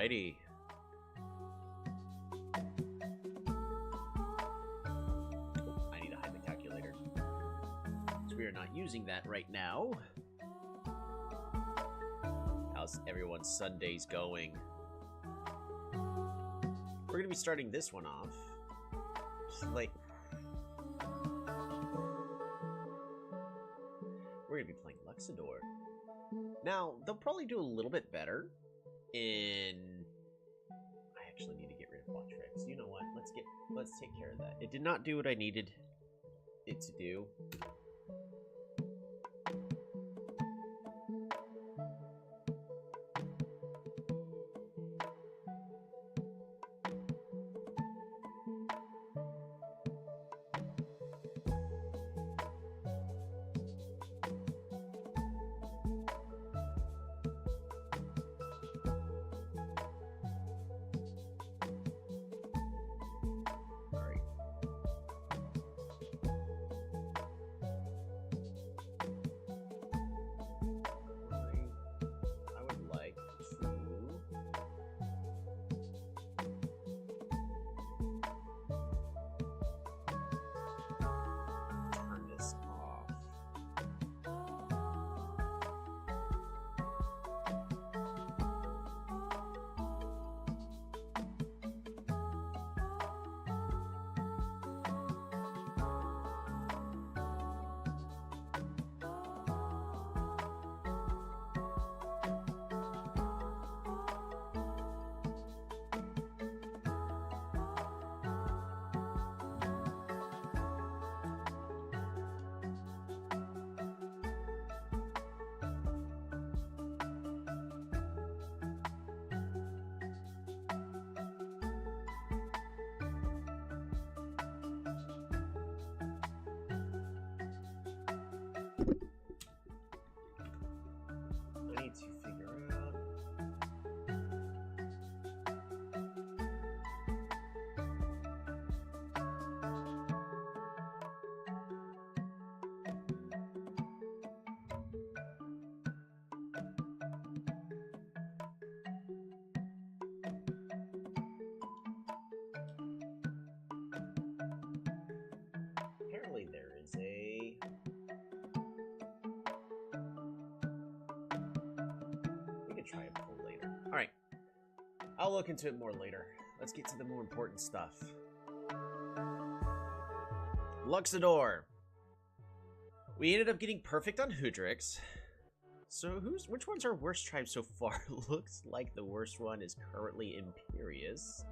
Alrighty. Oh, I need to hide the calculator. So we are not using that right now. How's everyone's Sundays going? We're gonna be starting this one off. We're gonna be playing Luxador. Now, they'll probably do a little bit better in... I actually need to get rid of Patrikios. You know what? Let's take care of that. It did not do what I needed it to do. I need to figure out... Apparently there is a... try and pull later. Alright. I'll look into it more later. Let's get to the more important stuff. Luxador. We ended up getting perfect on Hoodrix. So which one's our worst tribe so far? Looks like the worst one is currently Imperius.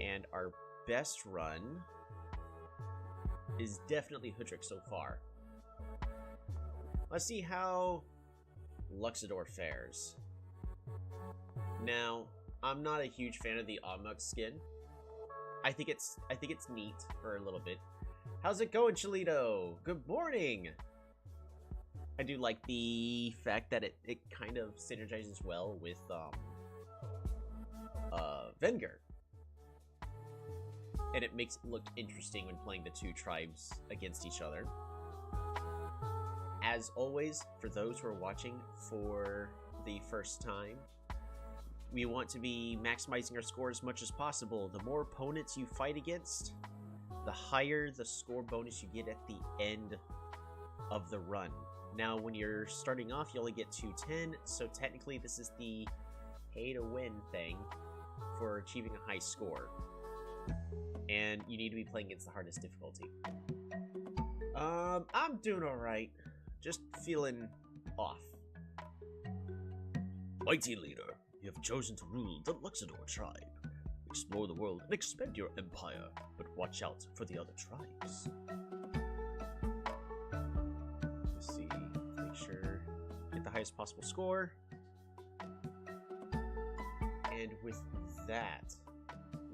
And our best run is definitely Hoodrix so far. Let's see how Luxador fares. Now, I'm not a huge fan of the Amok skin. I think it's neat for a little bit. How's it going, Cholito? Good morning. I do like the fact that it kind of synergizes well with Venger. And it makes it look interesting when playing the two tribes against each other. As always, for those who are watching for the first time, we want to be maximizing our score as much as possible. The more opponents you fight against, the higher the score bonus you get at the end of the run. Now, when you're starting off, you only get 210, so technically this is the pay-to-win thing for achieving a high score. And you need to be playing against the hardest difficulty. I'm doing alright. Just feeling off. Mighty leader, you have chosen to rule the Luxador tribe. Explore the world and expand your empire, but watch out for the other tribes. Let's see, make sure get the highest possible score. And with that,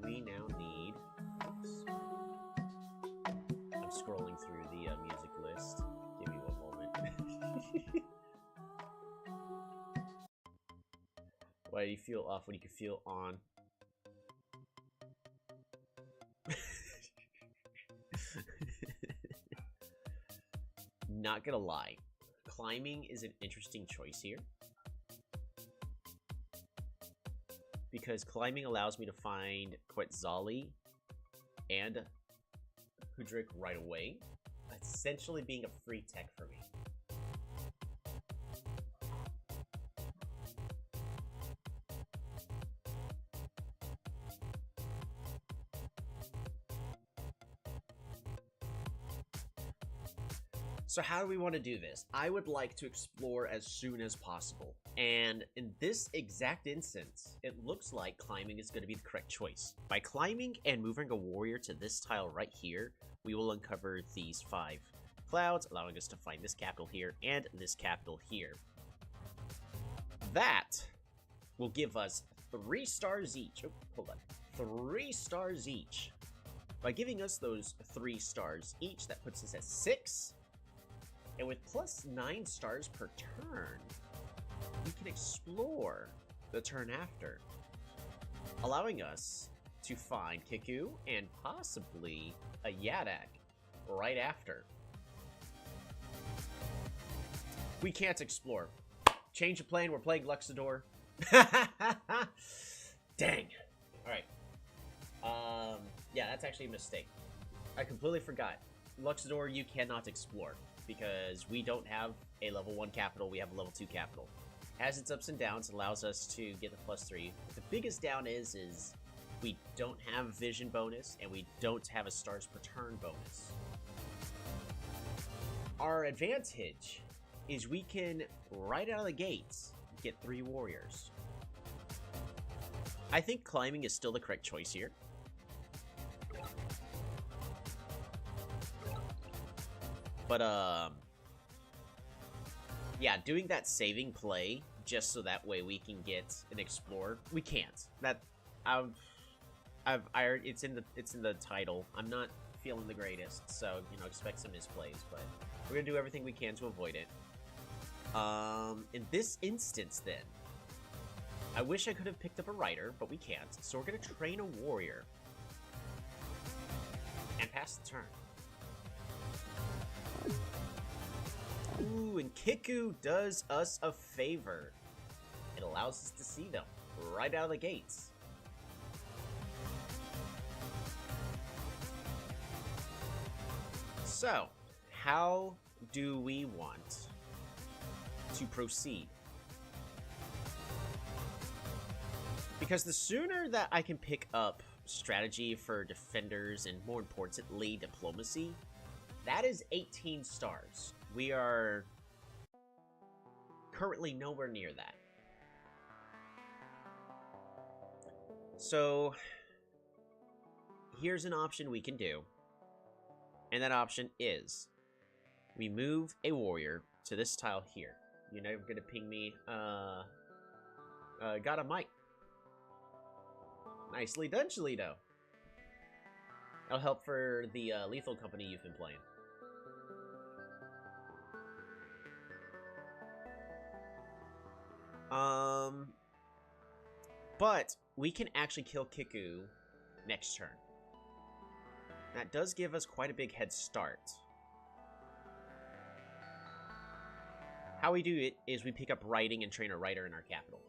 we now need... Oops. I'm scrolling through the music list. Give me one moment. Why do you feel off when you can feel on? Not gonna lie, climbing is an interesting choice here. because climbing allows me to find Quetzali and Hudrick right away, essentially being a free tech for me. So how do we want to do this? I would like to explore as soon as possible. And in this exact instance, it looks like climbing is going to be the correct choice. By climbing and moving a warrior to this tile right here, we will uncover these 5 clouds, allowing us to find this capital here and this capital here. That will give us 3 stars each. Oh, hold on. 3 stars each. By giving us those 3 stars each, that puts us at 6. And with plus 9 stars per turn, we can explore the turn after, allowing us to find Kiku and possibly a Yadak right after. We can't explore. Change of plan, we're playing Luxador. Dang. Alright. Yeah, that's actually a mistake. I completely forgot. Luxador, you cannot explore, because we don't have a level 1 capital, we have a level 2 capital. Has its ups and downs, allows us to get the plus 3. But the biggest down is we don't have vision bonus, and we don't have a stars per turn bonus. Our advantage is we can, right out of the gates, get 3 warriors. I think climbing is still the correct choice here. But, yeah, doing that saving play just so that way we can get an explore, we can't. It's in the title. I'm not feeling the greatest, so expect some misplays. But we're gonna do everything we can to avoid it. In this instance, then, I wish I could have picked up a rider, but we can't. So we're gonna train a warrior and pass the turn. Ooh, and Kiku does us a favor. It allows us to see them right out of the gates. So, how do we want to proceed? Because the sooner that I can pick up strategy for defenders and more importantly diplomacy, that is 18 stars. We are currently nowhere near that. So here's an option we can do. And that option is we move a warrior to this tile here. You're never gonna ping me. Got a mic. Nicely done, Chalito. That'll help for the Lethal Company you've been playing. But we can actually kill Kiku next turn. That does give us quite a big head start. How we do it is we pick up riding and train a rider in our capital.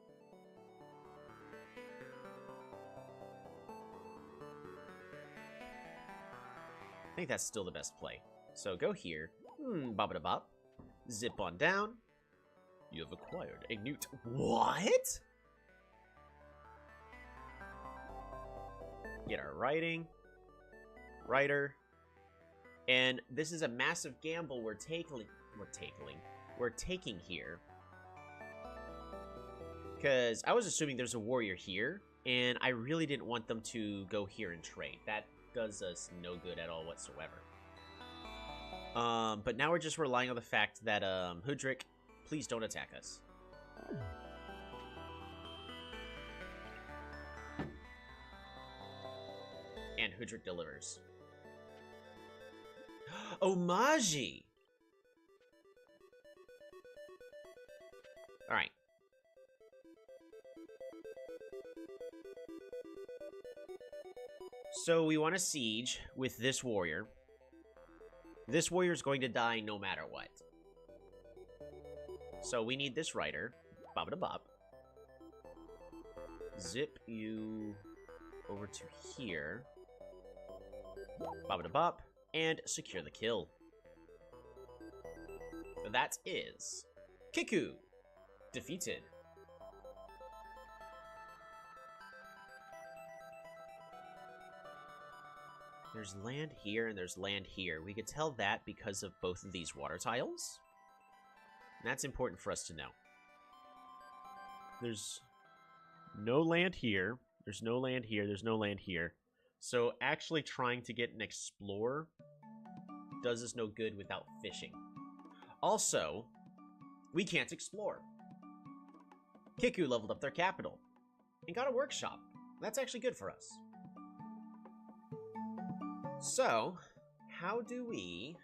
I think that's still the best play. So go here, bop-a-da-bop, zip on down. You have acquired a new... What? Get our riding, rider, and this is a massive gamble we're taking here. Because I was assuming there's a warrior here, and I really didn't want them to go here and trade. That does us no good at all whatsoever. But now we're just relying on the fact that, Hudrick, please don't attack us. And Hudrick delivers. Omaji! Alright. So we want to siege with this warrior. This warrior is going to die no matter what. So we need this rider. Bop-a-da-bop. zip you over to here. Bop-a-da-bop. And secure the kill. That is Kiku defeated. There's land here and there's land here. We could tell that because of both of these water tiles. And that's important for us to know. There's no land here. There's no land here. There's no land here. So actually trying to get an explorer does us no good without fishing. Also, we can't explore. Kiku leveled up their capital and got a workshop. That's actually good for us. So, how do we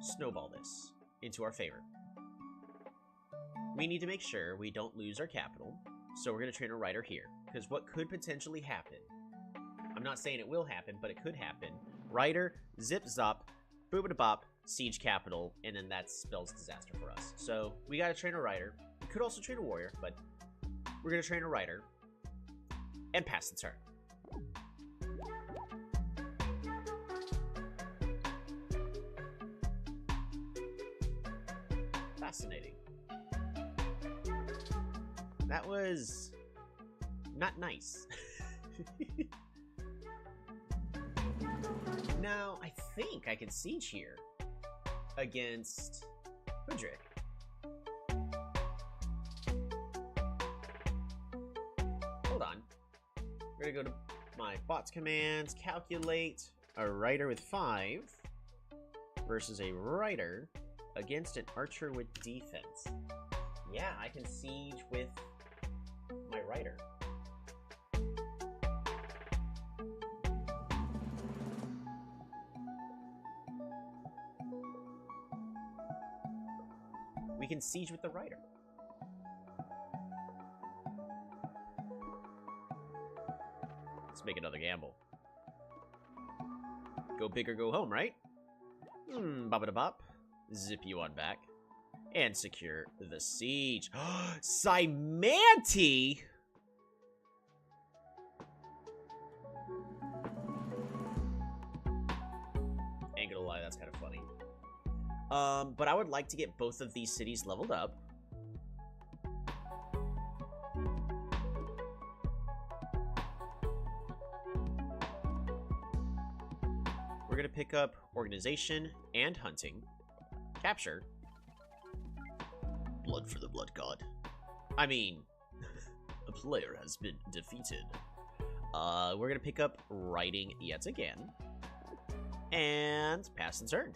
snowball this into our favor? We need to make sure we don't lose our capital, so we're going to train a rider here, because what could potentially happen, I'm not saying it will happen, but it could happen, rider, zip zop, boop-a-da-bop, siege capital, and then that spells disaster for us. So, we got to train a rider. We could also train a warrior, but we're going to train a rider and pass the turn. Fascinating. That was not nice. Now, I think I can siege here against Hudrick. Hold on. We're gonna go to my bots commands, calculate a rider with 5 versus a rider against an archer with defense. Yeah, I can siege with my rider. We can siege with the rider. Let's make another gamble. Go big or go home, right? Bop-a-da-bop. Zip you on back. And secure the siege. Symanti! Ain't gonna lie, that's kind of funny. But I would like to get both of these cities leveled up. We're gonna pick up organization and hunting. Capture. Blood for the blood god. I mean, a player has been defeated. We're gonna pick up writing yet again. And pass the turn.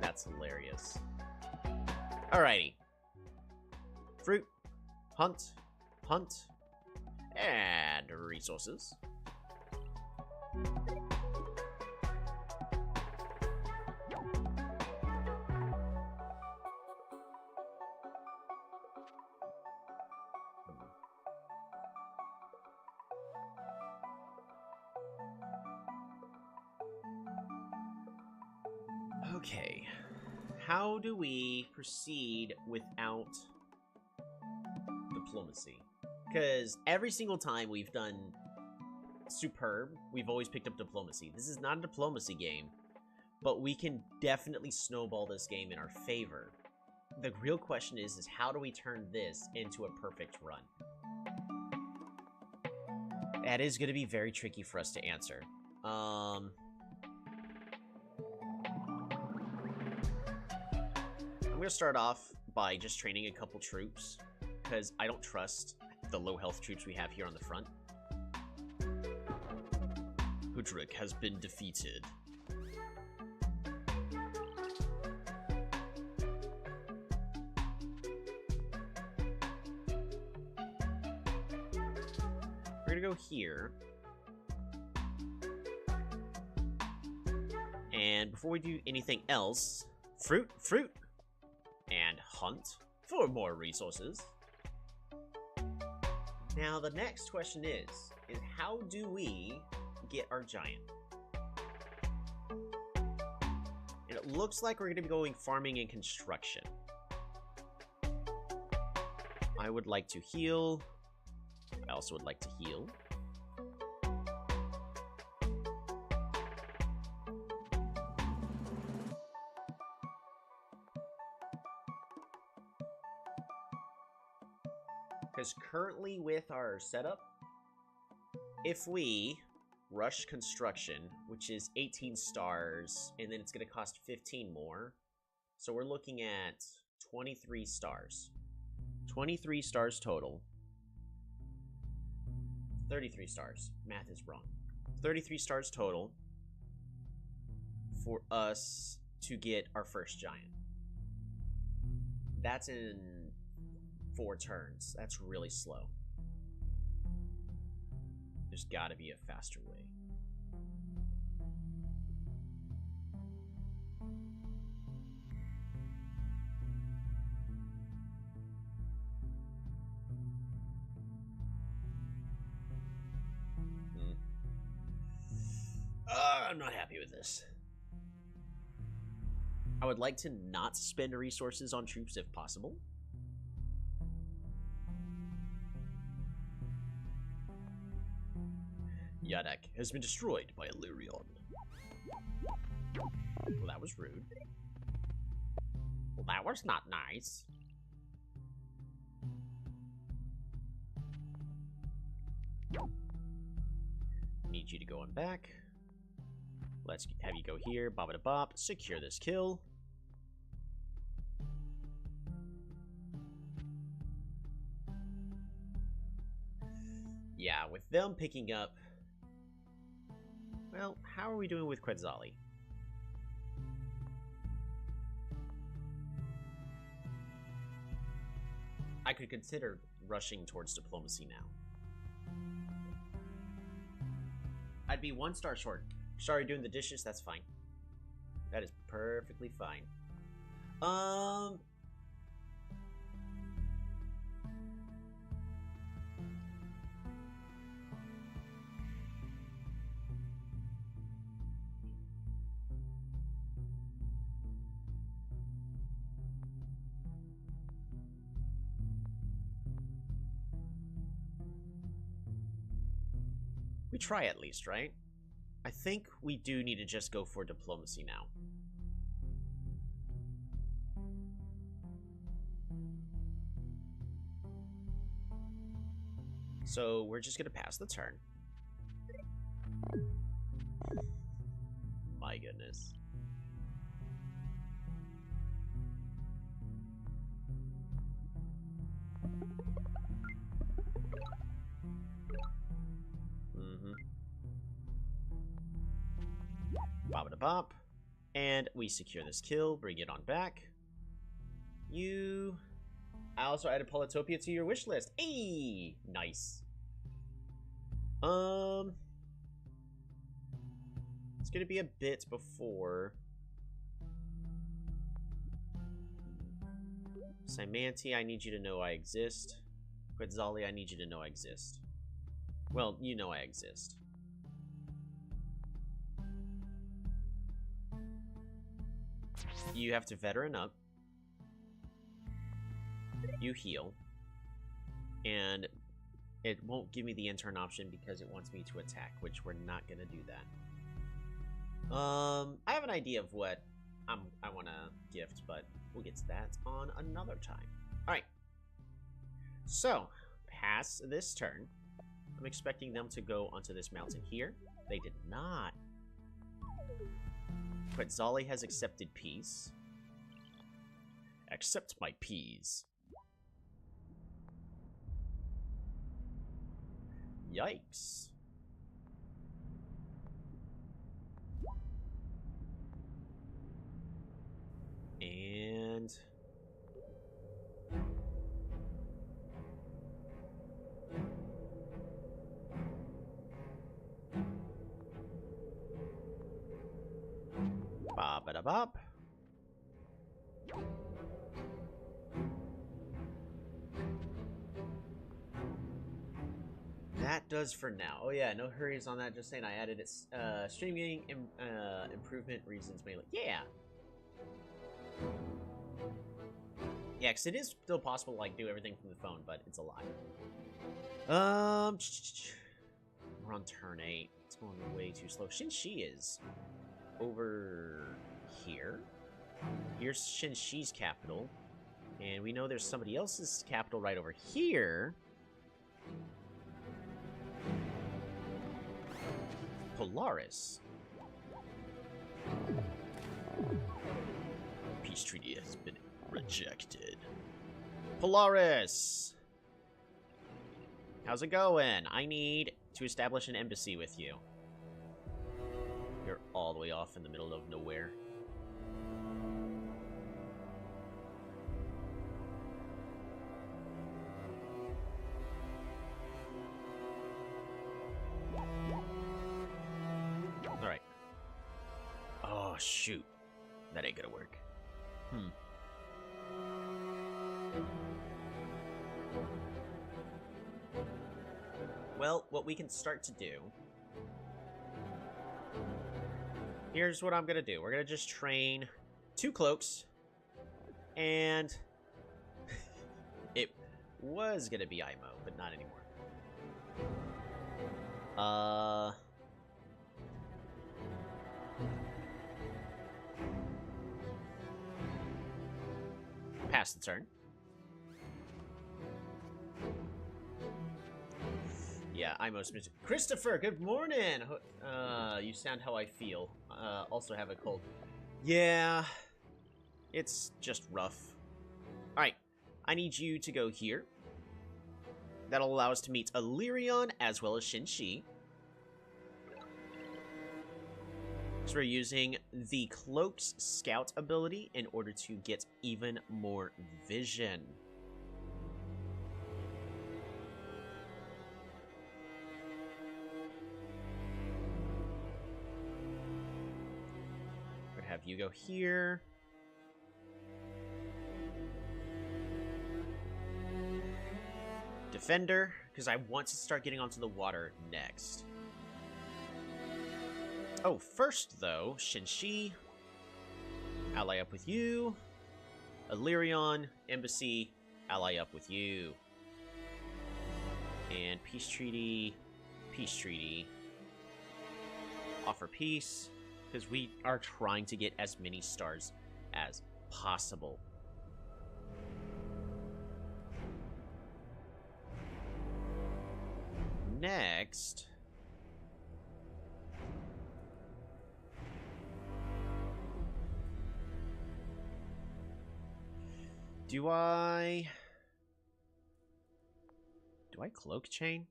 That's hilarious. Alrighty. Fruit. Hunt. Hunt. And resources. Okay. How do we proceed without diplomacy? Because every single time we've done superb, we've always picked up diplomacy. This is not a diplomacy game, but we can definitely snowball this game in our favor. The real question is how do we turn this into a perfect run? That is going to be very tricky for us to answer. I'm going to start off by just training a couple troops, because I don't trust the low health troops we have here on the front. Hudrick has been defeated. We're gonna go here. And before we do anything else, fruit, and hunt for more resources. Now, the next question is how do we get our giant? it looks like we're going to be going farming and construction. I would like to heal. I also would like to heal. Because currently with our setup, if we rush construction, which is 18 stars, and then it's going to cost 15 more, so we're looking at 23 stars. 23 stars total. 33 stars. Math is wrong. 33 stars total for us to get our first giant. That's in 4 turns. That's really slow. There's gotta be a faster way. I'm not happy with this. I would like to not spend resources on troops if possible. Yadak has been destroyed by Illyrion. Well, that was rude. Well, that was not nice. Need you to go on back. Let's have you go here. Bop-a-da-bop. Secure this kill. Yeah, with them picking up... Well, how are we doing with Quetzali? I could consider rushing towards diplomacy now. I'd be 1 star short. Sorry, doing the dishes, that's fine. That is perfectly fine. We try at least, right? I think we do need to just go for diplomacy now. So we're just gonna pass the turn. My goodness. Bop-a-da-bop. And we secure this kill. Bring it on back. I also added Polytopia to your wish list. Hey! Nice. It's gonna be a bit before... Simanti, I need you to know I exist. Quetzali, I need you to know I exist. Well, you know I exist. You have to veteran up. You heal. And it won't give me the intern option because it wants me to attack, which we're not gonna do that. I have an idea of what I want to gift, but we'll get to that on another time. Alright. So, past this turn, I'm expecting them to go onto this mountain here. They did not. Quetzali has accepted peace. Accept my peas. Yikes. And... Bop-a-da-bop. That does for now. Oh yeah, no hurries on that. Just saying I added it. Stream getting improvement reasons mainly. Yeah. Yeah, because it is still possible to, like, do everything from the phone, but it's a lie. We're on turn 8. It's going way too slow. Shinshi is over here. Here's Shinshi's capital. And we know there's somebody else's capital right over here. Polaris. Peace treaty has been rejected. Polaris! How's it going? I need to establish an embassy with you. You're all the way off in the middle of nowhere. Alright. Oh, shoot. That ain't gonna work. Well, what we can start to do... Here's what I'm gonna do. We're gonna just train 2 cloaks. And... it was gonna be IMO, but not anymore. Pass the turn. Yeah, I'm most music. Christopher, good morning! You sound how I feel. Also have a cold. Yeah, it's just rough. Alright, I need you to go here. That'll allow us to meet Illyrion as well as Shinshi. So we're using the Cloak's Scout ability in order to get even more vision. We're gonna have you go here. Defender, because I want to start getting onto the water next. Oh, first, though, Shinshi, ally up with you. Illyrion, embassy, ally up with you. And peace treaty, offer peace, because we are trying to get as many stars as possible. Next... Do I cloak chain?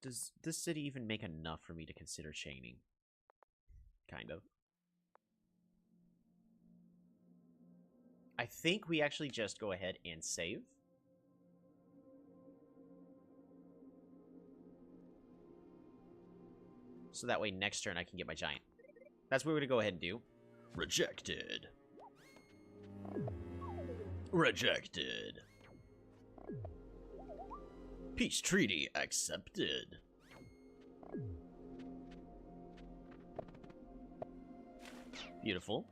Does this city even make enough for me to consider chaining? Kind of. I think we actually just go ahead and save. So that way next turn I can get my giant. That's what we're going to go ahead and do. Rejected. Rejected. Peace treaty accepted. Beautiful.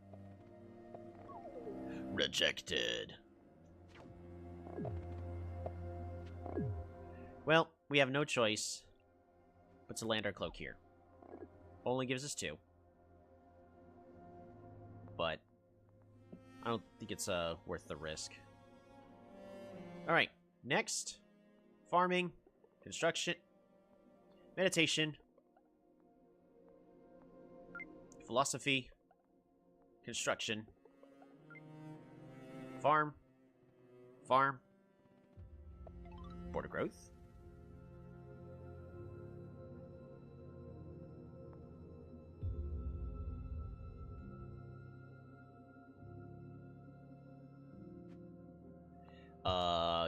Rejected. Well, we have no choice but to land our cloak here. Only gives us 2. But I don't think it's worth the risk. Alright, next. Farming, construction, meditation, philosophy, construction, farm, border growth.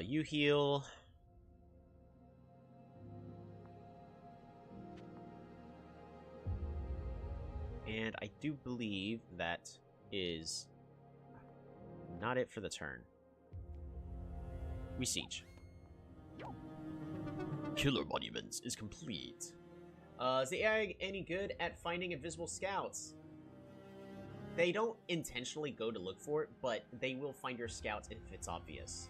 You heal. And I do believe that is not it for the turn. We siege. Killer Monuments is complete. Is the AI any good at finding invisible scouts? They don't intentionally go to look for it, but they will find your scouts if it's obvious.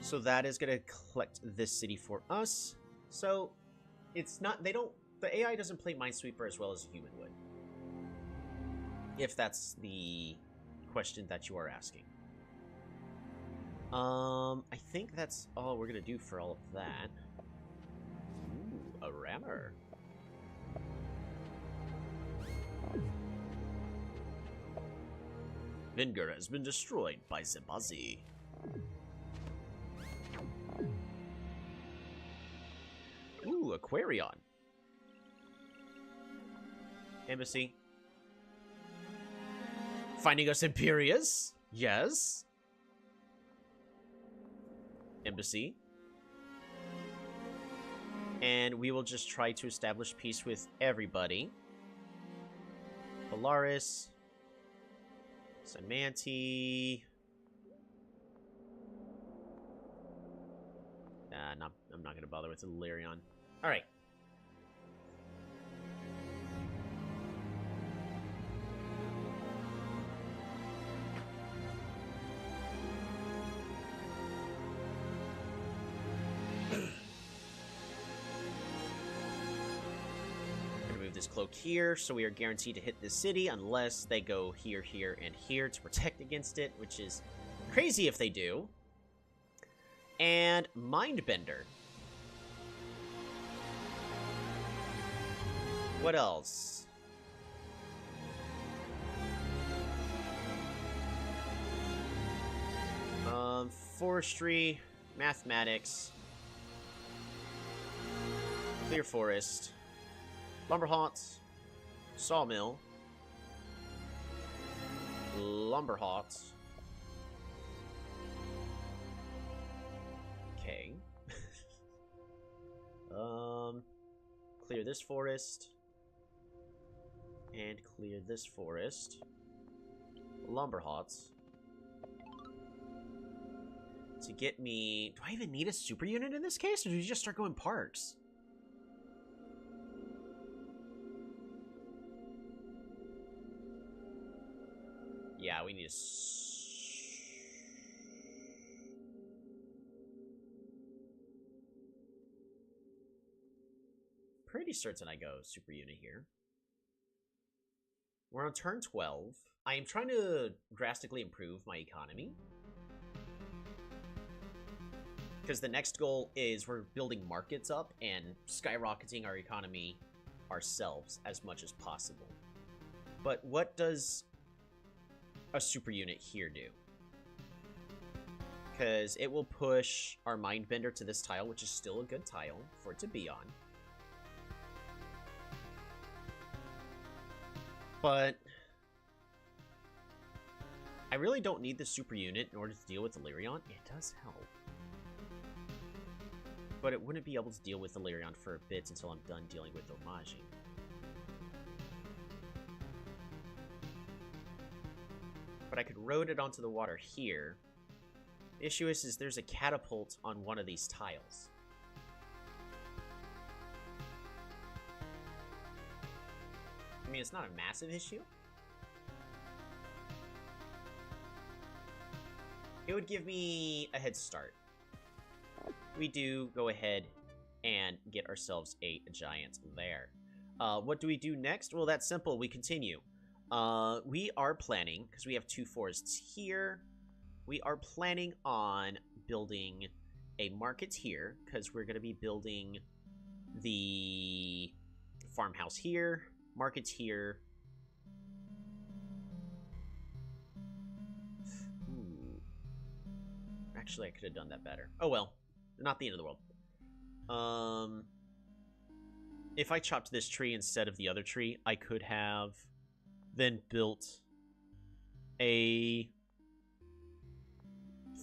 So that is going to collect this city for us. So it's not, the AI doesn't play Minesweeper as well as a human would. If that's the question that you are asking. I think that's all we're going to do for all of that. Ooh, a rammer. Vinger has been destroyed by Zibazi. Ooh, Aquarion. Embassy. Finding us Imperius? Yes. Embassy. And we will just try to establish peace with everybody. Polaris. Samanti. Nah, I'm not going to bother with Illyrion. Alright. This cloak here, so we are guaranteed to hit this city unless they go here, here, and here to protect against it, which is crazy if they do. And Mindbender. What else? Forestry, mathematics, clear forest. Lumberhots, Sawmill, Lumberhots. Okay. Clear this forest. And clear this forest. Lumberhots. To get me... Do I even need a super unit in this case, or do you just start going parks? Yeah, we need a... Pretty certain I go super unit here. We're on turn 12. I am trying to drastically improve my economy. Because the next goal is we're building markets up and skyrocketing our economy ourselves as much as possible. But what does a super unit here do? Because it will push our Mindbender to this tile, which is still a good tile for it to be on. But I really don't need the super unit in order to deal with Illyrion. It does help. But it wouldn't be able to deal with Illyrion for a bit until I'm done dealing with Omagi. But I could road it onto the water here. The issue is there's a catapult on one of these tiles. I mean, it's not a massive issue. It would give me a head start. We do go ahead and get ourselves a giant there. What do we do next? Well, that's simple. We continue. We are planning, because we have two forests here, we are planning on building a market here, because we're going to be building the farmhouse here, markets here. Ooh. Actually, I could have done that better. Oh well, not the end of the world. If I chopped this tree instead of the other tree, I could have then built a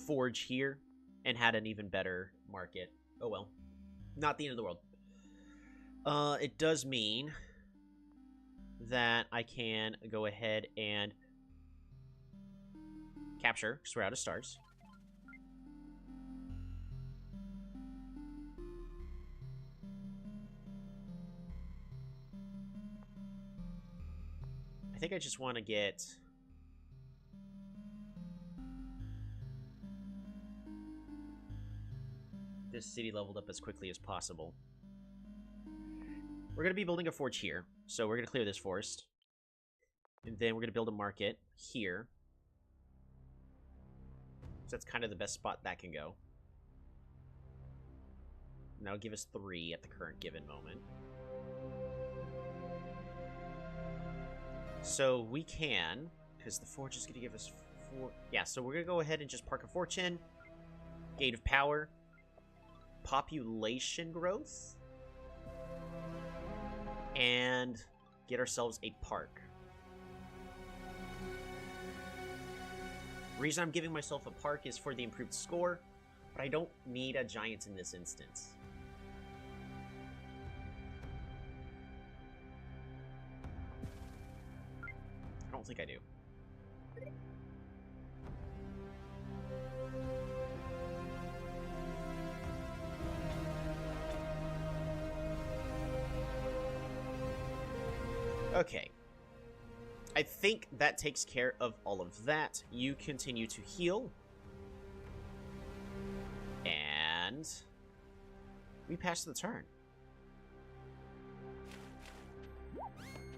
forge here and had an even better market. Oh well, not the end of the world. It does mean that I can go ahead and capture, because we're out of stars. I think I just want to get... this city leveled up as quickly as possible. We're going to be building a forge here, so we're going to clear this forest. And then we're going to build a market here. So that's kind of the best spot that can go. And that'll give us 3 at the current given moment. So we can, because the forge is going to give us 4... Yeah, so we're going to go ahead and just park a fortune. Gate of power. Population growth. And get ourselves a park. The reason I'm giving myself a park is for the improved score, but I don't need a giant in this instance. I don't think I do. Okay. I think that takes care of all of that. You continue to heal. And we pass the turn.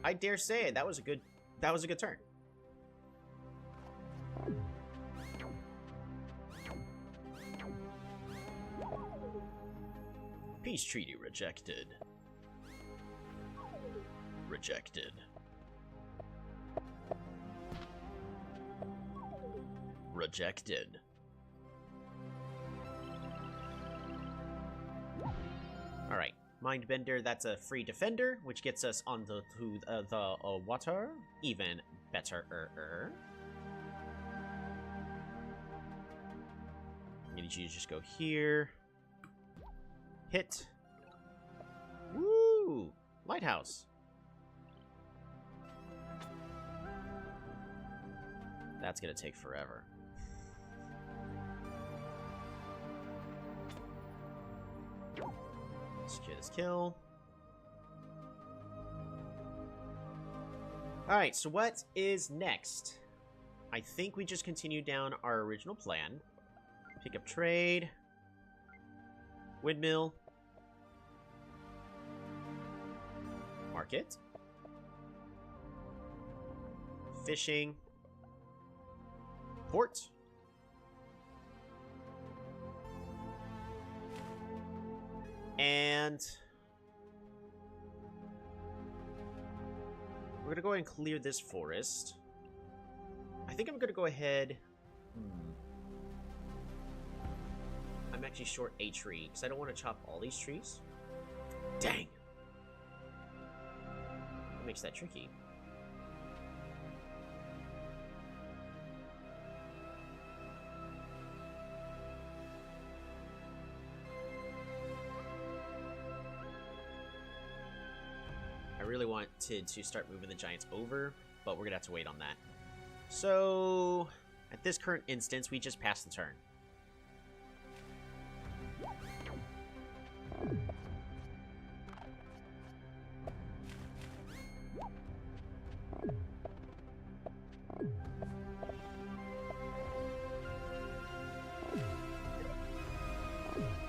I dare say that was a good turn. Peace treaty rejected. Rejected. Rejected. Alright. Mindbender, that's a free defender, which gets us on the water. Even better. I need you to just go here. Hit. Woo! Lighthouse. That's gonna take forever. Secure this kill. Alright, so what is next? I think we just continue down our original plan. Pick up trade. Windmill. Market. Fishing. Port. And we're gonna go ahead and clear this forest. I think I'm gonna go ahead. I'm actually short a tree because I don't want to chop all these trees. Dang. That makes that tricky. I really wanted to start moving the giants over, but we're gonna have to wait on that. So, at this current instance, we just passed the turn.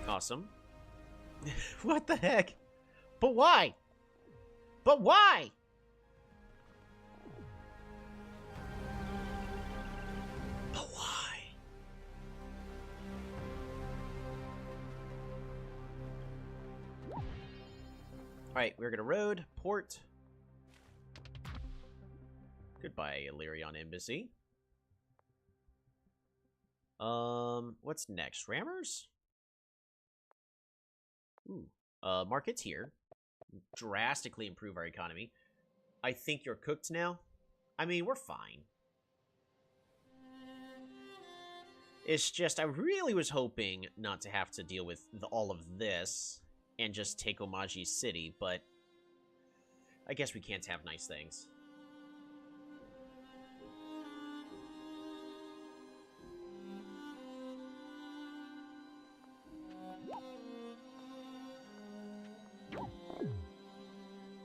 Awesome. What the heck? But why? But why? But why? Alright, we're gonna road, port. Goodbye, Illyrian Embassy. What's next? Rammers? Ooh. Markets here. Drastically improve our economy. I think you're cooked now. I mean, we're fine. It's just, I really was hoping not to have to deal with all of this and just take Omaji's city, but I guess we can't have nice things.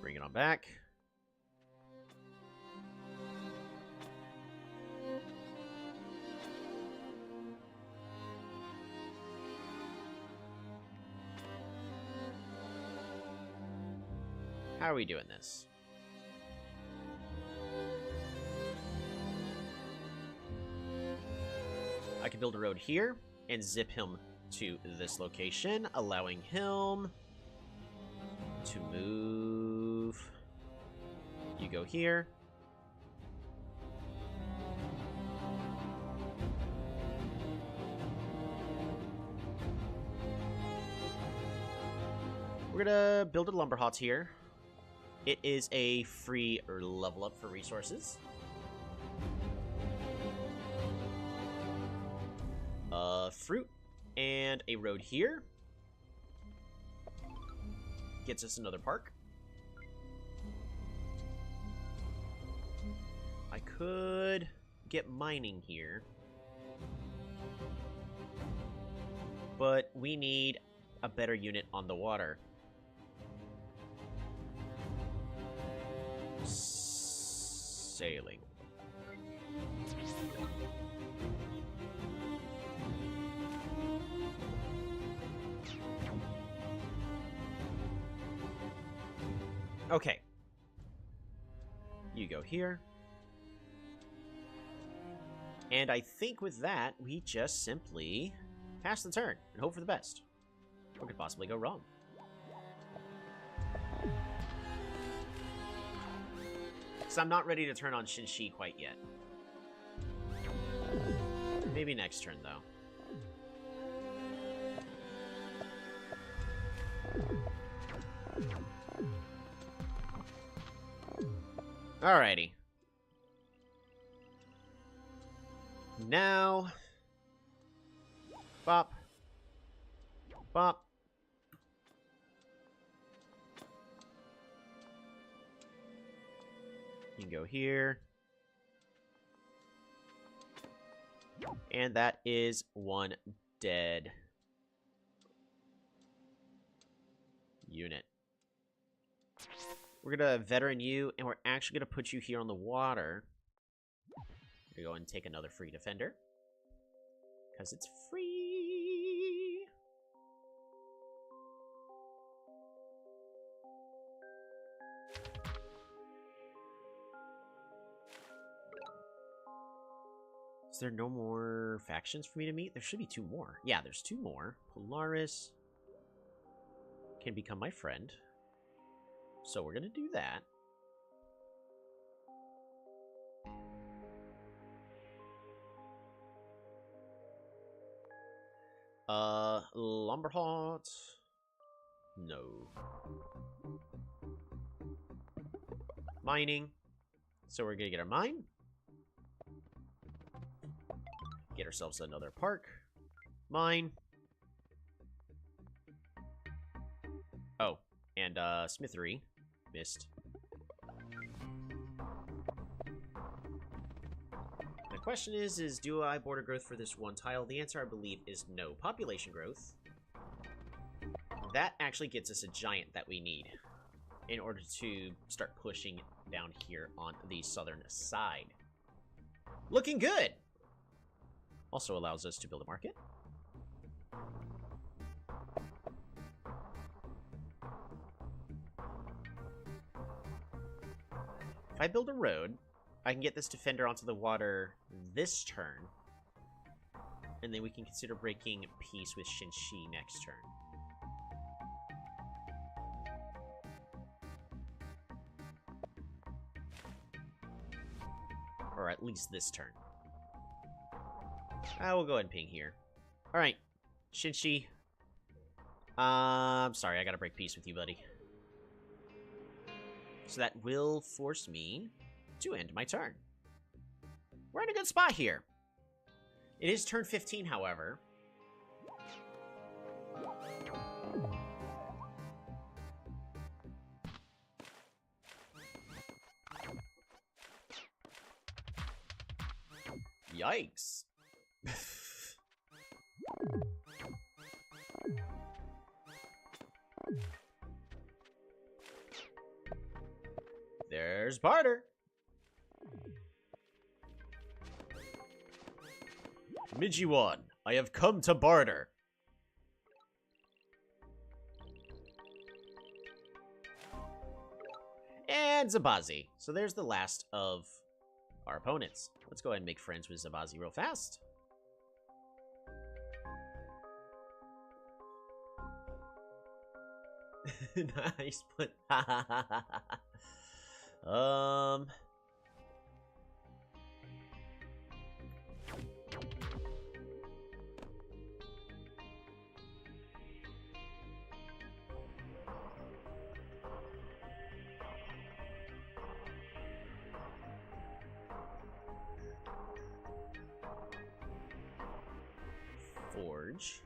Bring it on back. How are we doing this? I can build a road here and zip him to this location, allowing him to move. You go here. We're gonna build a lumber hut here. It is a free level up for resources. Fruit and a road here. Gets us another park. I could get mining here. But we need a better unit on the water. Sailing. Okay. You go here. And I think with that, we just simply pass the turn and hope for the best. What could possibly go wrong? Because I'm not ready to turn on Shinshi quite yet. Maybe next turn, though. Alrighty. Now... Bop. Bop. You can go here. And that is one dead unit. We're gonna veteran you, and we're actually gonna put you here on the water. We're gonna go and take another free defender. Because it's free. Is there no more factions for me to meet? There should be 2 more. Yeah, there's 2 more. Polaris can become my friend. So we're going to do that. Lumberhot. No. Mining. So we're going to get our mine. Get ourselves another park. Mine. Oh, and smithery. Missed. The question is do I border growth for this one tile? The answer, I believe, is no. Population growth. That actually gets us a giant that we need in order to start pushing down here on the southern side. Looking good! Also allows us to build a market. If I build a road, I can get this defender onto the water this turn. And then we can consider breaking peace with Shinshi next turn. Or at least this turn. We'll go ahead and ping here. Alright. Shinshi. I'm sorry, I gotta break peace with you, buddy. So that will force me to end my turn. We're in a good spot here. It is turn 15, however. Yikes. There's barter. Mijiwan, I have come to barter. And Zabazi. So there's the last of our opponents. Let's go ahead and make friends with Zabazi real fast. Nice, but Forge.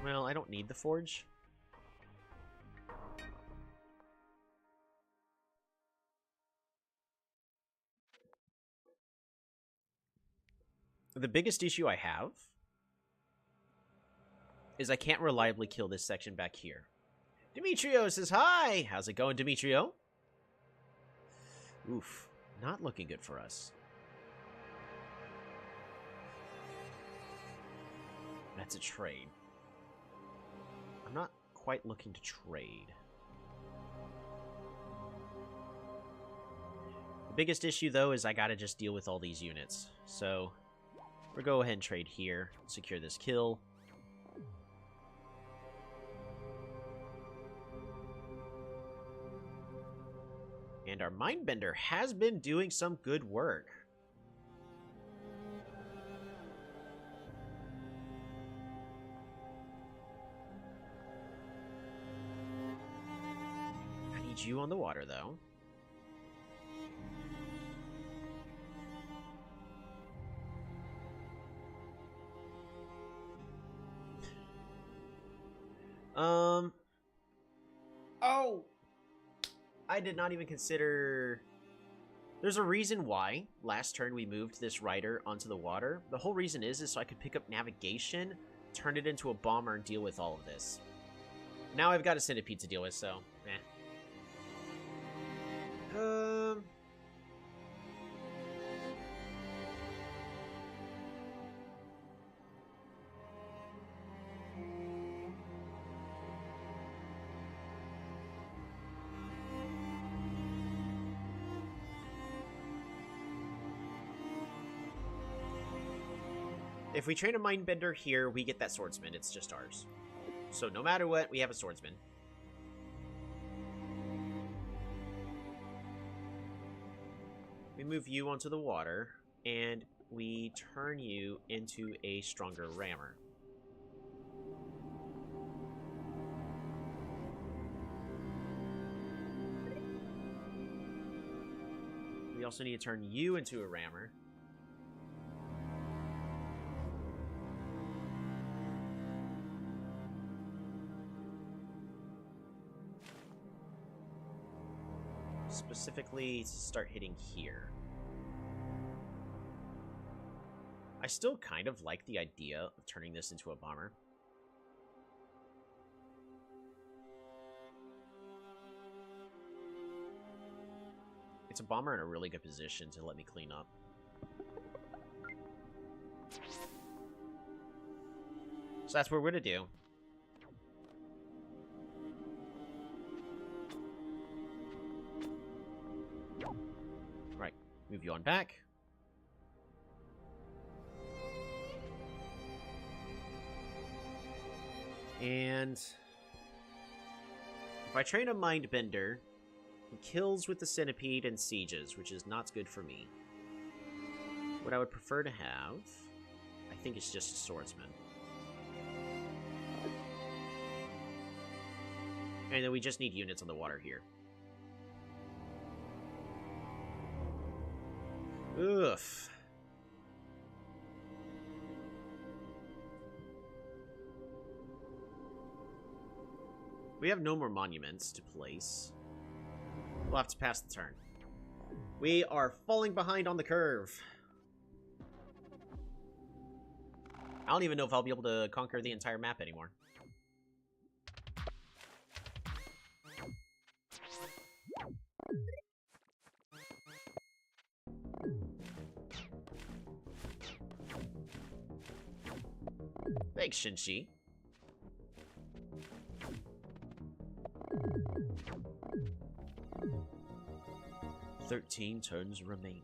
Well, I don't need the forge. The biggest issue I have is I can't reliably kill this section back here. Demetrio says hi! How's it going, Demetrio? Oof. Not looking good for us. That's a trade. I'm not quite looking to trade. The biggest issue, though, is I gotta just deal with all these units. So, we'll go ahead and trade here. Secure this kill. And our Mindbender has been doing some good work. I need you on the water, though. Oh! I did not even consider... There's a reason why last turn we moved this rider onto the water. The whole reason is so I could pick up navigation, turn it into a bomber, and deal with all of this. Now I've got a centipede to deal with, so... If we train a Mindbender here, we get that swordsman. It's just ours. So no matter what, we have a swordsman. We move you onto the water, and we turn you into a stronger rammer. We also need to turn you into a rammer. Specifically to start hitting here. I still kind of like the idea of turning this into a bomber. It's a bomber in a really good position to let me clean up. So that's what we're gonna do. Move you on back. And if I train a Mindbender, he kills with the Centipede and sieges, which is not good for me. What I would prefer to have, I think it's just a swordsman. And then we just need units on the water here. Oof. We have no more monuments to place. We'll have to pass the turn. We are falling behind on the curve. I don't even know if I'll be able to conquer the entire map anymore. Thanks, Shinshi. 13 turns remaining.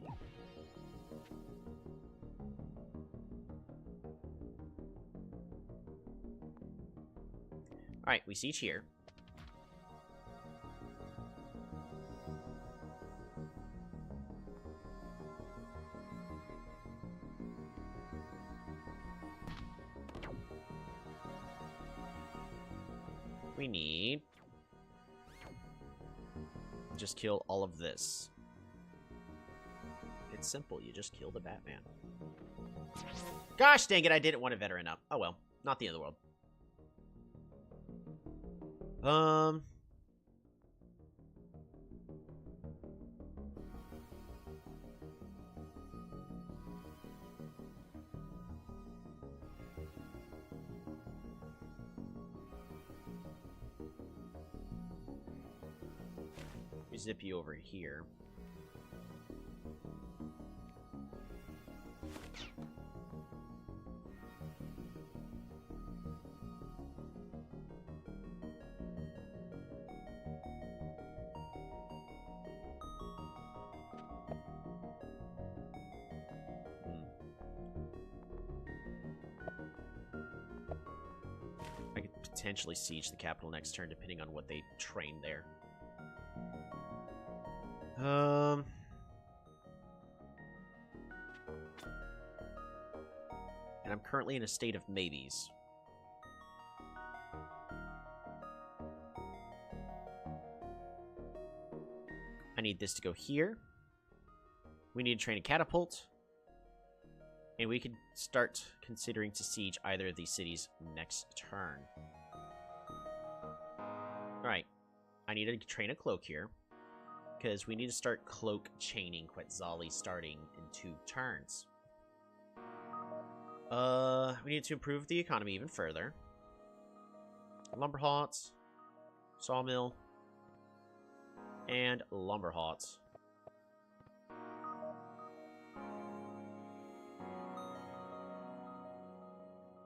Alright, we siege here. We need... just kill all of this. It's simple, you just kill the Batman. Gosh dang it, I didn't want a veteran up. Oh well, not the end of the world. We zip you over here. I could potentially siege the capital next turn, depending on what they train there. And I'm currently in a state of maybes. I need this to go here. We need to train a catapult. And we could start considering to siege either of these cities next turn. Alright. I need to train a cloak here. Because we need to start cloak chaining Quetzali starting in 2 turns. We need to improve the economy even further. Lumber hots, sawmill, and lumber hots.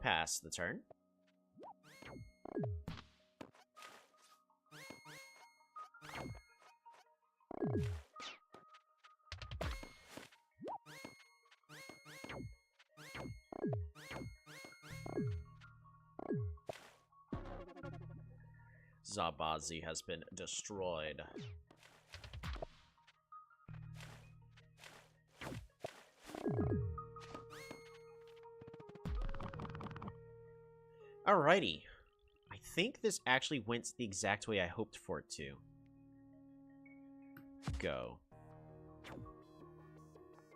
Pass the turn. Zabazi has been destroyed. Alrighty. I think this actually went the exact way I hoped for it to. Go.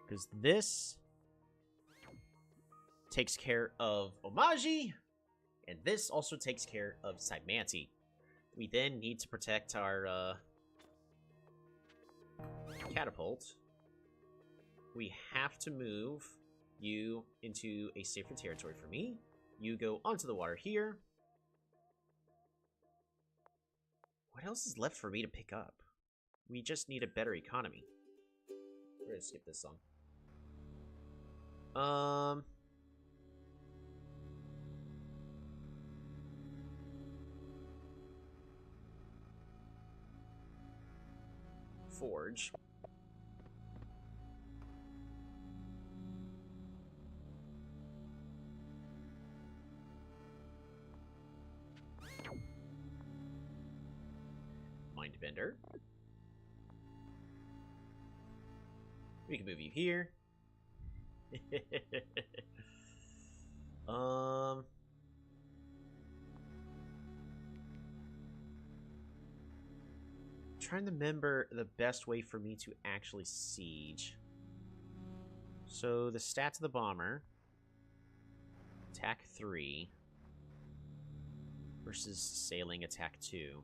Because this takes care of Omaji, and this also takes care of Saimanti. We then need to protect our catapult. We have to move you into a safer territory for me. You go onto the water here. What else is left for me to pick up? We just need a better economy. We're gonna skip this song. Forge. Mindbender. We can move you here. Trying to remember the best way for me to actually siege. So the stats of the bomber. Attack 3 versus sailing attack 2.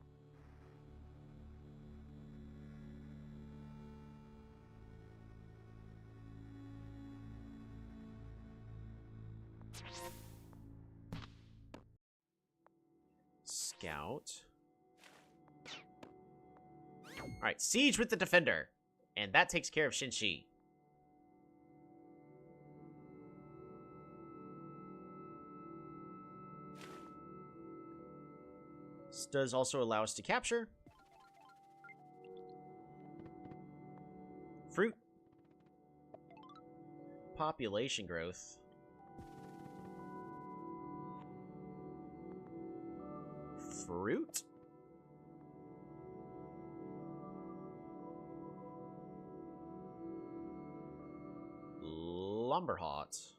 Scout. Alright, siege with the defender. And that takes care of Shinshi. This does also allow us to capture. Fruit. Population growth. Fruit? Lumberhot.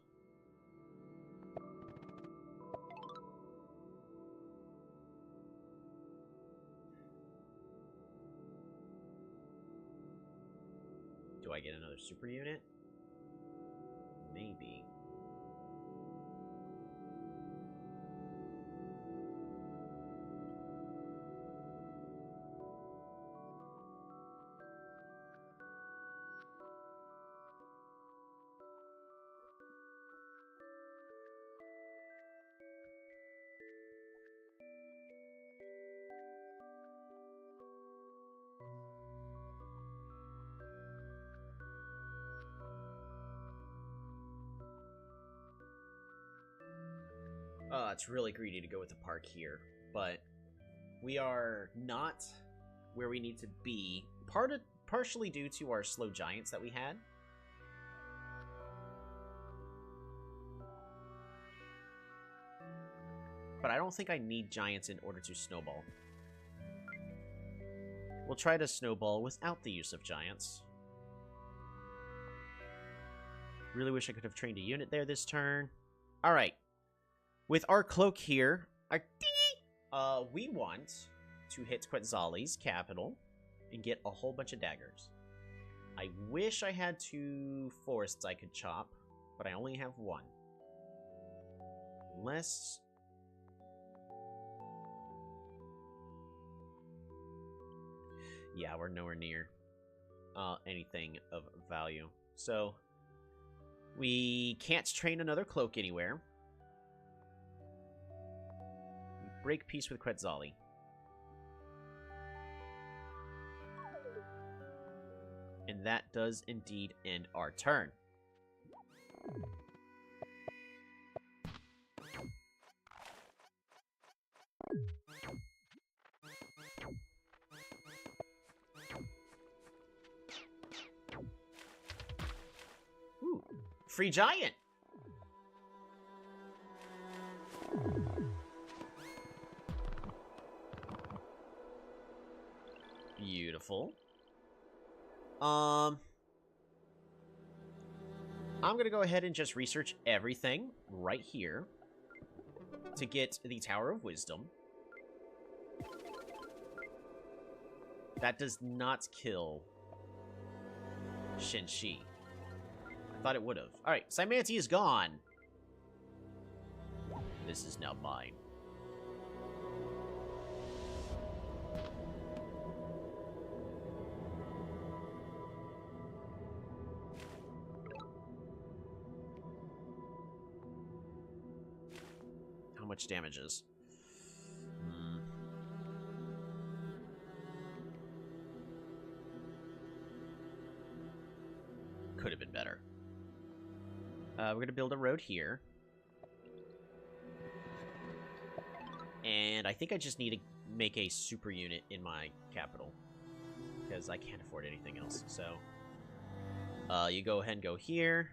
Do I get another super unit? Maybe. It's really greedy to go with the park here, but we are not where we need to be, partially due to our slow giants that we had. But I don't think I need giants in order to snowball. We'll try to snowball without the use of giants. Really wish I could have trained a unit there this turn. Alright. With our cloak here, we want to hit Quetzali's capital and get a whole bunch of daggers. I wish I had 2 forests I could chop, but I only have 1. Unless... yeah, we're nowhere near anything of value. So, we can't train another cloak anywhere. Break peace with Quetzali. And that does indeed end our turn. Ooh, free giant! Beautiful. I'm gonna go ahead and just research everything right here to get the Tower of Wisdom. That does not kill Shenxi. I thought it would have. Alright, Symanti is gone. This is now mine. How much damage is? Could have been better. We're going to build a road here. And I think I just need to make a super unit in my capital. Because I can't afford anything else. So, you go ahead and go here.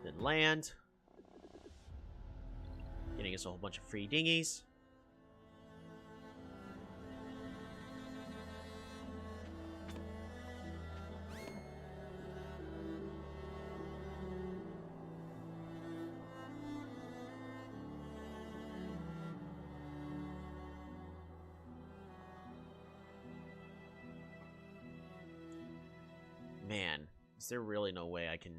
Then land. Getting us a whole bunch of free dinghies. Man, is there really no way I can...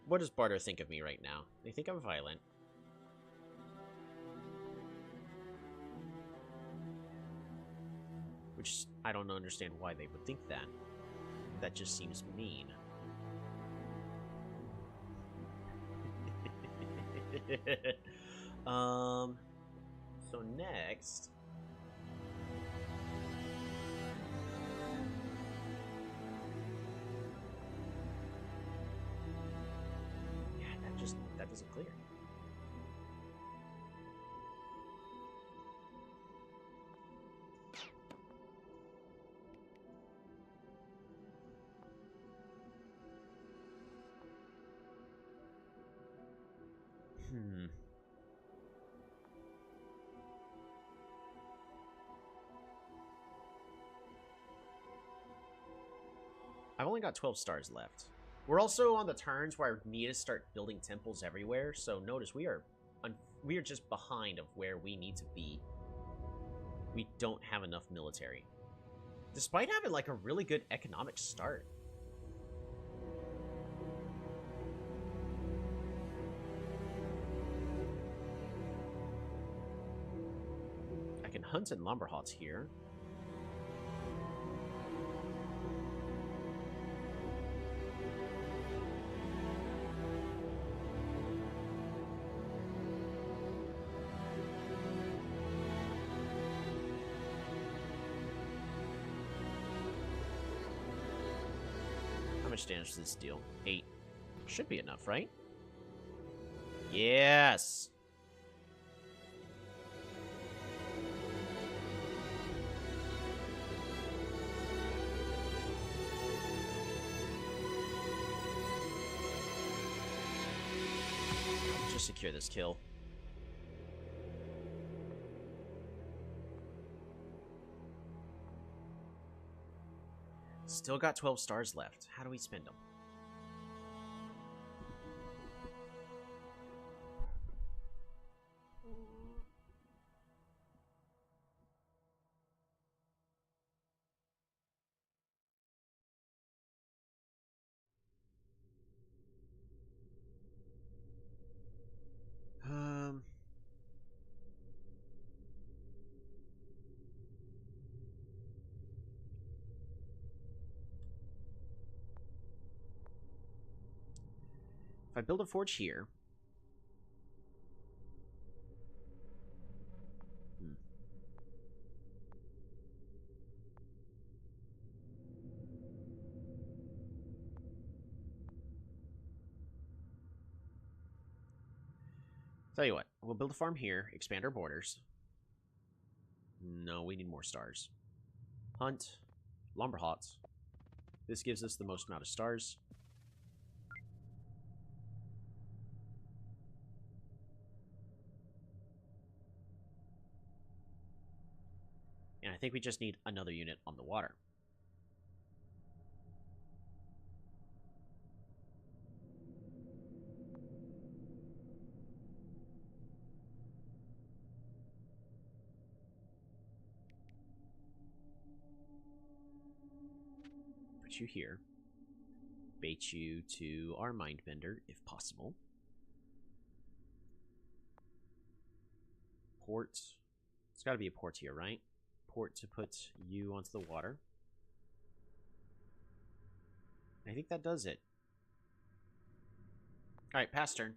What does Barter think of me right now? They think I'm violent. Which, I don't understand why they would think that. That just seems mean. So next... Isn't clear. I've only got 12 stars left. We're also on the turns where I need to start building temples everywhere, so notice we are just behind of where we need to be. We don't have enough military. Despite having, like, a really good economic start. I can hunt in Lumberhots here. How much damage does this deal? 8. Should be enough, right? Yes! Just secure this kill. Still got 12 stars left. How do we spend them? If I build a forge here... Tell you what, we'll build a farm here, expand our borders. No, we need more stars. Hunt, Lumberhots. This gives us the most amount of stars. And I think we just need another unit on the water. Put you here. Bait you to our Mindbender, if possible. Port. It's got to be a port here, right? Port to put you onto the water. I think that does it. Alright, pass turn.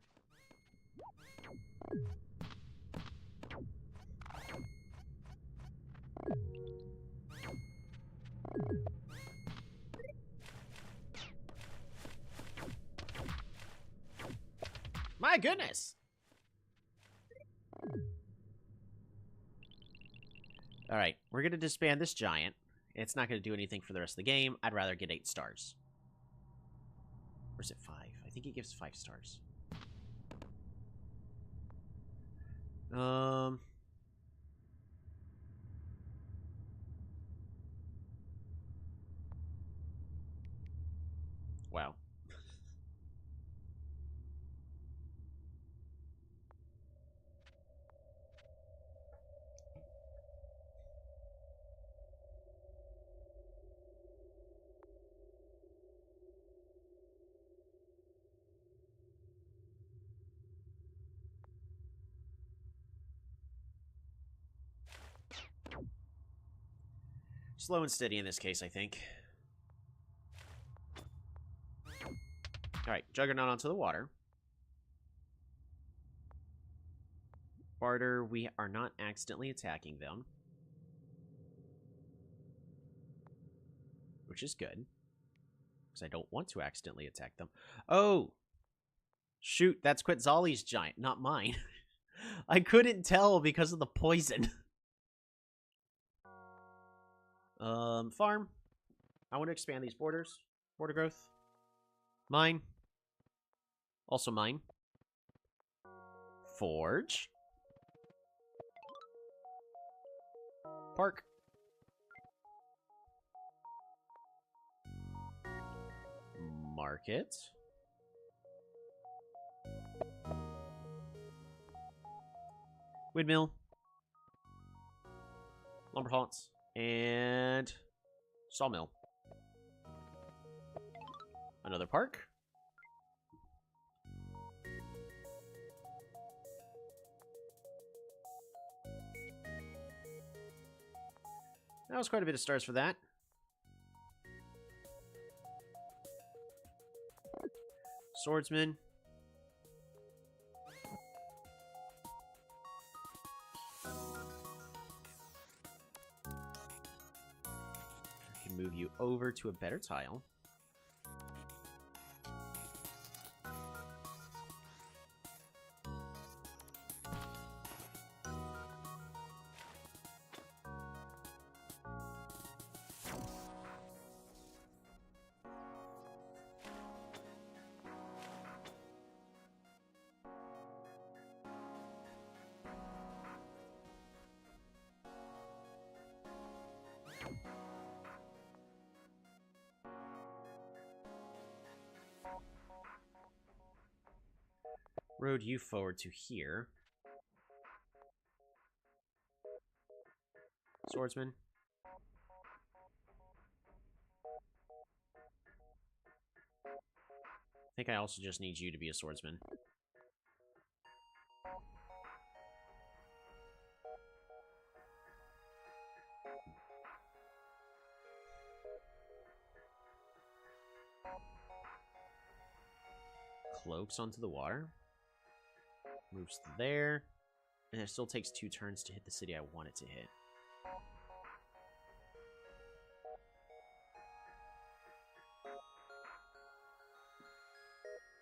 My goodness! Alright, we're going to disband this giant. It's not going to do anything for the rest of the game. I'd rather get 8 stars. Or is it 5? I think he gives 5 stars. Wow. Slow and steady in this case, I think. Alright, Juggernaut onto the water. Barter, we are not accidentally attacking them. Which is good. Because I don't want to accidentally attack them. Oh! Shoot, that's Quetzal's giant, not mine. I couldn't tell because of the poison. Farm. I want to expand these borders. Border growth. Mine. Also mine. Forge. Park. Market. Windmill. Lumber haunts. And sawmill. Another park. That was quite a bit of stars for that. Swordsman. I can move you over to a better tile. Road you forward to here. Swordsman. I think I also just need you to be a swordsman. Cloaks onto the water. Moves there. And it still takes 2 turns to hit the city I want it to hit.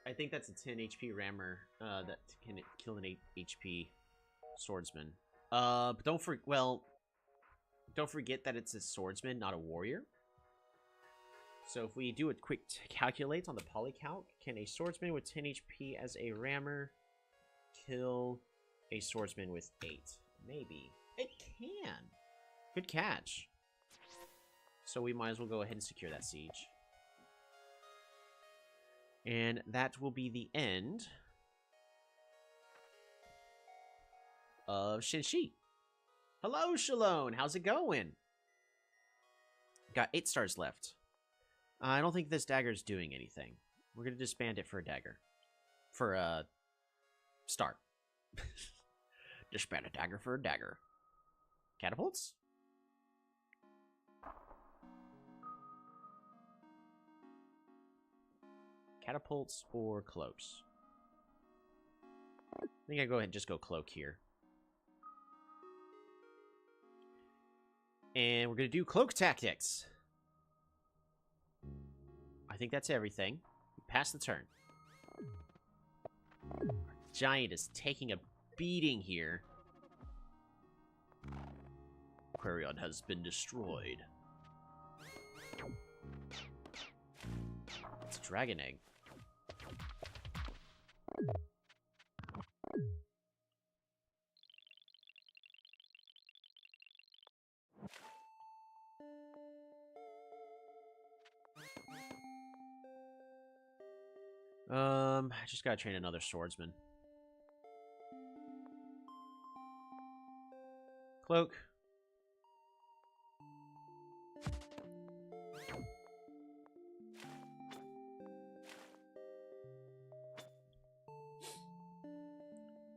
I think that's a 10 HP rammer that can kill an 8 HP swordsman. But don't forget that it's a swordsman, not a warrior. So if we do a quick calculate on the polycalc, can a swordsman with 10 HP as a rammer kill a swordsman with 8? Maybe. It can. Good catch. So we might as well go ahead and secure that siege. And that will be the end of Shenxi. Hello, Shalone. How's it going? Got 8 stars left. I don't think this dagger is doing anything. We're going to disband it for a dagger. For a star. Disband a dagger for a dagger. Catapults? Catapults or cloaks? I think I go ahead and just go cloak here. And we're going to do cloak tactics. I think that's everything. We pass the turn. Our giant is taking a beating here. Quarion has been destroyed. It's a dragon egg. I just gotta train another swordsman. Cloak.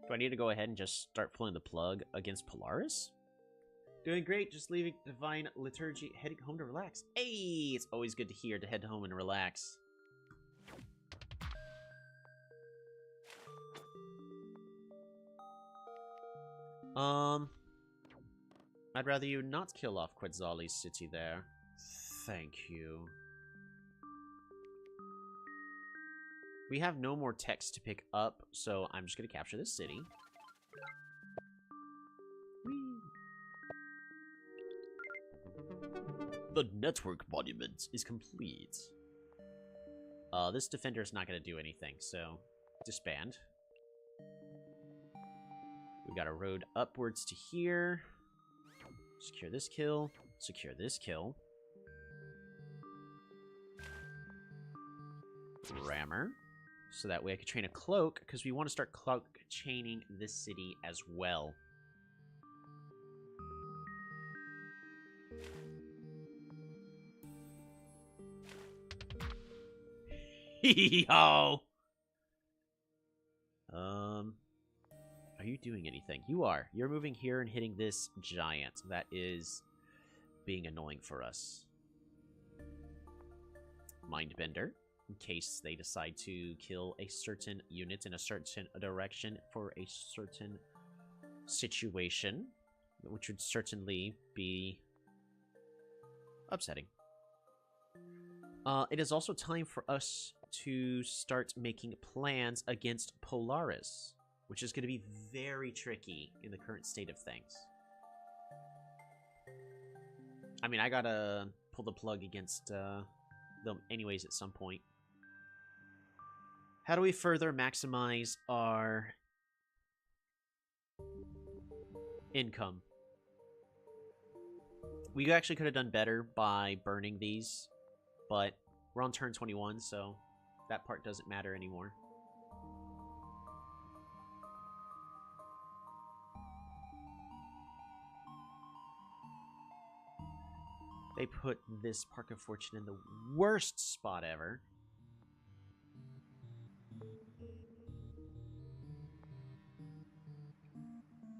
Do I need to go ahead and just start pulling the plug against Polaris? Doing great, just leaving Divine Liturgy, heading home to relax. Hey, it's always good to hear to head home and relax. I'd rather you not kill off Quetzal's city there. Thank you. We have no more text to pick up, so I'm just going to capture this city. Whee! The network monument is complete. This defender is not going to do anything, so disband. We got a road upwards to here. Secure this kill. Secure this kill. Rammer. So that way I could train a cloak, because we want to start cloak chaining this city as well. Hee-hee-ho! Are you doing anything? You are. You're moving here and hitting this giant. That is being annoying for us. Mindbender. In case they decide to kill a certain unit in a certain direction for a certain situation, which would certainly be upsetting. It is also time for us to start making plans against Polaris, which is going to be very tricky in the current state of things. I mean, I gotta pull the plug against them anyways at some point. How do we further maximize our income? We actually could have done better by burning these, but we're on turn 21, so that part doesn't matter anymore. They put this Park of Fortune in the worst spot ever.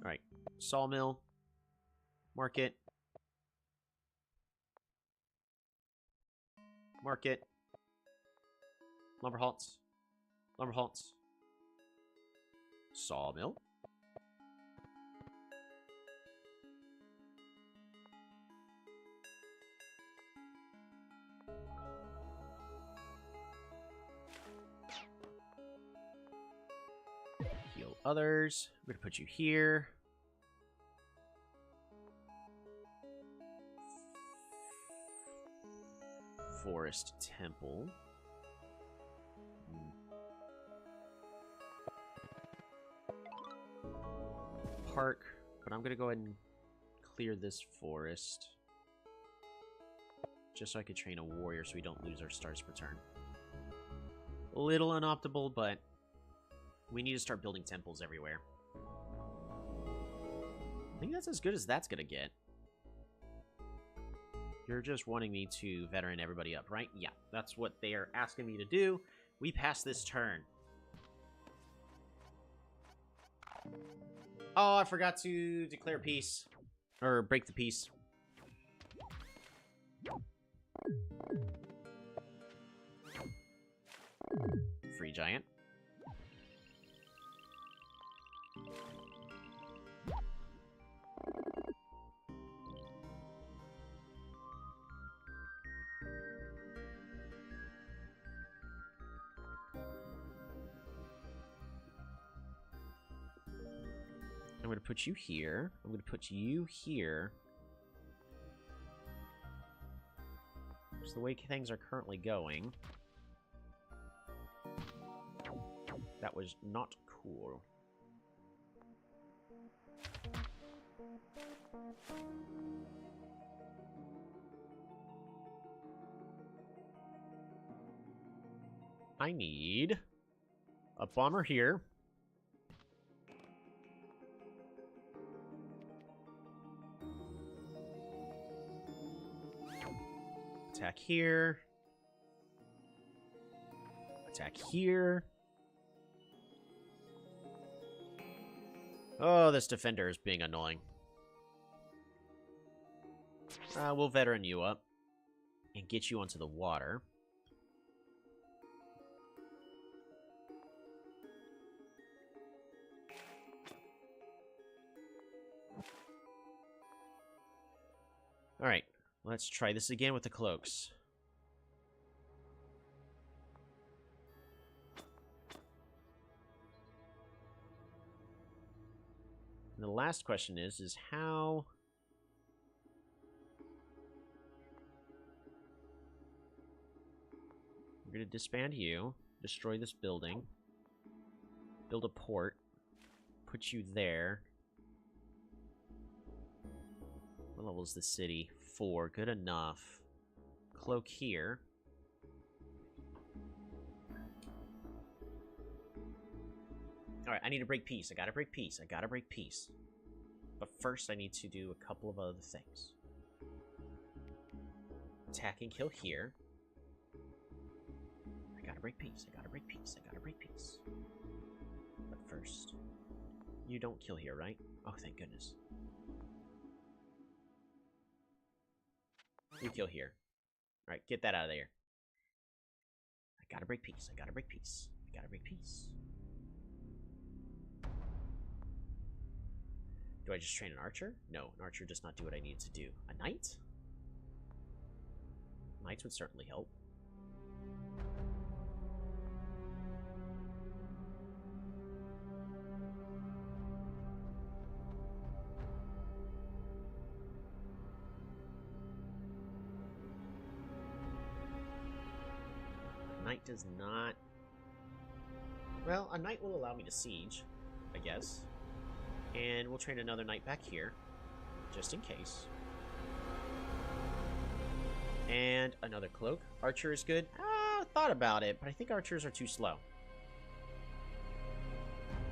Alright. Sawmill. Market. Market. Lumber halts. Lumber halts. Sawmill. Heal others. I'm going to put you here. Forest Temple. Park, but I'm gonna go ahead and clear this forest just so I could train a warrior so we don't lose our stars per turn. A little unoptimal, but we need to start building temples everywhere. I think that's as good as that's gonna get. You're just wanting me to veteran everybody up, right? Yeah, that's what they are asking me to do. We pass this turn. Oh, I forgot to declare peace. Or break the peace. Free giant. I'm going to put you here. I'm going to put you here. Just the way things are currently going. That was not cool. I need a bomber here. Attack here. Attack here. Oh, this defender is being annoying. We'll veteran you up and get you onto the water. Alright, let's try this again with the cloaks. And the last question is how... We're going to disband you, destroy this building, build a port, put you there. What level is the city? 4. Good enough. Cloak here. Alright, I need to break peace. I gotta break peace. I gotta break peace. But first, I need to do a couple of other things. Attack and kill here. I gotta break peace. I gotta break peace. I gotta break peace. But first, you don't kill here, right? Oh, thank goodness. You kill here. Alright, get that out of there. I gotta break peace. I gotta break peace. I gotta break peace. Do I just train an archer? No, an archer does not do what I need to do. A knight? Knights would certainly help. Knight does not... Well, a knight will allow me to siege, I guess. And we'll train another knight back here, just in case. And another cloak. Archer is good. Thought about it, but I think archers are too slow.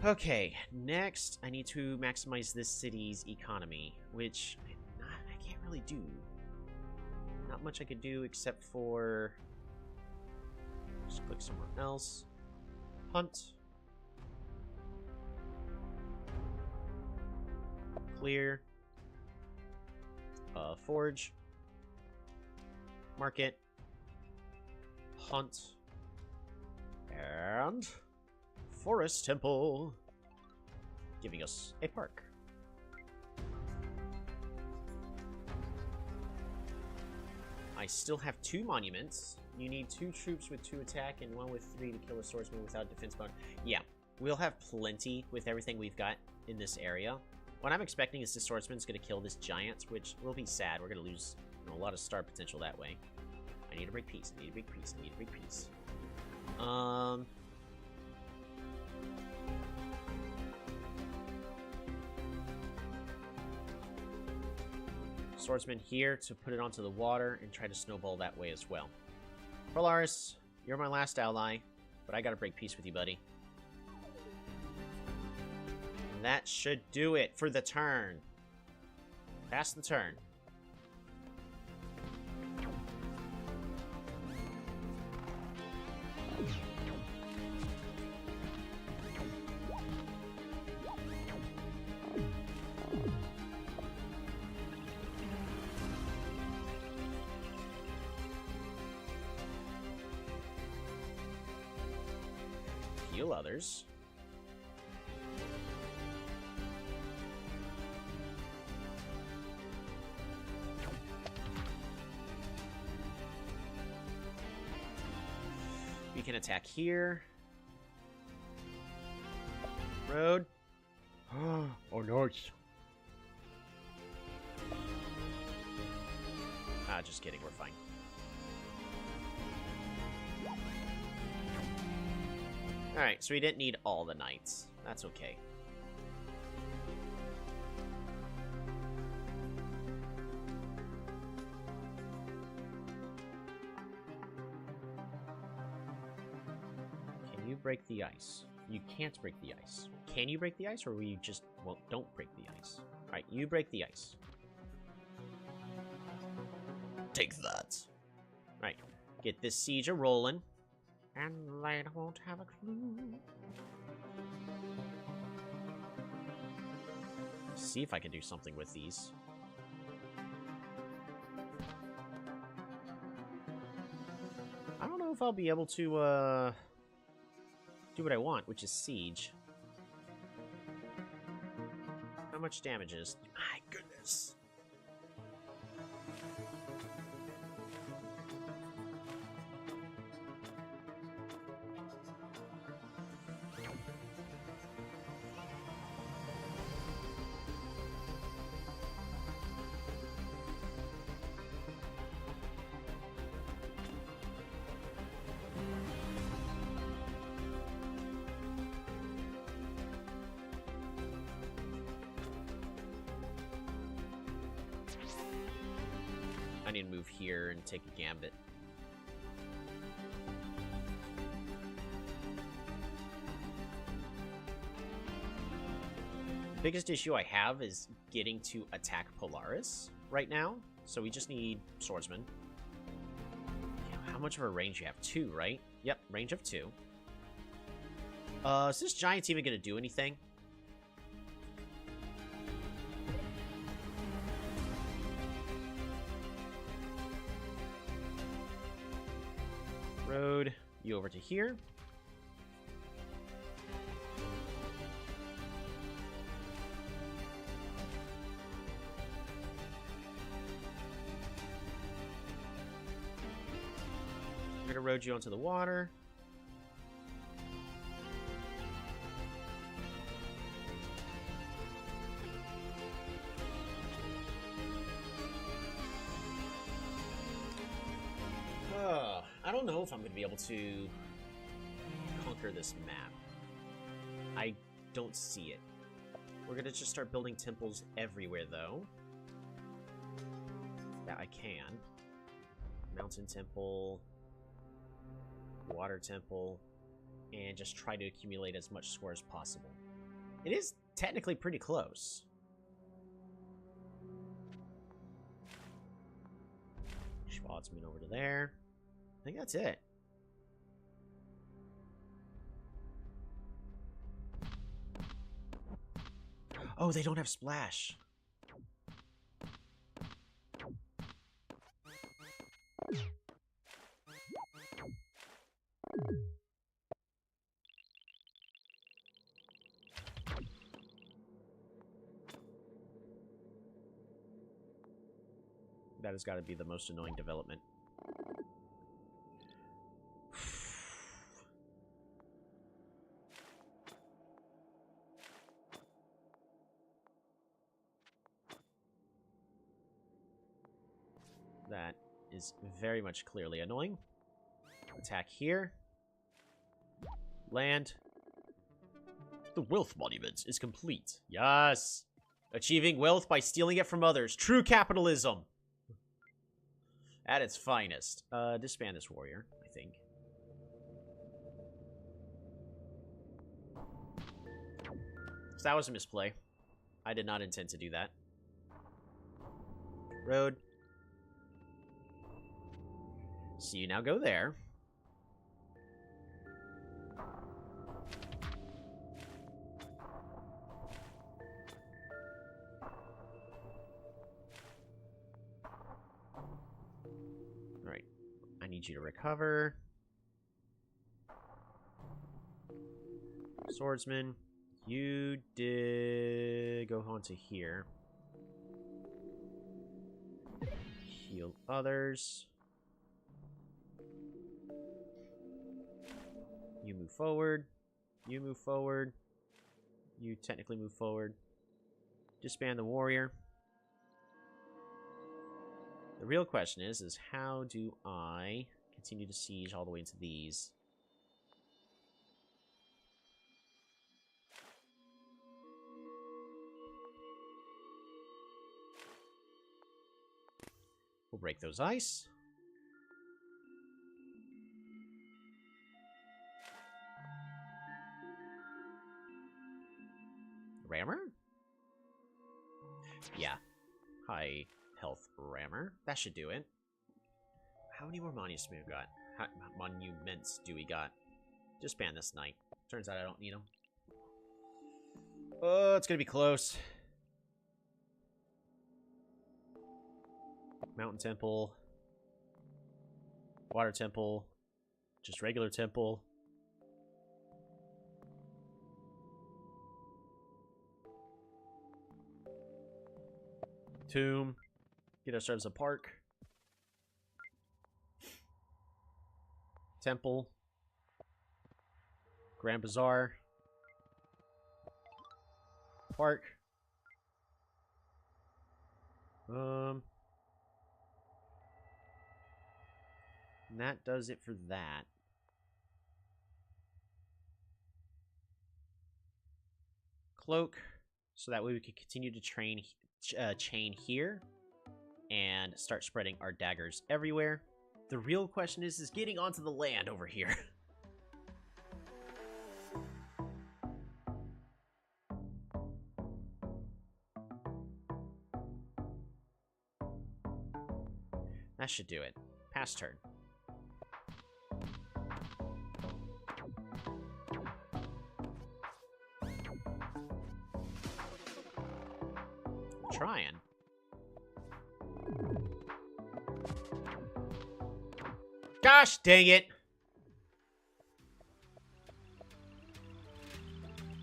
Okay, next I need to maximize this city's economy, which I can't really do. Not much I could do except for... Just click somewhere else. Hunt. Clear. Forge. Market. Hunt. And... Forest Temple. Giving us a park. I still have 2 monuments. You need 2 troops with 2 attack and 1 with 3 to kill a swordsman without defense bonus. Yeah, we'll have plenty with everything we've got in this area. What I'm expecting is this swordsman's going to kill this giant, which will be sad. We're going to lose a lot of star potential that way. I need to break peace. I need to break peace. I need to break peace. Swordsman here to put it onto the water and try to snowball that way as well. Polaris, you're my last ally, but I gotta break peace with you, buddy. And that should do it for the turn. Pass the turn. Heal others. We can attack here. Road. Oh, nice. Just kidding. We're fine. Alright, so we didn't need all the knights. That's okay. Can you break the ice? You can't break the ice. Can you break the ice, or will you just... Well, don't break the ice. Alright, you break the ice. Take that. Right, get this siege a-rolling. And they won't have a clue. See if I can do something with these. I don't know if I'll be able to, do what I want, which is siege. How much damage is? My goodness. I need to move here and take a gambit. The biggest issue I have is getting to attack Polaris right now, so we just need swordsman. How much of a range you have? 2, right? Yep, range of 2. Is this giant's even gonna do anything? Road, you over to here. I'm gonna road you onto the water. I don't know if I'm going to be able to conquer this map. I don't see it. We're going to just start building temples everywhere, though. That I can. Mountain temple. Water temple. And just try to accumulate as much score as possible. It is technically pretty close. Schwarzman over to there. I think that's it. Oh, they don't have splash. That has got to be the most annoying development. That is very much clearly annoying. Attack here. Land. The wealth monument is complete. Yes! Achieving wealth by stealing it from others. True capitalism! At its finest. Disband this warrior, I think. So that was a misplay. I did not intend to do that. Road. So you now go there. Alright. I need you to recover. Swordsman. You did go on to here. Heal others. You move forward. You move forward. You technically move forward. Disband the warrior. The real question is how do I continue to siege all the way into these? We'll break those ice. Rammer? Yeah. High health rammer. That should do it. How many more monuments do we got? How monuments do we got? Disband this knight. Turns out I don't need them. Oh, it's gonna be close. Mountain temple. Water temple. Just regular temple. Tomb. Get ourselves a park. Temple. Grand Bazaar. Park. And that does it for that. Cloak. So that way we can continue to chain here. and start spreading our daggers everywhere. The real question is getting onto the land over here. That should do it. Pass turn. Trying. Gosh dang it!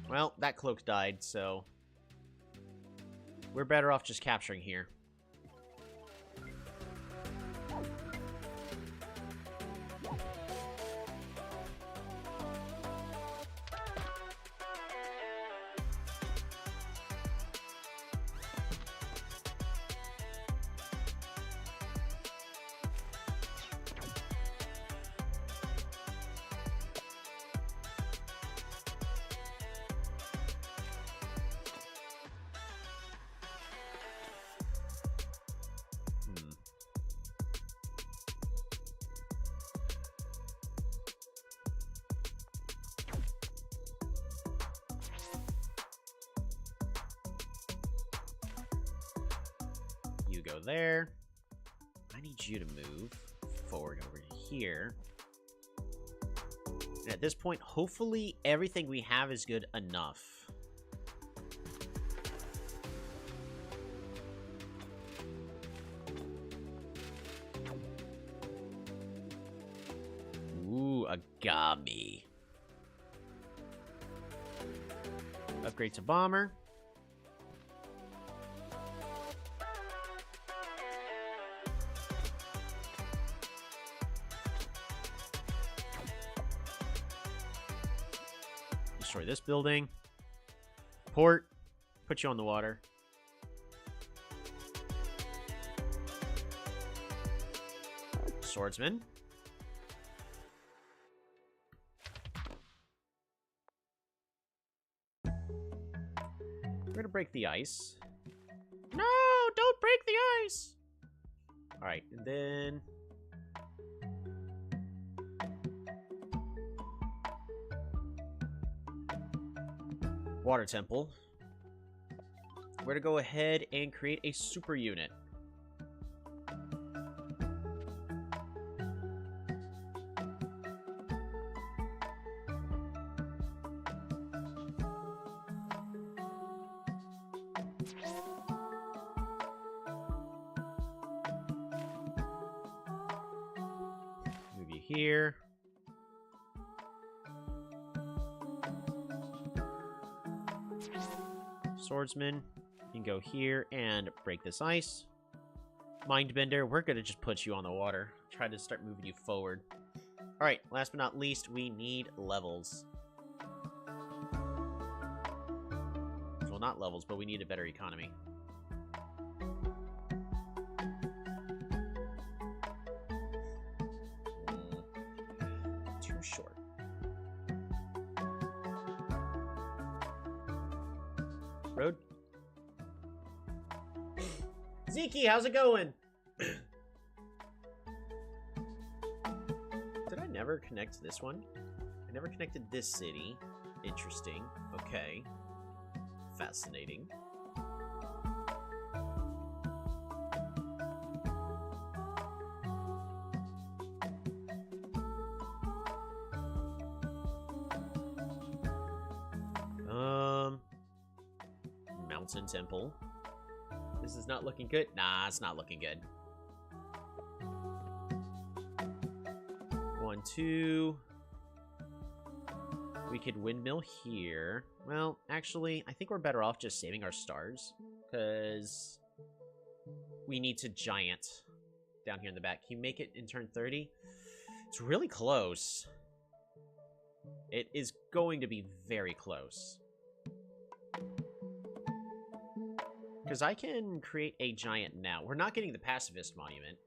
Well, that cloak died, so we're better off just capturing here. You go there. I need you to move forward over to here. And at this point, hopefully everything we have is good enough. Ooh, Agami. Upgrade to bomber. Destroy this building. Port. Put you on the water. Swordsman. We're gonna break the ice. No, don't break the ice! Alright, and then... Water Temple. We're gonna go ahead and create a super unit. Move you here. Swordsman, you can go here and break this ice. Mindbender, we're gonna just put you on the water. Try to start moving you forward. Alright, last but not least, we need levels. Well, not levels, but we need a better economy. Too short. Road. Zeke, how's it going? Did I never connect this one? I never connected this city. Interesting. Okay. Fascinating. Mountain Temple. This is not looking good. Nah, it's not looking good. 1, 2. We could windmill here. Well, actually, I think we're better off just saving our stars, because we need to giant down here in the back. Can you make it in turn 30? It's really close. It is going to be very close. Because I can create a giant now. We're not getting the pacifist monument.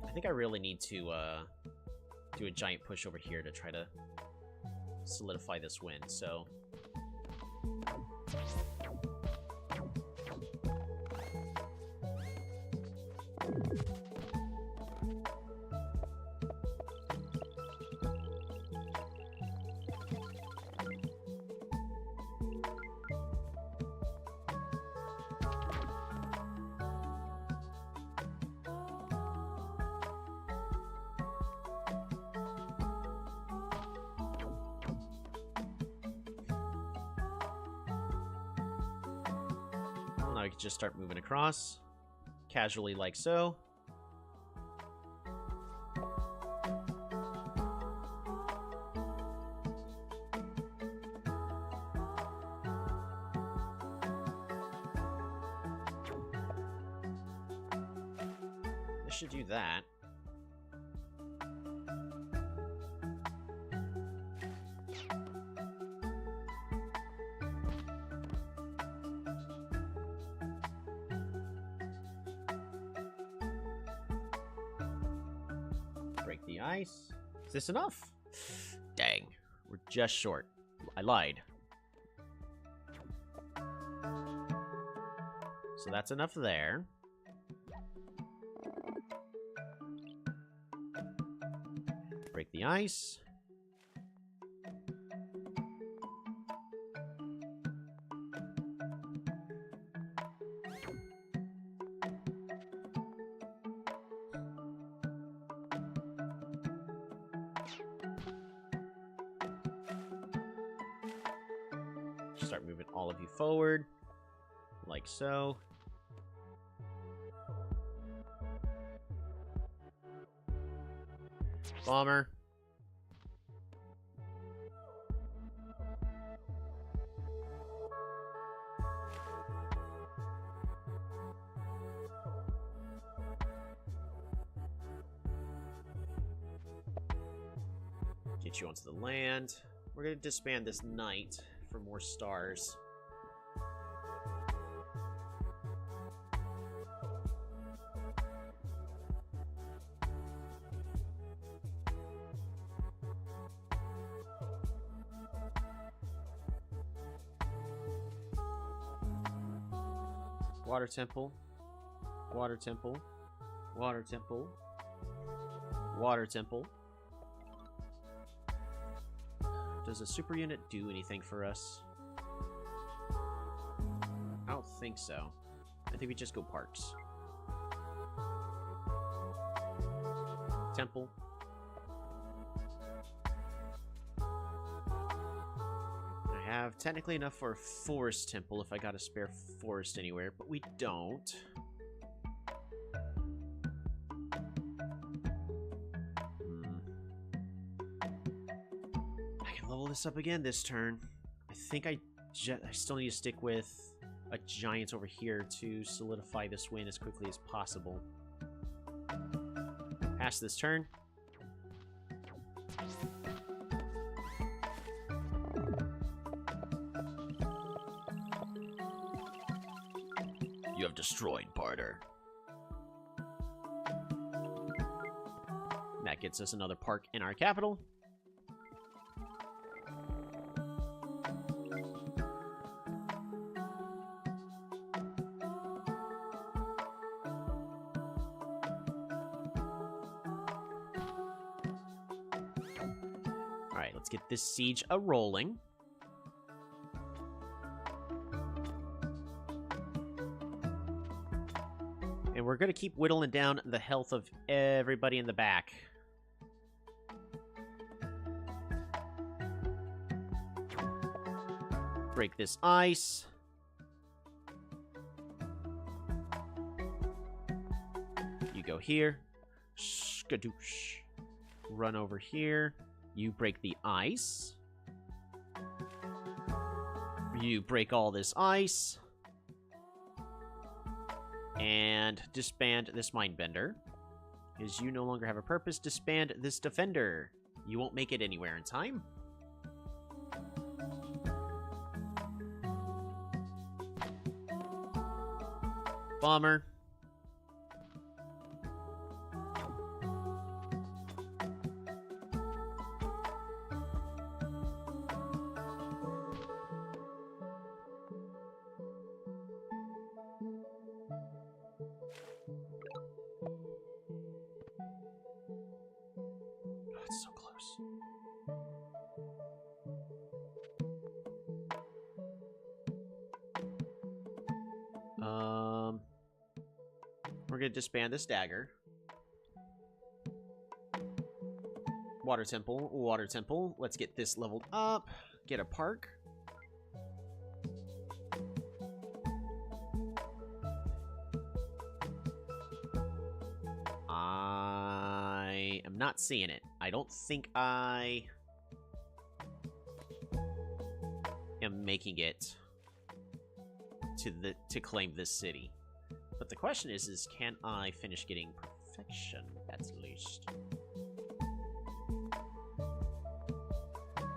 I think I really need to do a giant push over here to try to solidify this win, so... Now I can just start moving across, casually like so. This should do that. Break the ice. Is this enough? Dang. We're just short. I lied. So that's enough there. Break the ice. Start moving all of you forward, like so. Bomber. Get you onto the land. We're going to disband this knight for more stars. Water temple. Water temple. Water temple. Water temple. Does a super unit do anything for us? I don't think so. I think we just go parks. Temple. I have technically enough for a forest temple if I got a spare forest anywhere, but we don't. This up again this turn. I think I still need to stick with a giant over here to solidify this win as quickly as possible. Pass this turn. You have destroyed Barter. That gets us another park in our capital. Alright, let's get this siege a-rolling. And we're going to keep whittling down the health of everybody in the back. Break this ice. You go here. Skadoosh. Run over here. You break the ice. You break all this ice. And disband this Mindbender. Because you no longer have a purpose. Disband this Defender. You won't make it anywhere in time. Bomber. We're gonna disband this dagger. Water temple, water temple. Let's get this leveled up. Get a park. I am not seeing it. I don't think I am making it to claim this city. But the question is can I finish getting perfection at least?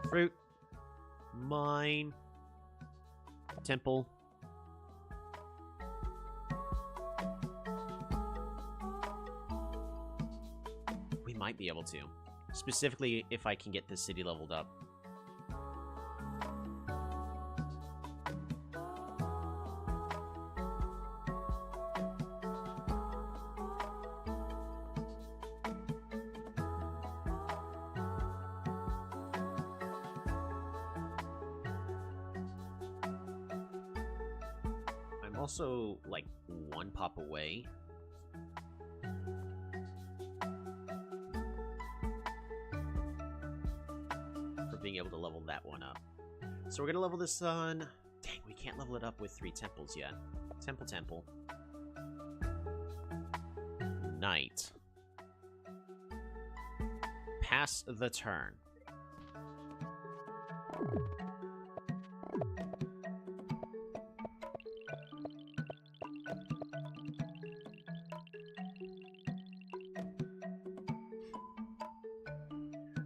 Fruit. Mine. Temple. We might be able to. Specifically, if I can get this city leveled up. Also, like, one pop away. For being able to level that one up. So we're gonna level this on... Dang, we can't level it up with 3 temples yet. Temple. Knight. Pass the turn.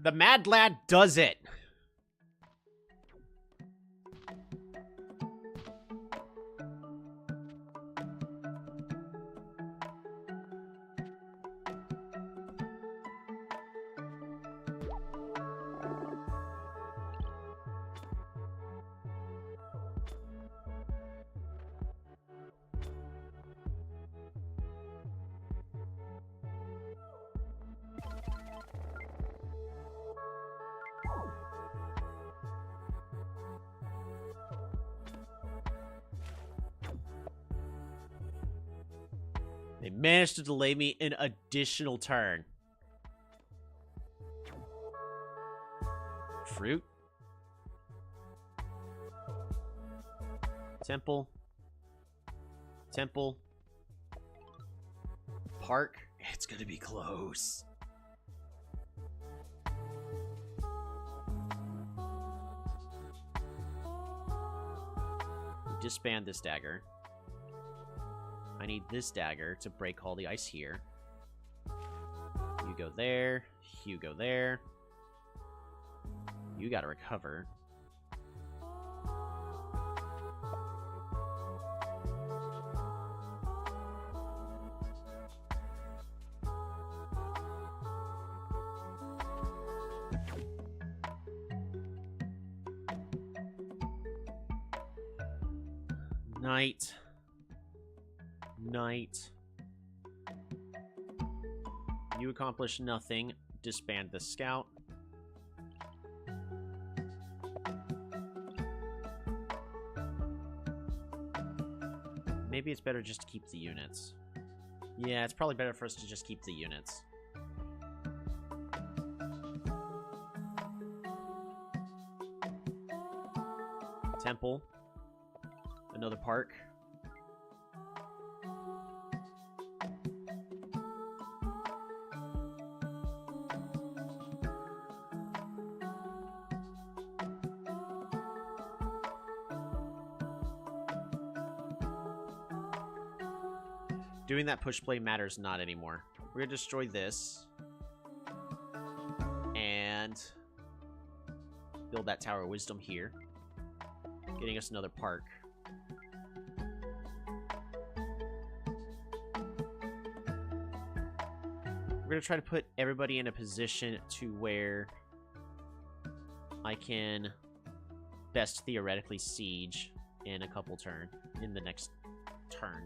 The Mad Lad does it! They managed to delay me an additional turn. Fruit. Temple. Park. It's gonna be close. Disband this dagger. I need this dagger to break all the ice here. You go there. You go there. You gotta recover. Knight. You accomplish nothing. Disband the scout. Maybe it's better just to keep the units. Yeah, it's probably better for us to just keep the units. Temple. Another park. Doing that push play matters not anymore. We're gonna destroy this. And build that Tower of Wisdom here. Getting us another park. We're gonna try to put everybody in a position to where I can best theoretically siege in a couple in the next turn.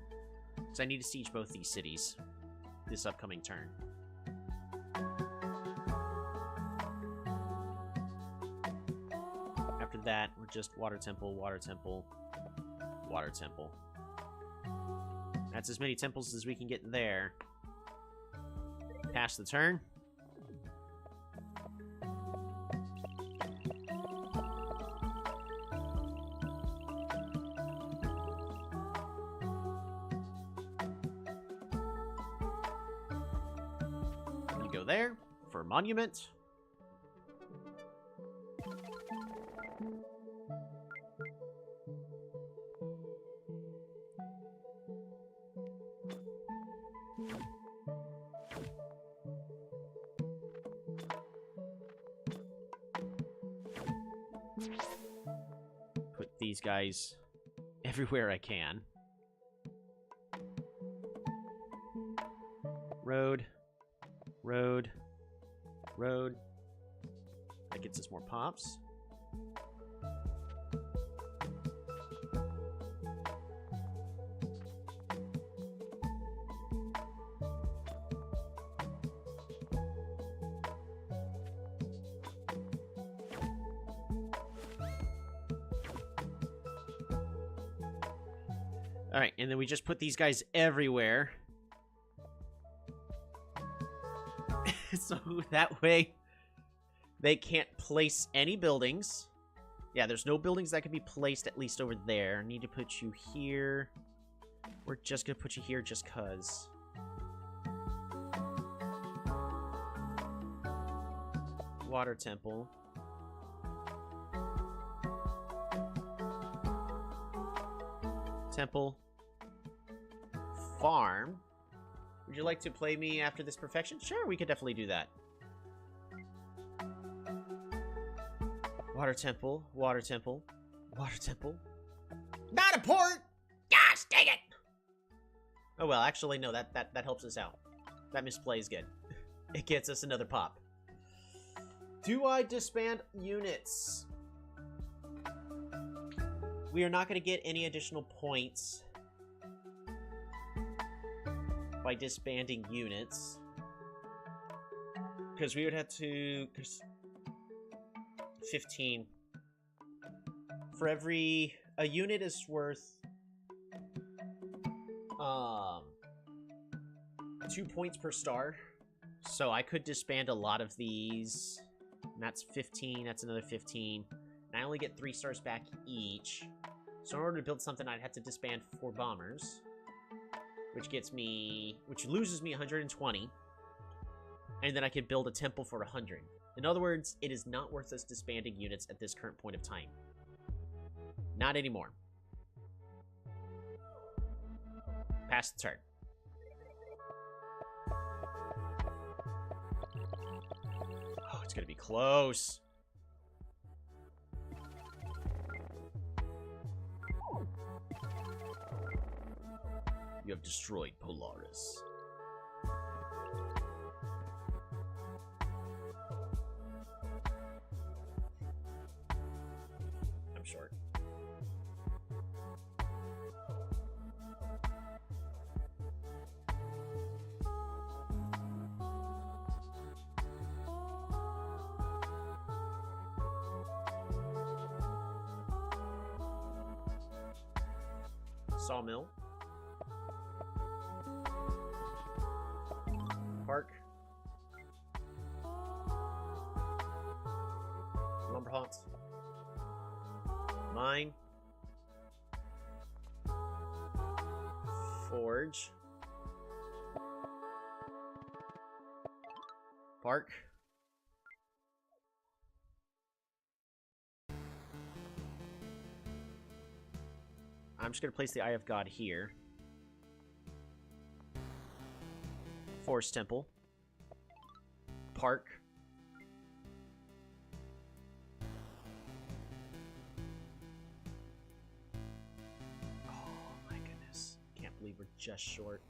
Because I need to siege both these cities this upcoming turn. after that, we're just water temple, water temple, water temple. That's as many temples as we can get there. Pass the turn. We go there for monument. Put these guys everywhere I can. Road. Road. Road. That gets us more pops. Alright, and then we just put these guys everywhere. So that way, they can't place any buildings. Yeah, there's no buildings that can be placed, at least over there. Need to put you here. We're just gonna put you here just cuz. Water temple. Temple. Farm. Would you like to play me after this perfection? Sure, we could definitely do that. Water temple, water temple, water temple. Not a port! Gosh, dang it! Oh well, actually, no, that helps us out. That misplay is good. It gets us another pop. Do I disband units? We are not going to get any additional points by disbanding units, because we would have to 15 for every a unit is worth 2 points per star, so I could disband a lot of these, and that's 15, that's another 15, and I only get 3 stars back each. So in order to build something, I'd have to disband 4 bombers, which loses me 120, and then I could build a temple for 100. In other words, it is not worth us disbanding units at this current point of time. Not anymore. Pass the turn. Oh, it's gonna be close. You have destroyed Polaris. I'm short. Sawmill. Park. Lumber haunts. Mine. Forge. Park. I'm just going to place the Eye of God here. Forest Temple. Park. Oh my goodness. Can't believe we're just short.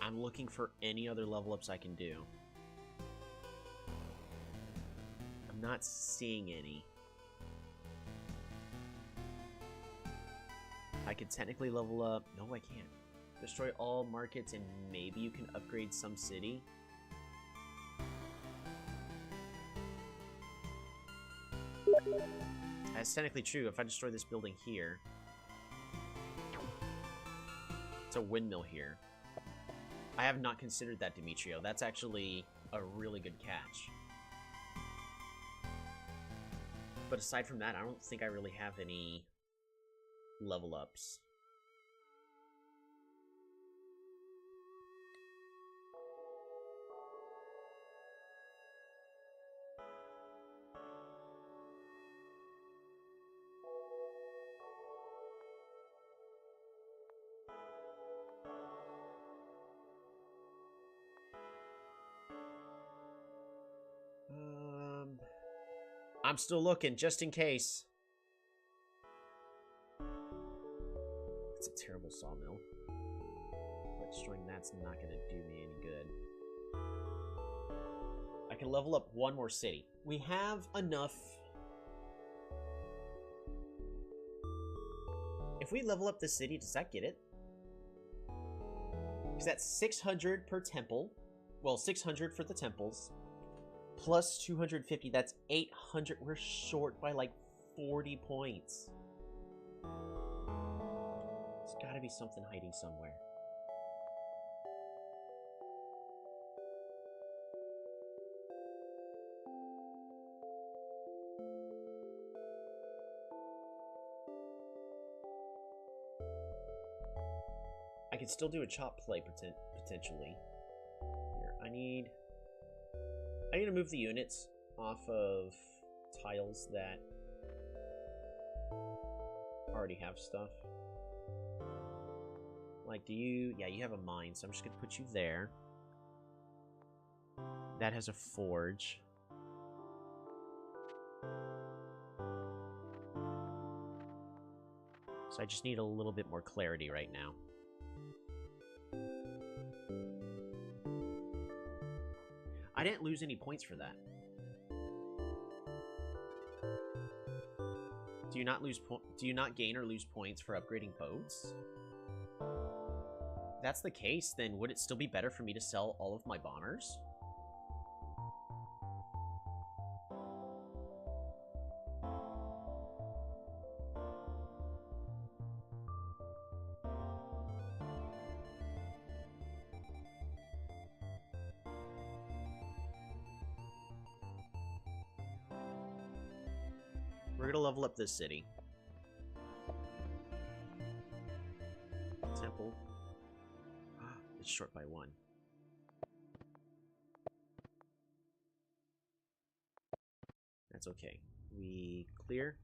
I'm looking for any other level ups I can do. I'm not seeing any. I could technically level up... No, I can't. Destroy all markets and maybe you can upgrade some city. That's technically true. If I destroy this building here... It's a windmill here. I have not considered that, Demetrio. That's actually a really good catch. But aside from that, I don't think I really have any level ups. I'm still looking, just in case. It's a terrible sawmill. But destroying that's not going to do me any good. I can level up one more city. We have enough. If we level up the city, does that get it? Because that's 600 per temple. Well, 600 for the temples. Plus 250, that's 800. We're short by like 40 points. There's gotta be something hiding somewhere. I could still do a chop play potentially. Here, I need to move the units off of tiles that already have stuff. Like, do you... Yeah, you have a mine, so I'm just gonna put you there. That has a forge. So I just need a little bit more clarity right now. I didn't lose any points for that. Do you not gain or lose points for upgrading boats? If that's the case, then would it still be better for me to sell all of my bombers? We're gonna level up this city. Temple. It's short by 1. That's okay. We clear.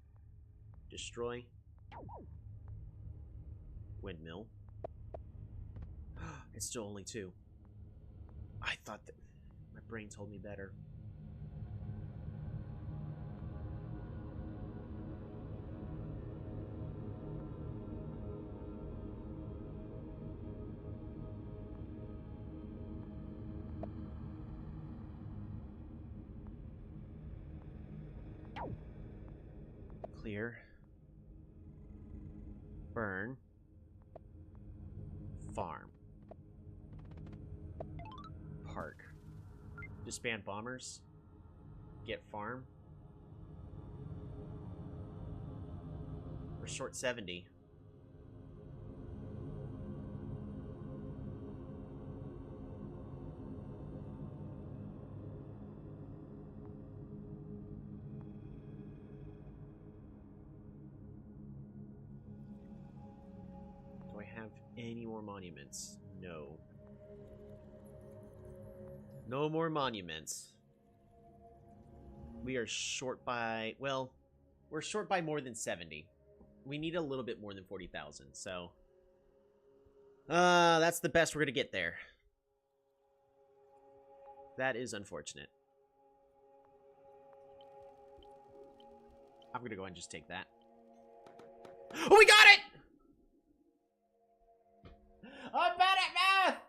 Destroy. Windmill. It's still only 2. I thought that... My brain told me better. Clear. Burn. Farm. Park. Disband bombers. Get farm. We're short 70. Any more monuments? No. No more monuments. We are short by... Well, we're short by more than 70. We need a little bit more than 40,000, so... that's the best we're gonna get there. That is unfortunate. I'm gonna go ahead and just take that. Oh, we got it! I'm bad at math!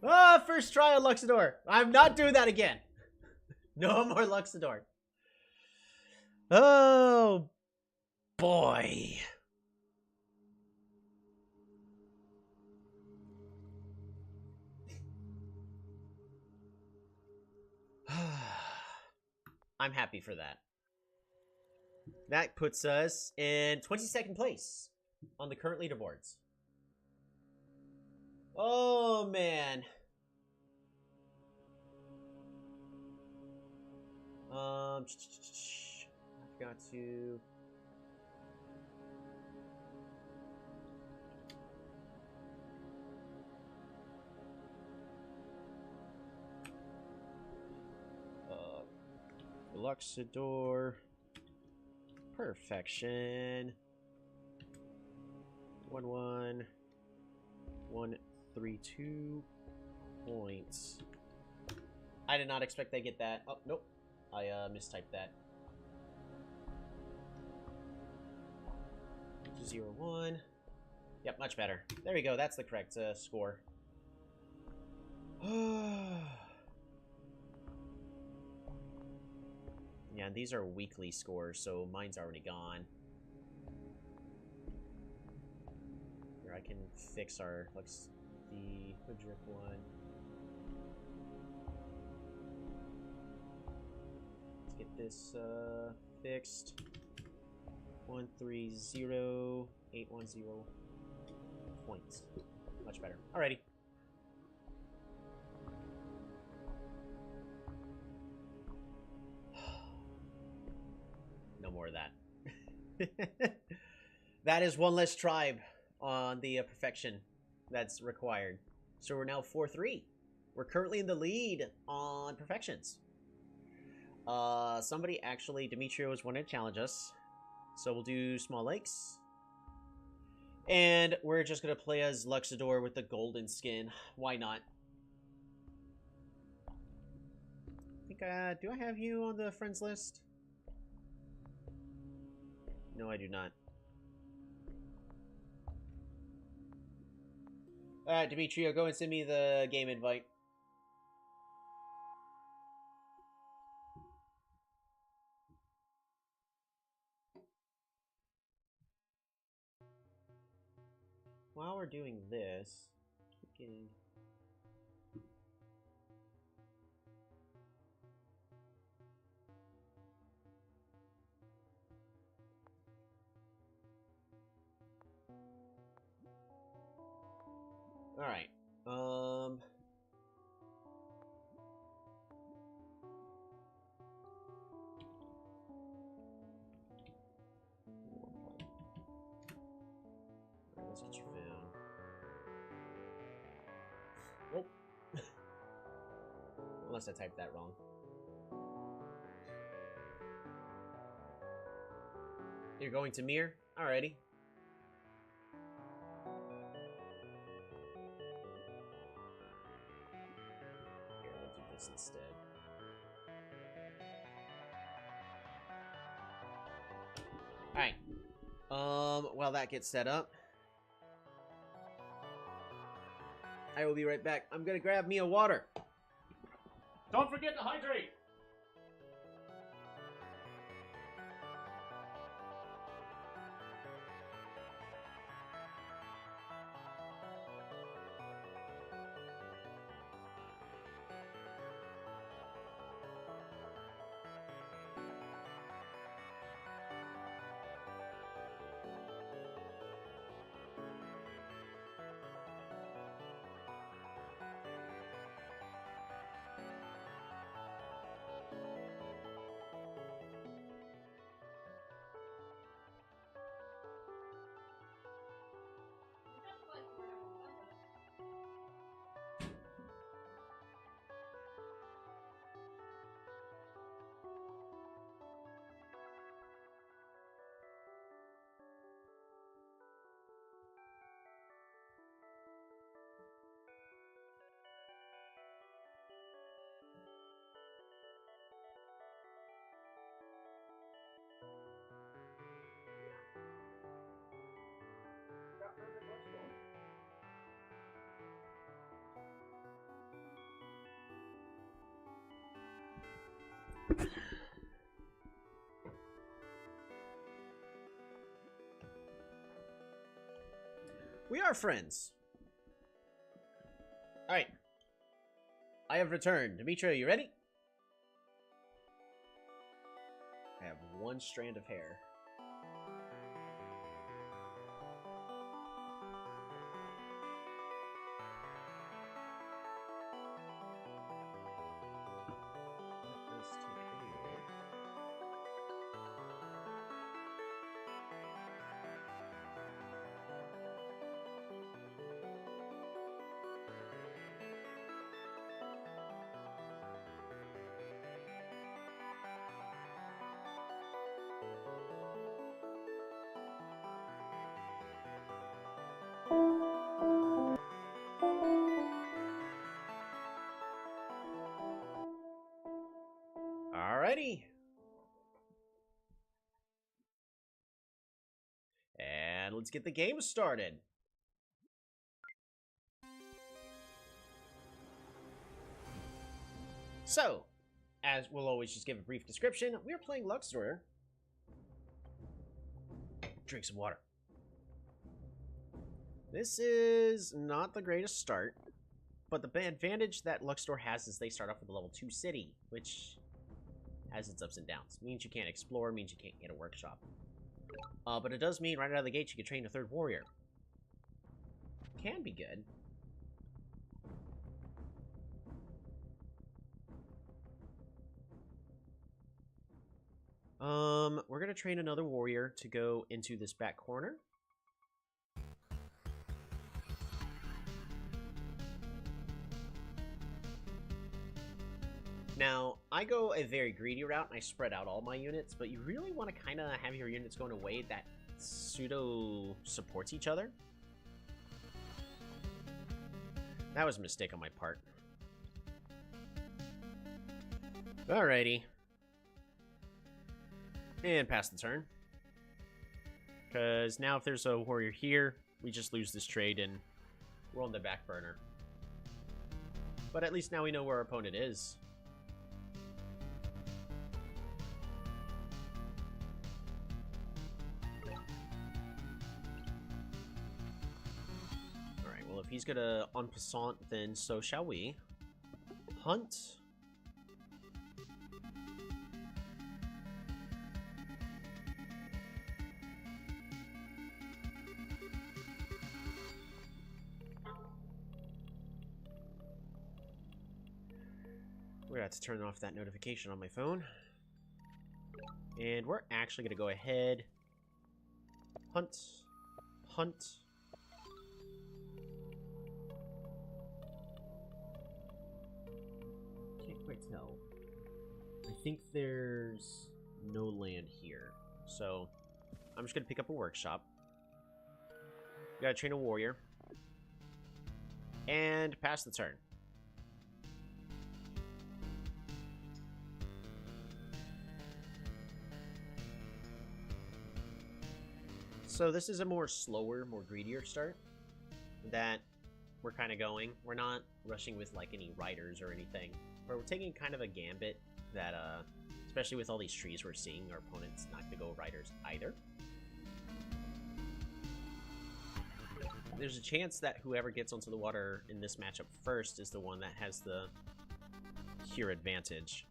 Ah, first try on Luxador. I'm not doing that again. No more Luxador. Oh, boy. I'm happy for that. That puts us in 22nd place on the current leaderboards. Oh, man. I've got to... Luxador. Perfection. 11132 points. I did not expect they get that. Oh, nope. I mistyped that. 201. Yep, much better. There we go. That's the correct score. Yeah, these are weekly scores, so mine's already gone. Here, I can fix our, the Hoodrick one. Let's get this fixed. 130810 points. Much better. Alrighty. No more of that. That is one less tribe on the perfection that's required. So we're now 4-3. We're currently in the lead on perfections. Somebody actually, Demetrios, wanted to challenge us. So we'll do Small Lakes. And we're just going to play as Luxador with the golden skin. Why not? I think, do I have you on the friends list? No, I do not. Alright, Demetrio, go and send me the game invite. While we're doing this, keep getting... Alright, let's get your phone. Nope. Unless I typed that wrong. You're going to Mir? Alrighty. Here, we'll do this instead. Alright. While that gets set up, I will be right back. I'm gonna grab me a water. Don't forget to hydrate! We are friends. Alright. I have returned. Dimitri, are you ready? I have one strand of hair. Alrighty. And let's get the game started. So, as we'll always just give a brief description, we're playing Luxor. Drink some water. This is not the greatest start, but the advantage that Luxor has is they start off with a level 2 city, which has its ups and downs. Means you can't explore, means you can't get a workshop. But it does mean right out of the gate you can train a 3rd warrior. Can be good. We're gonna train another warrior to go into this back corner. Now, I go a very greedy route, and I spread out all my units, but you really want to kind of have your units go in a way that pseudo-supports each other. That was a mistake on my part. Alrighty. And pass the turn. Because now if there's a warrior here, we just lose this trade, and we're on the back burner. But at least now we know where our opponent is. If he's gonna en passant, then so shall we. Hunt. We're gonna have to turn off that notification on my phone. And we're actually gonna go ahead. Hunt. Hunt. Tell. I think there's no land here, so I'm just gonna pick up a workshop. Gotta train a warrior and pass the turn. So this is a more slower, more greedier start that we're kind of going. We're not rushing with like any riders or anything. We're taking kind of a gambit that, especially with all these trees we're seeing, our opponent's not going to go riders either. There's a chance that whoever gets onto the water in this matchup first is the one that has the pure advantage.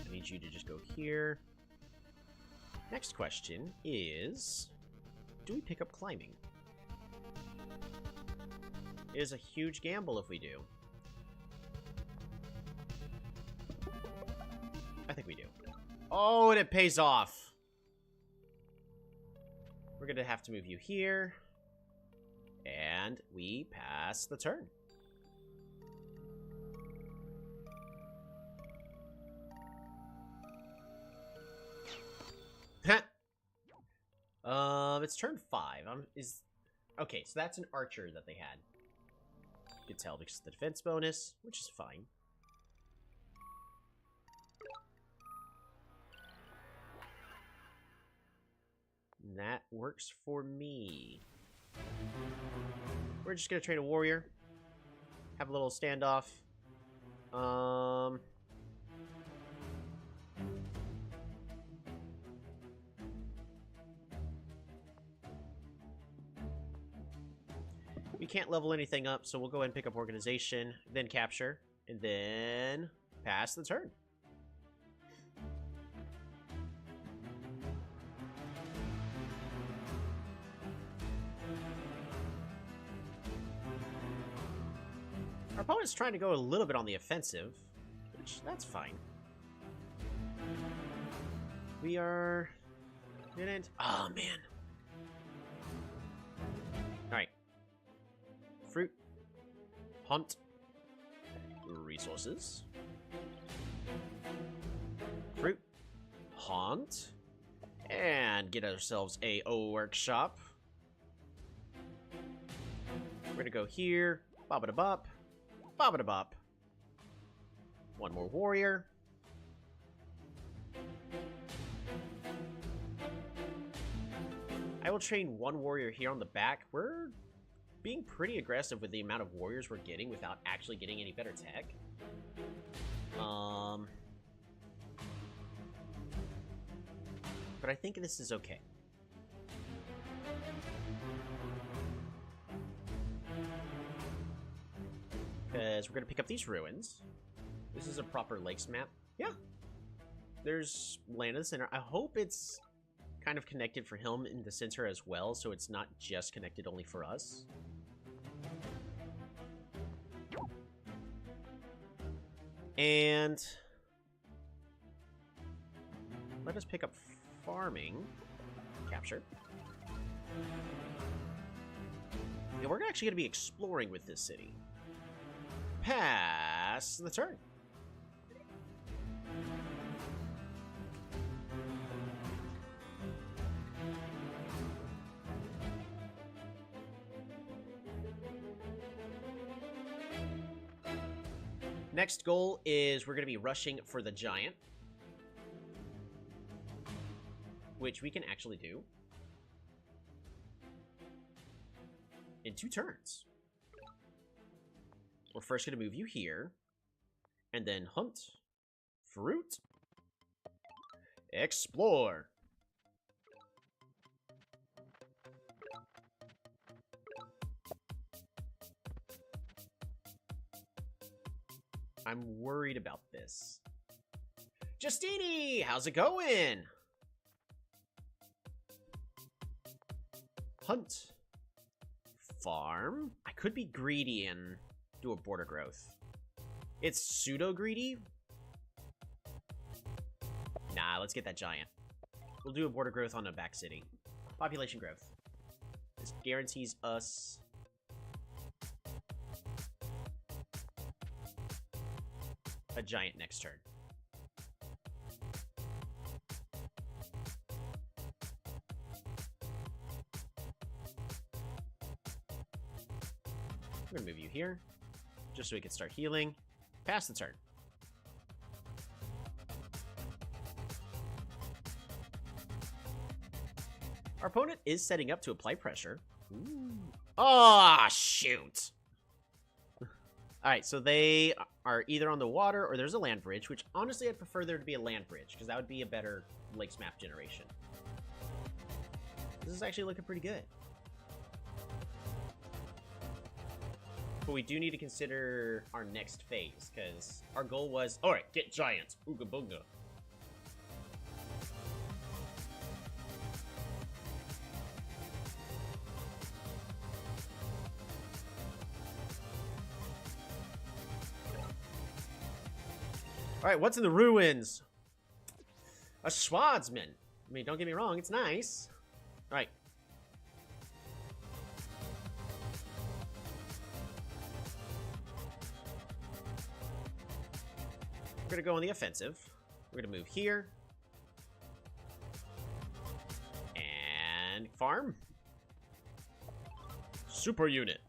I need you to just go here. Next question is, do we pick up climbing? It is a huge gamble if we do. I think we do. Oh, and it pays off. We're going to have to move you here. And we pass the turn. It's turn 5. Okay, so that's an archer that they had. You could tell because of the defense bonus, which is fine. That works for me. We're just gonna train a warrior. have a little standoff. We can't level anything up, so we'll go ahead and pick up organization, then capture, and then pass the turn. Our opponent's trying to go a little bit on the offensive, which, that's fine. We are... Didn't... Oh, man. Alright. Fruit. Hunt. Resources. Fruit. Hunt. And get ourselves a workshop. We're gonna go here. Bop-a-da-bop. Bop-a-da-bop. One more warrior. I will train one warrior here on the back. We're being pretty aggressive with the amount of warriors we're getting without actually getting any better tech. But I think this is okay. Because we're going to pick up these ruins. This is a proper lakes map. Yeah. There's land in the center. I hope it's kind of connected for him in the center as well, so it's not just connected only for us. And let us pick up farming. Capture. And we're actually going to be exploring with this city. Pass the turn. Next goal is we're going to be rushing for the giant, which we can actually do in 2 turns. We're first going to move you here, and then hunt, fruit, explore. I'm worried about this. Justini, how's it going? Hunt. Farm. I could be greedy and do a border growth. It's pseudo-greedy. Nah, let's get that giant. We'll do a border growth on a back city. Population growth. This guarantees us... a giant next turn. I'm gonna move you here, just so we can start healing. Pass the turn. Our opponent is setting up to apply pressure. Ah, oh, shoot! Alright, so they are either on the water or there's a land bridge, which honestly I'd prefer there to be a land bridge, because that would be a better lakes map generation. This is actually looking pretty good. But we do need to consider our next phase, because our goal was, alright, get giants. Ooga booga. Alright, what's in the ruins? A swordsman. I mean, don't get me wrong, it's nice. Alright. We're gonna go on the offensive. We're gonna move here. And farm. Super unit.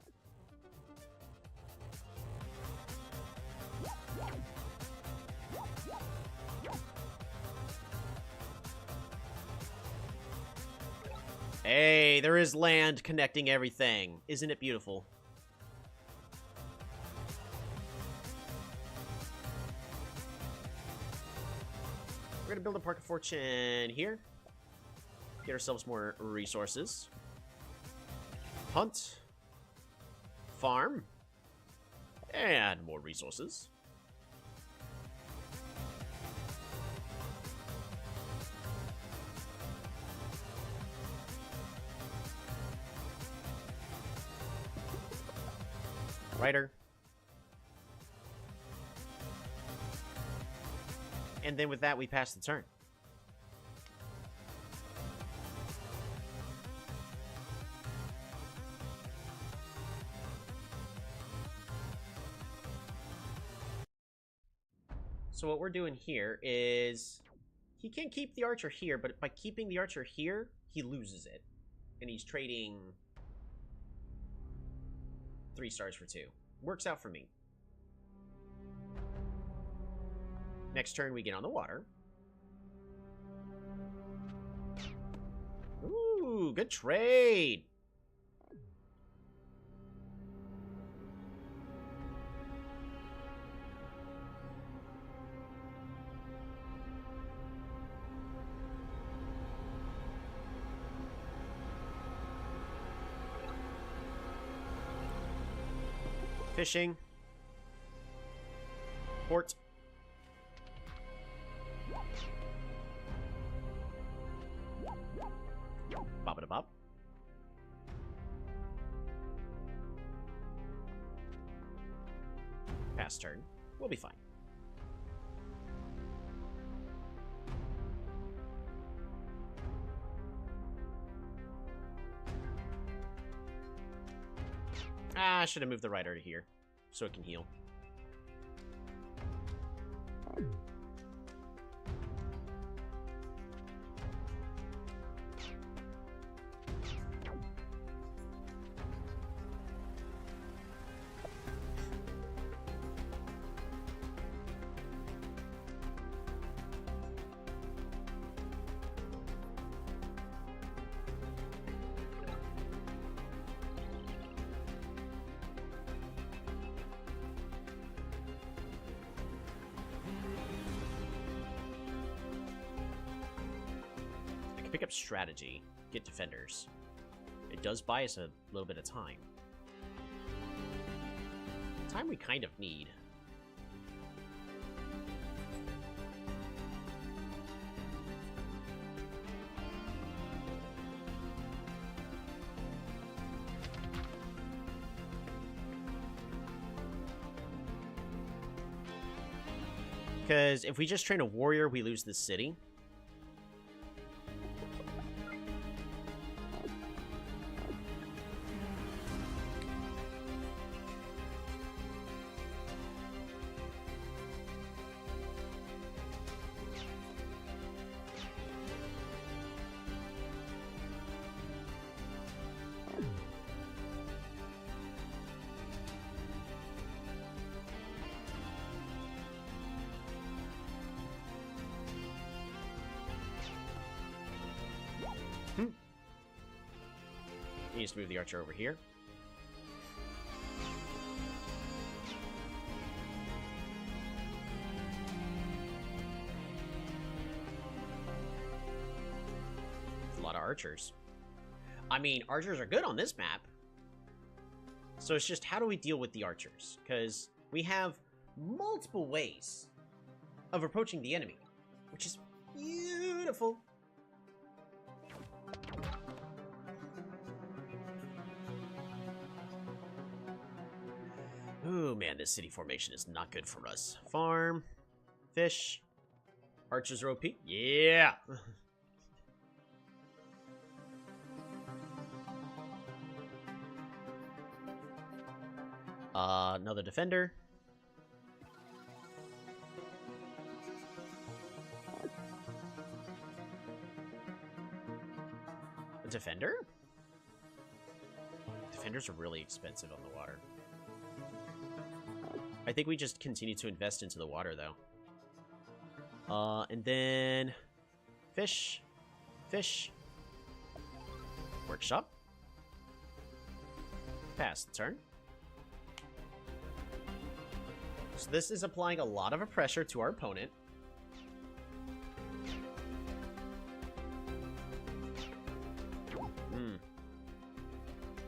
Hey, there is land connecting everything. Isn't it beautiful? to build a Park of Fortune here. Get ourselves more resources. Hunt. Farm. And more resources. Writer. And then with that, we pass the turn. So what we're doing here is he can keep the archer here, but by keeping the archer here, he loses it. And he's trading 3 stars for 2. Works out for me. Next turn, we get on the water. Ooh, good trade. Fishing. Port. Bop-a-da-bop. Pass turn. We'll be fine. I should have moved the rider to here, so it can heal. Pick up strategy, get defenders. It does buy us a little bit of time. Time we kind of need. Because if we just train a warrior, we lose this city. He needs to move the archer over here. There's a lot of archers. I mean, archers are good on this map. So it's just, how do we deal with the archers? Because we have multiple ways of approaching the enemy, which is beautiful. Ooh, man, this city formation is not good for us. Farm. Fish. Archers are OP. Yeah! Another defender. A defender? Defenders are really expensive on the water. I think we just continue to invest into the water, though. And then... Fish. Fish. Workshop. Pass the turn. So this is applying a lot of pressure to our opponent.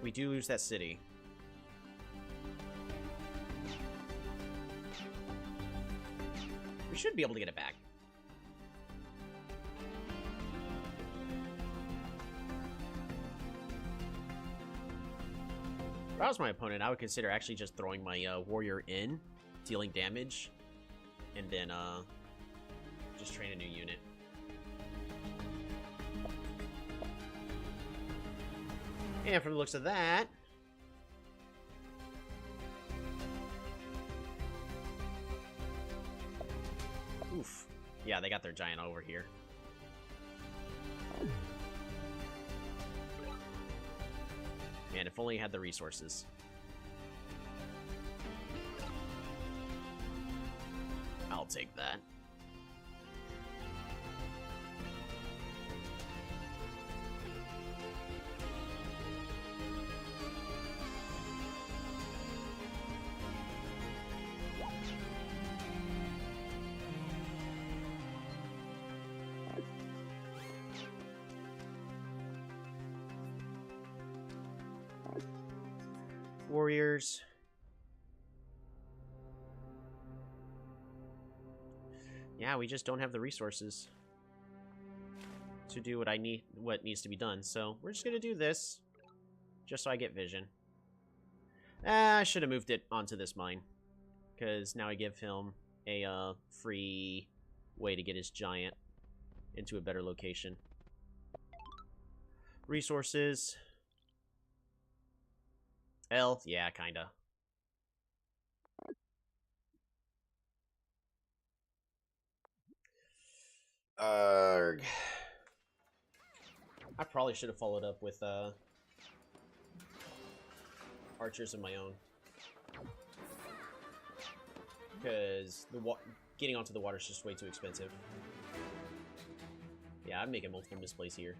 We do lose that city. We should be able to get it back. If I was my opponent, I would consider actually just throwing my warrior in, dealing damage, and then just train a new unit. And from the looks of that, oof. Yeah, they got their giant over here. Man, if only you had the resources. I'll take that. Warriors. Yeah, we just don't have the resources to do what needs to be done. So we're just gonna do this, just so I get vision. I should have moved it onto this mine, because now I give him a free way to get his giant into a better location. Resources. Health, yeah, kinda. Arrgh. I probably should have followed up with archers of my own, because getting onto the water is just way too expensive. Yeah, I'm making multiple misplays here.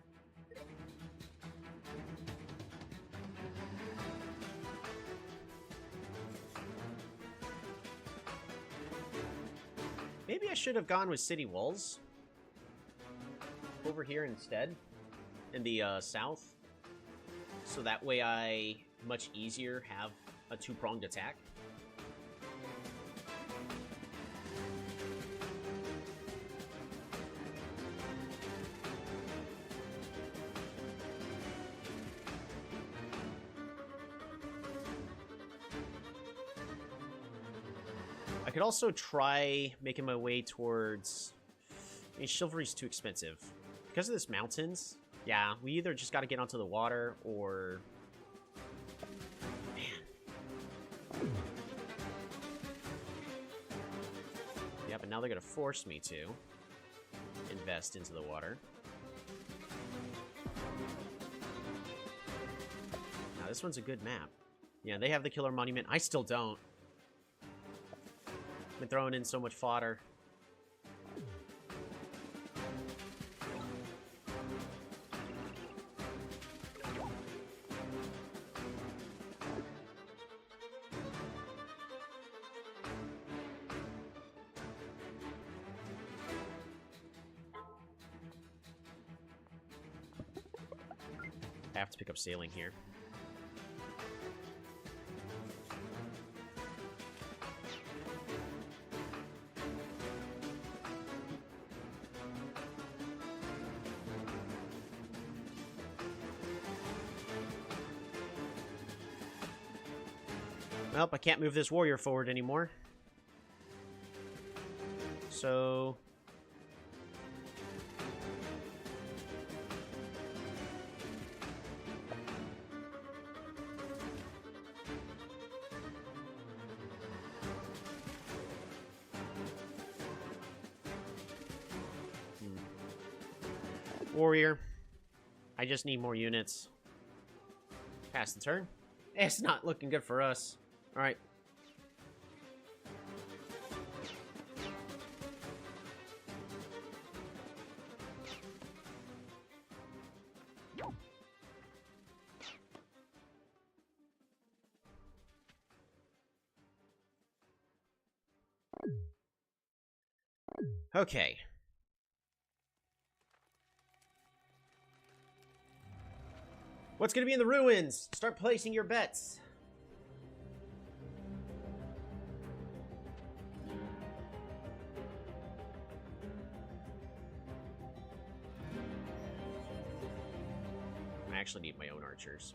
Maybe I should have gone with city walls over here instead, in the south, so that way I much easier have a two-pronged attack. I could also try making my way towards... I mean, chivalry's too expensive. Because of this mountains, yeah, we either just gotta get onto the water, or... Man. Yeah, but now they're gonna force me to invest into the water. Now, this one's a good map. Yeah, they have the killer monument. I still don't. Been throwing in so much fodder. I have to pick up sailing here. Well, I can't move this warrior forward anymore. So... Warrior. I just need more units. Pass the turn. It's not looking good for us. Alright. Okay. What's going to be in the ruins? Start placing your bets. I actually need my own archers.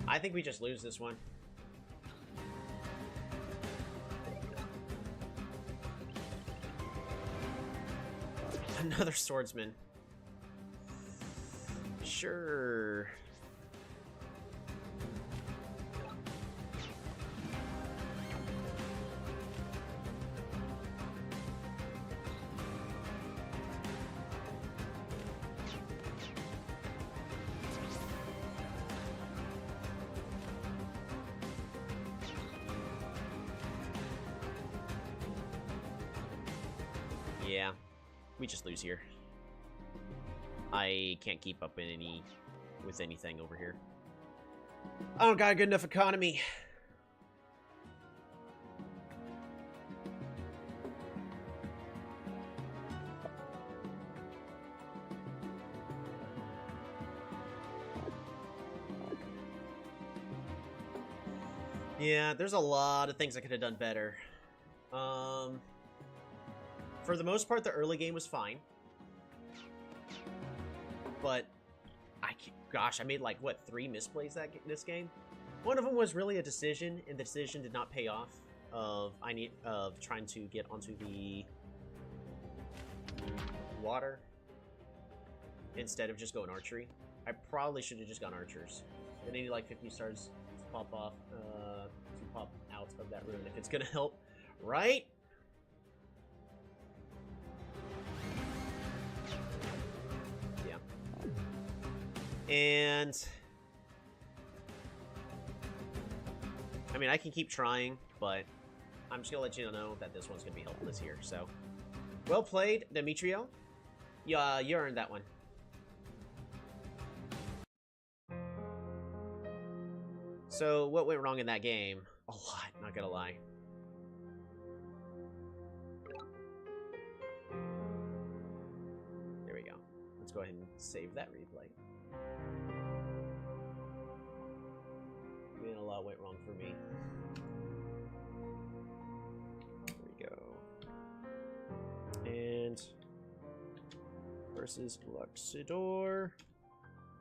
I think we just lose this one. Another swordsman. Sure. Yeah. We just lose here. I can't keep up in with anything over here. I don't got a good enough economy. Yeah, there's a lot of things I could have done better. For the most part, the early game was fine. But, gosh, I made like, what, 3 misplays this game? One of them was really a decision, and the decision did not pay off of trying to get onto the water instead of just going archery. I probably should have just gone archers. I need like 50 stars to pop off, to pop out of that rune if it's gonna help, right? And I mean, I can keep trying, but I'm just gonna let you know that this one's gonna be helpless here. So, well played, Demetrio. Yeah, you earned that one. So, what went wrong in that game? A lot, not gonna lie. There we go. Let's go ahead and save that replay. Man, a lot went wrong for me. There we go. And versus Luxidor.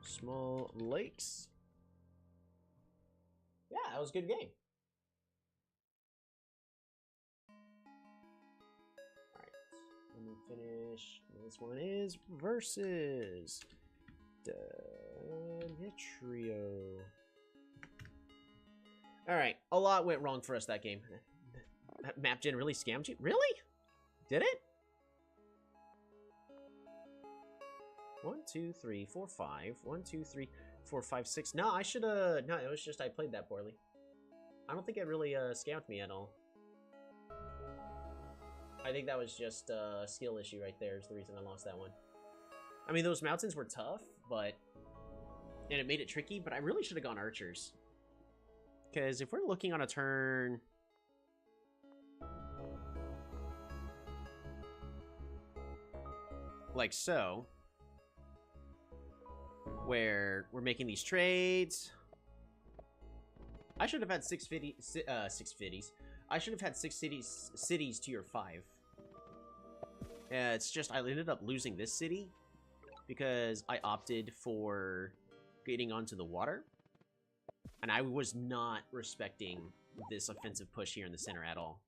Small Lakes. Yeah, that was a good game. Alright, let me finish. This one is versus Demetrio. Alright, a lot went wrong for us that game. That map gen really scammed you? Really? Did it? 1, 2, 3, 4, 5. 1, 2, 3, 4, 5, 6. No, I should have... No, it was just I played that poorly. I don't think it really scammed me at all. I think that was just a skill issue right there is the reason I lost that one. I mean, those mountains were tough, but... And it made it tricky, but I really should have gone archers. Because if we're looking on a turn... like so... where we're making these trades... I should have had 6 cities. I should have had 6 cities to your 5. It's just I ended up losing this city because I opted for getting onto the water. And I was not respecting this offensive push here in the center at all.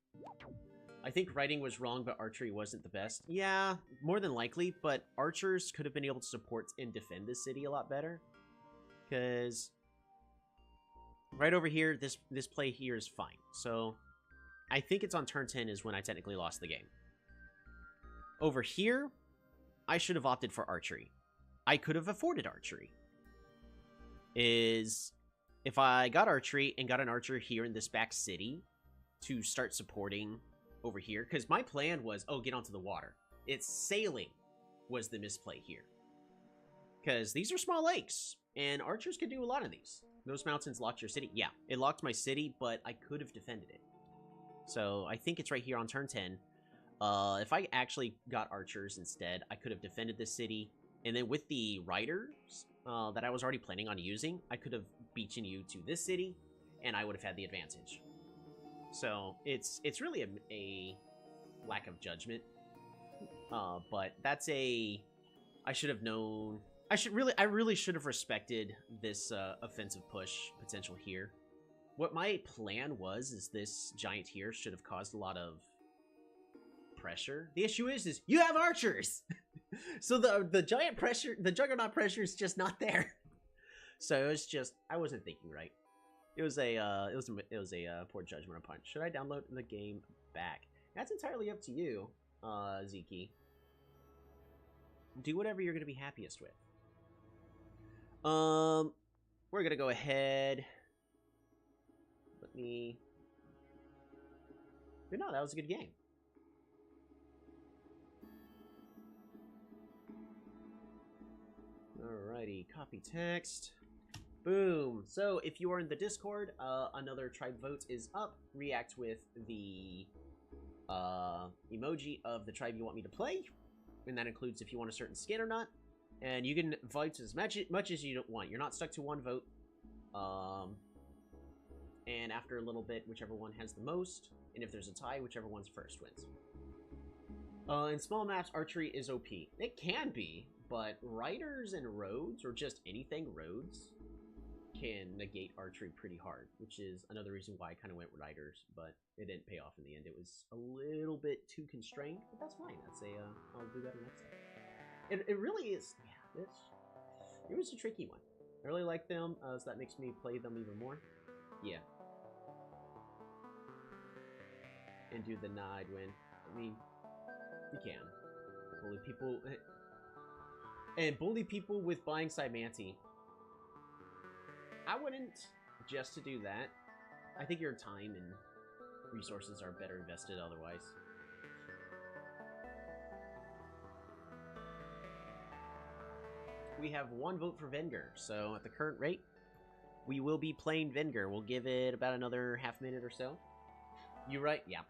I think writing was wrong, but archery wasn't the best. Yeah, more than likely, but archers could have been able to support and defend this city a lot better. Because right over here, this play here is fine. So I think it's on turn 10 is when I technically lost the game. Over here, I should have opted for archery. I could have afforded archery. If I got archery and got an archer here in this back city to start supporting over here, because my plan was, oh, get onto the water. It's sailing was the misplay here. Because these are small lakes, and archers can do a lot of these. Those mountains locked your city. Yeah, it locked my city, but I could have defended it. So I think it's right here on turn 10. If I actually got archers instead, I could have defended this city. And then with the riders that I was already planning on using, I could have beaten you to this city, and I would have had the advantage. So it's really a lack of judgment. But that's a... I should have known... I really should have respected this offensive push potential here. What my plan was is this giant here should have caused a lot of pressure. The issue is you have archers! So the giant pressure, the juggernaut pressure is just not there. So it was just, I wasn't thinking right. It was a poor judgment upon. Should I download the game back? That's entirely up to you, Zeke. Do whatever you're gonna be happiest with. We're gonna go ahead. Let me. But no, that was a good game. Alrighty, copy text. Boom. So if you are in the Discord, another tribe vote is up. React with the emoji of the tribe you want me to play, and that includes if you want a certain skin or not. And you can vote as much as you don't want. You're not stuck to one vote. And after a little bit, whichever one has the most, and if there's a tie, whichever one's first wins. In small maps, archery is OP. It can be, but riders and roads, or just anything roads, can negate archery pretty hard, which is another reason why I kind of went riders, but it didn't pay off in the end. It was a little bit too constrained, but that's fine. That's I'll do better next time. It really is, yeah, it was a tricky one. I really like them, so that makes me play them even more. Yeah. And do the nod win. I mean, you can. Bully people. And bully people with buying Cymanti. I wouldn't just to do that. I think your time and resources are better invested otherwise. We have one vote for Venger, so at the current rate, we will be playing Venger. We'll give it about another half minute or so. You right? Yeah.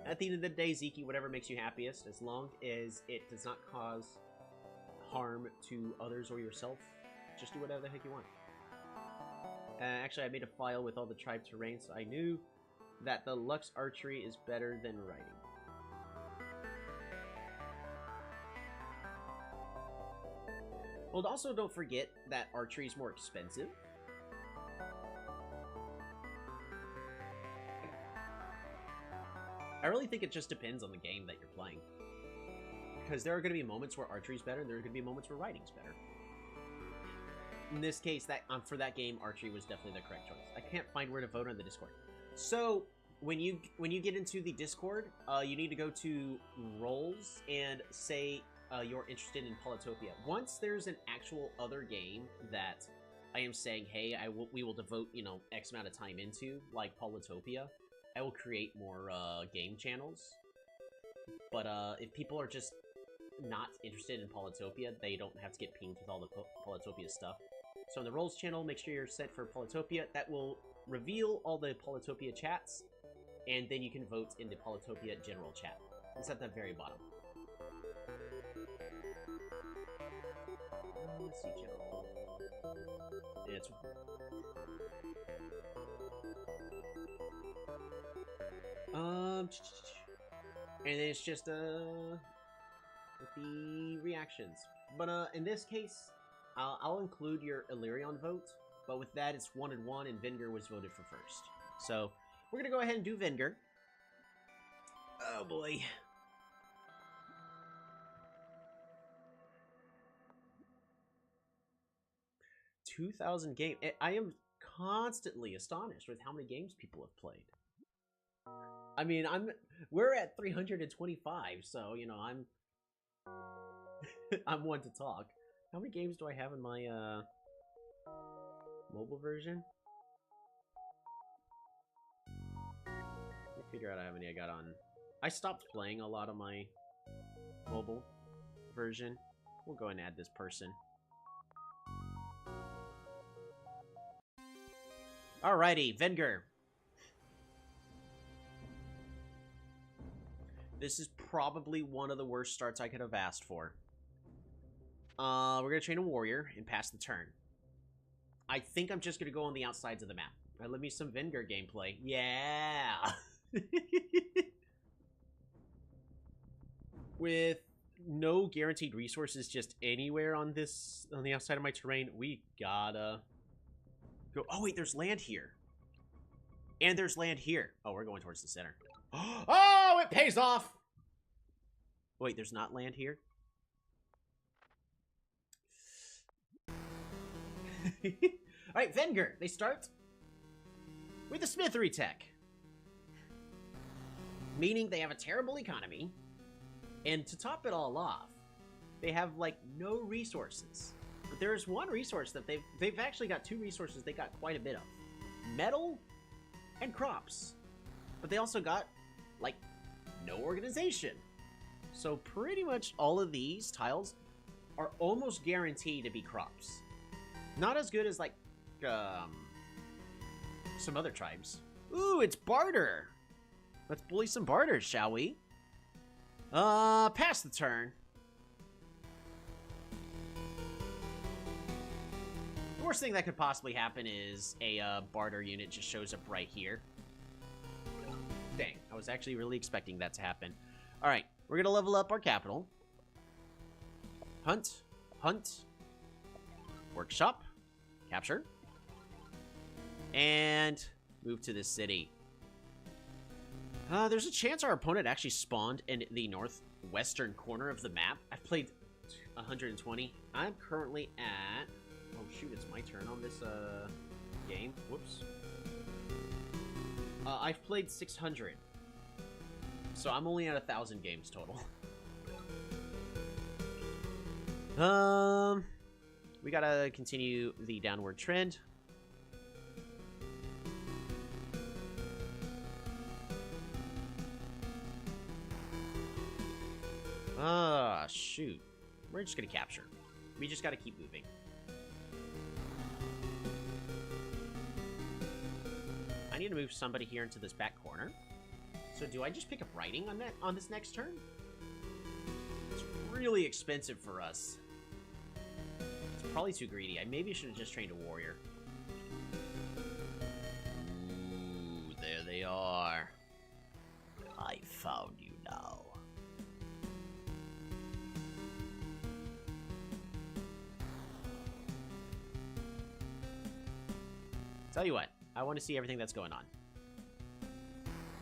At the end of the day, Zeke, whatever makes you happiest, as long as it does not cause harm to others or yourself, just do whatever the heck you want. Actually, I made a file with all the tribe terrain, so I knew that the Lux archery is better than riding. Well, also don't forget that archery is more expensive. I really think it just depends on the game that you're playing. Because there are going to be moments where archery is better, and there are going to be moments where riding is better. In this case, that for that game, archery was definitely the correct choice. I can't find where to vote on the Discord. So, when you get into the Discord, you need to go to roles and say you're interested in Polytopia. Once there's an actual other game that I am saying, hey, we will devote, you know, X amount of time into, like Polytopia, I will create more game channels. But if people are just not interested in Polytopia, they don't have to get pinged with all the Polytopia stuff. So in the roles channel, make sure you're set for Polytopia. That will reveal all the Polytopia chats, and then you can vote in the Polytopia general chat. It's at the very bottom. Let's see, general. It's... and it's just, with the reactions. But, in this case, I'll include your Illyrion vote, but with that, it's 1-1, and Venger was voted for first. So, we're gonna go ahead and do Venger. Oh, boy. $2,000 game. I am constantly astonished with how many games people have played. I mean, we're at 325, so, you know, I'm one to talk. How many games do I have in my, mobile version? Let me figure out how many I got on. I stopped playing a lot of my mobile version. We'll go and add this person. Alrighty, Venger. This is probably one of the worst starts I could have asked for. We're going to train a warrior and pass the turn. I think I'm just going to go on the outsides of the map. Alright, let me some Venger gameplay. Yeah! With no guaranteed resources just anywhere on the outside of my terrain, we gotta go. Oh wait, there's land here. And there's land here. Oh, we're going towards the center. Oh, it pays off! Wait, there's not land here? Alright, Venger, they start with a smithery tech. Meaning they have a terrible economy. And to top it all off, they have, like, no resources. But there is one resource that they've actually got two resources they got quite a bit of. Metal and crops. But they also got, like, no organization. So pretty much all of these tiles are almost guaranteed to be crops. Not as good as, like, some other tribes. Ooh, it's barter! Let's bully some barters, shall we? Pass the turn. The worst thing that could possibly happen is a barter unit just shows up right here. Dang, I was actually really expecting that to happen. Alright, we're gonna level up our capital. Hunt, hunt, workshop, capture, and move to this city. There's a chance our opponent actually spawned in the northwestern corner of the map. I've played 120. I'm currently at... Oh, shoot, it's my turn on this, game. Whoops. I've played 600. So I'm only at 1,000 games total. We gotta continue the downward trend. Shoot. We're just gonna capture. We just gotta keep moving. I need to move somebody here into this back corner. So do I just pick up writing on this next turn? It's really expensive for us. It's probably too greedy. I maybe should have just trained a warrior. Ooh, there they are. I found you now. Tell you what, I want to see everything that's going on.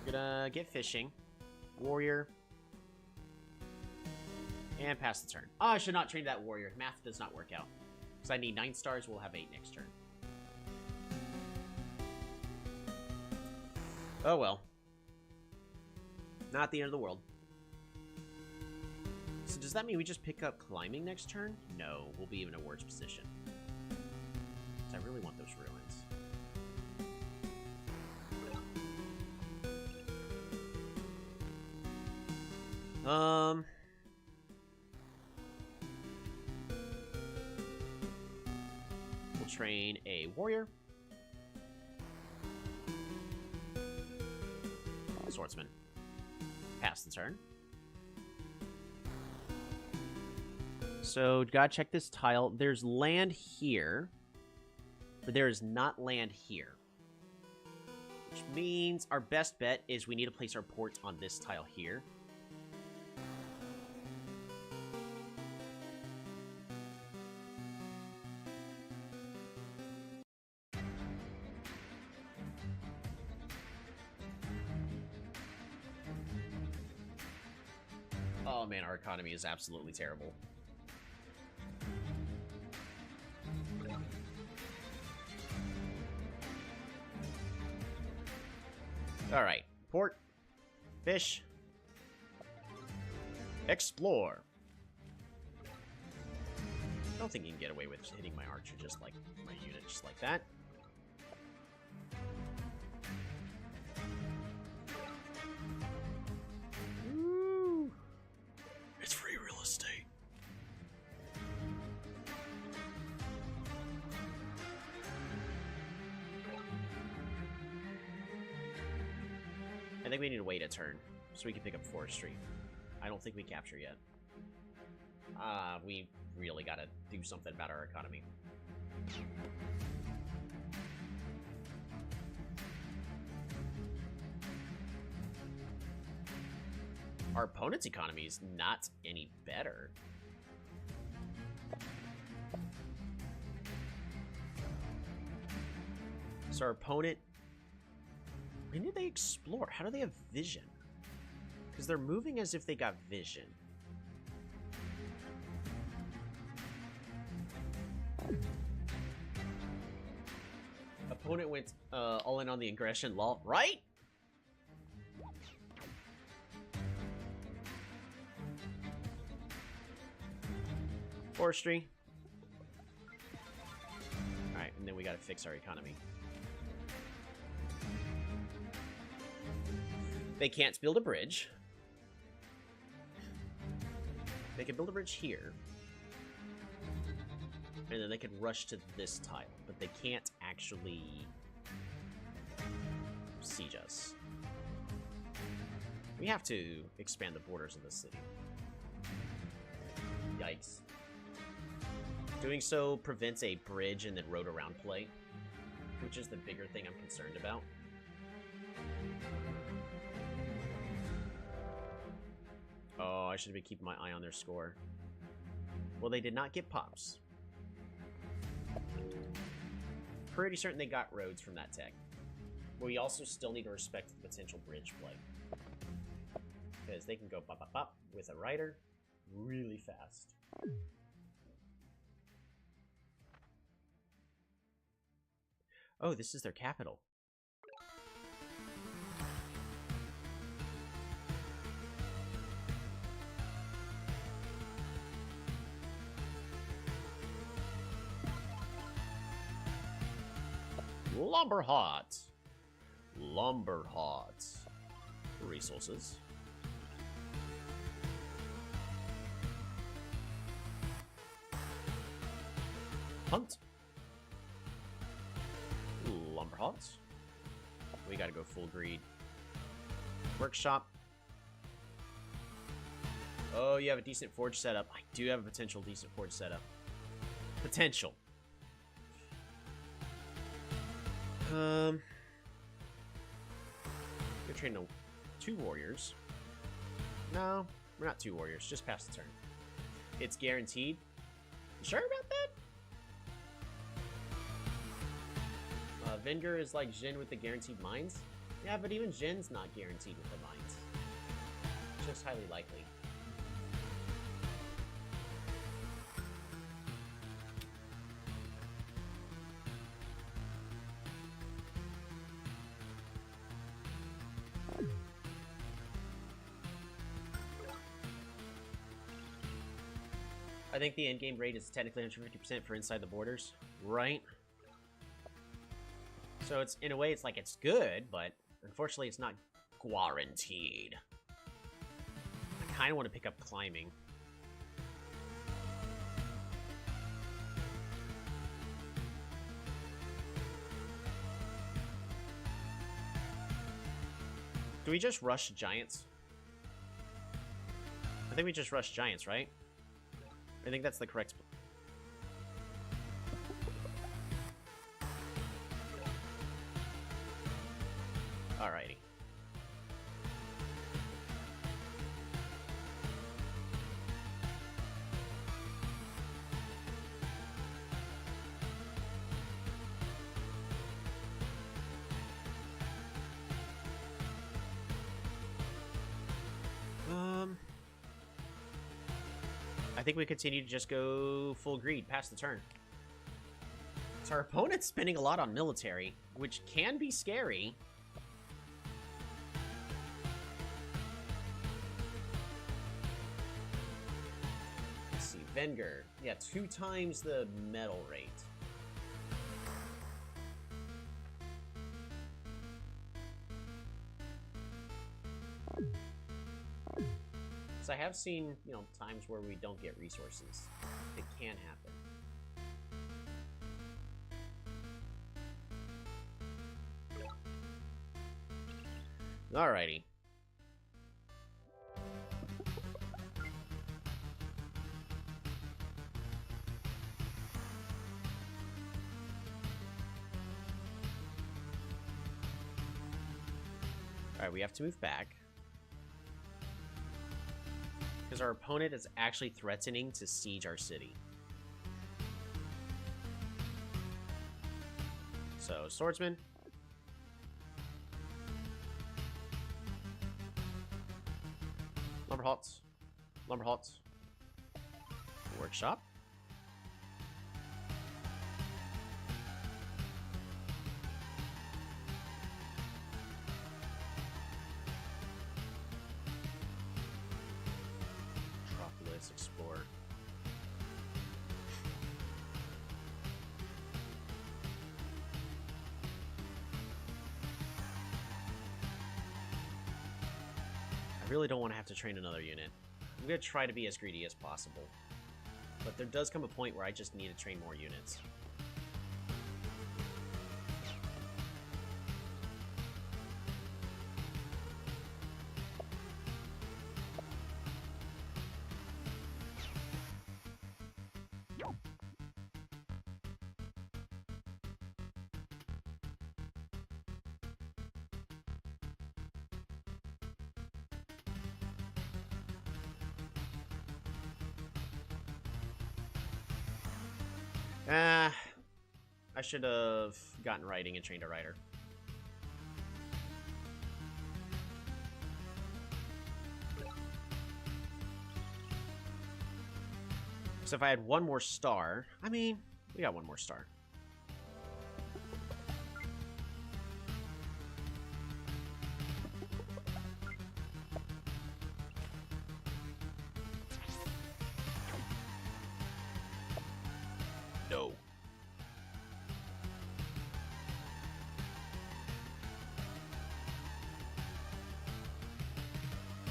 We're gonna get fishing, warrior, and pass the turn. Oh, I should not train that warrior. Math does not work out. Because I need 9 stars, we'll have 8 next turn. Oh well. Not the end of the world. So does that mean we just pick up climbing next turn? No, we'll be in a worse position. Because I really want those ruins. We'll train a warrior. A swordsman. Pass the turn. So, gotta check this tile. There's land here, but there is not land here. Which means our best bet is we need to place our port on this tile here. Oh man, our economy is absolutely terrible. Alright, port, fish, explore. I don't think you can get away with hitting my archer just like my unit, just like that. Woo. It's free real estate. think we need to wait a turn so we can pick up forestry. I don't think we capture yet. We really gotta do something about our economy. Our opponent's economy is not any better. So our opponent... When did they explore? How do they have vision? Because they're moving as if they got vision. Opponent went all in on the aggression, lol. Right? Forestry. Alright, and then we gotta fix our economy. They can't build a bridge. They can build a bridge here. And then they can rush to this tile. But they can't actually siege us. We have to expand the borders of the city. Yikes. Doing so prevents a bridge and then road around play, which is the bigger thing I'm concerned about. Oh, I should have been keeping my eye on their score. Well, they did not get pops. Pretty certain they got roads from that tech. But we also still need to respect the potential bridge play. Because they can go pop, pop, pop with a rider really fast. Oh, this is their capital. Lumber hot. Lumber hot. Resources. Hunt. Lumber hots. We gotta go full greed. Workshop. Oh, you have a decent forge setup. I do have a potential decent forge setup. Potential. You're training 2 warriors. No, we're not 2 warriors. Just pass the turn. It's guaranteed. You sure about that? Venger is like Jin with the guaranteed mines. Yeah, but even Jin's not guaranteed with the mines. It's just highly likely. I think the endgame rate is technically 150% for inside the borders, right? So it's, in a way, it's like it's good, but unfortunately it's not guaranteed. I kind of want to pick up climbing. Do we just rush giants? I think we just rush giants, right? I think that's the correct... Alrighty. I think we continue to just go full greed past the turn. So our opponent's spending a lot on military, which can be scary. Let's see, Venger. Yeah, 2 times the metal rate. So I have seen, you know, times where we don't get resources. It can happen. Alrighty. Alright, we have to move back. Because our opponent is actually threatening to siege our city. So, swordsman. Lumber halts. Lumber halts. Workshop. Metropolis, explore. I really don't want to have to train another unit. I'm going to try to be as greedy as possible. But there does come a point where I just need to train more units. I should have gotten writing and trained a writer. So if I had one more star, I mean, we got one more star. No.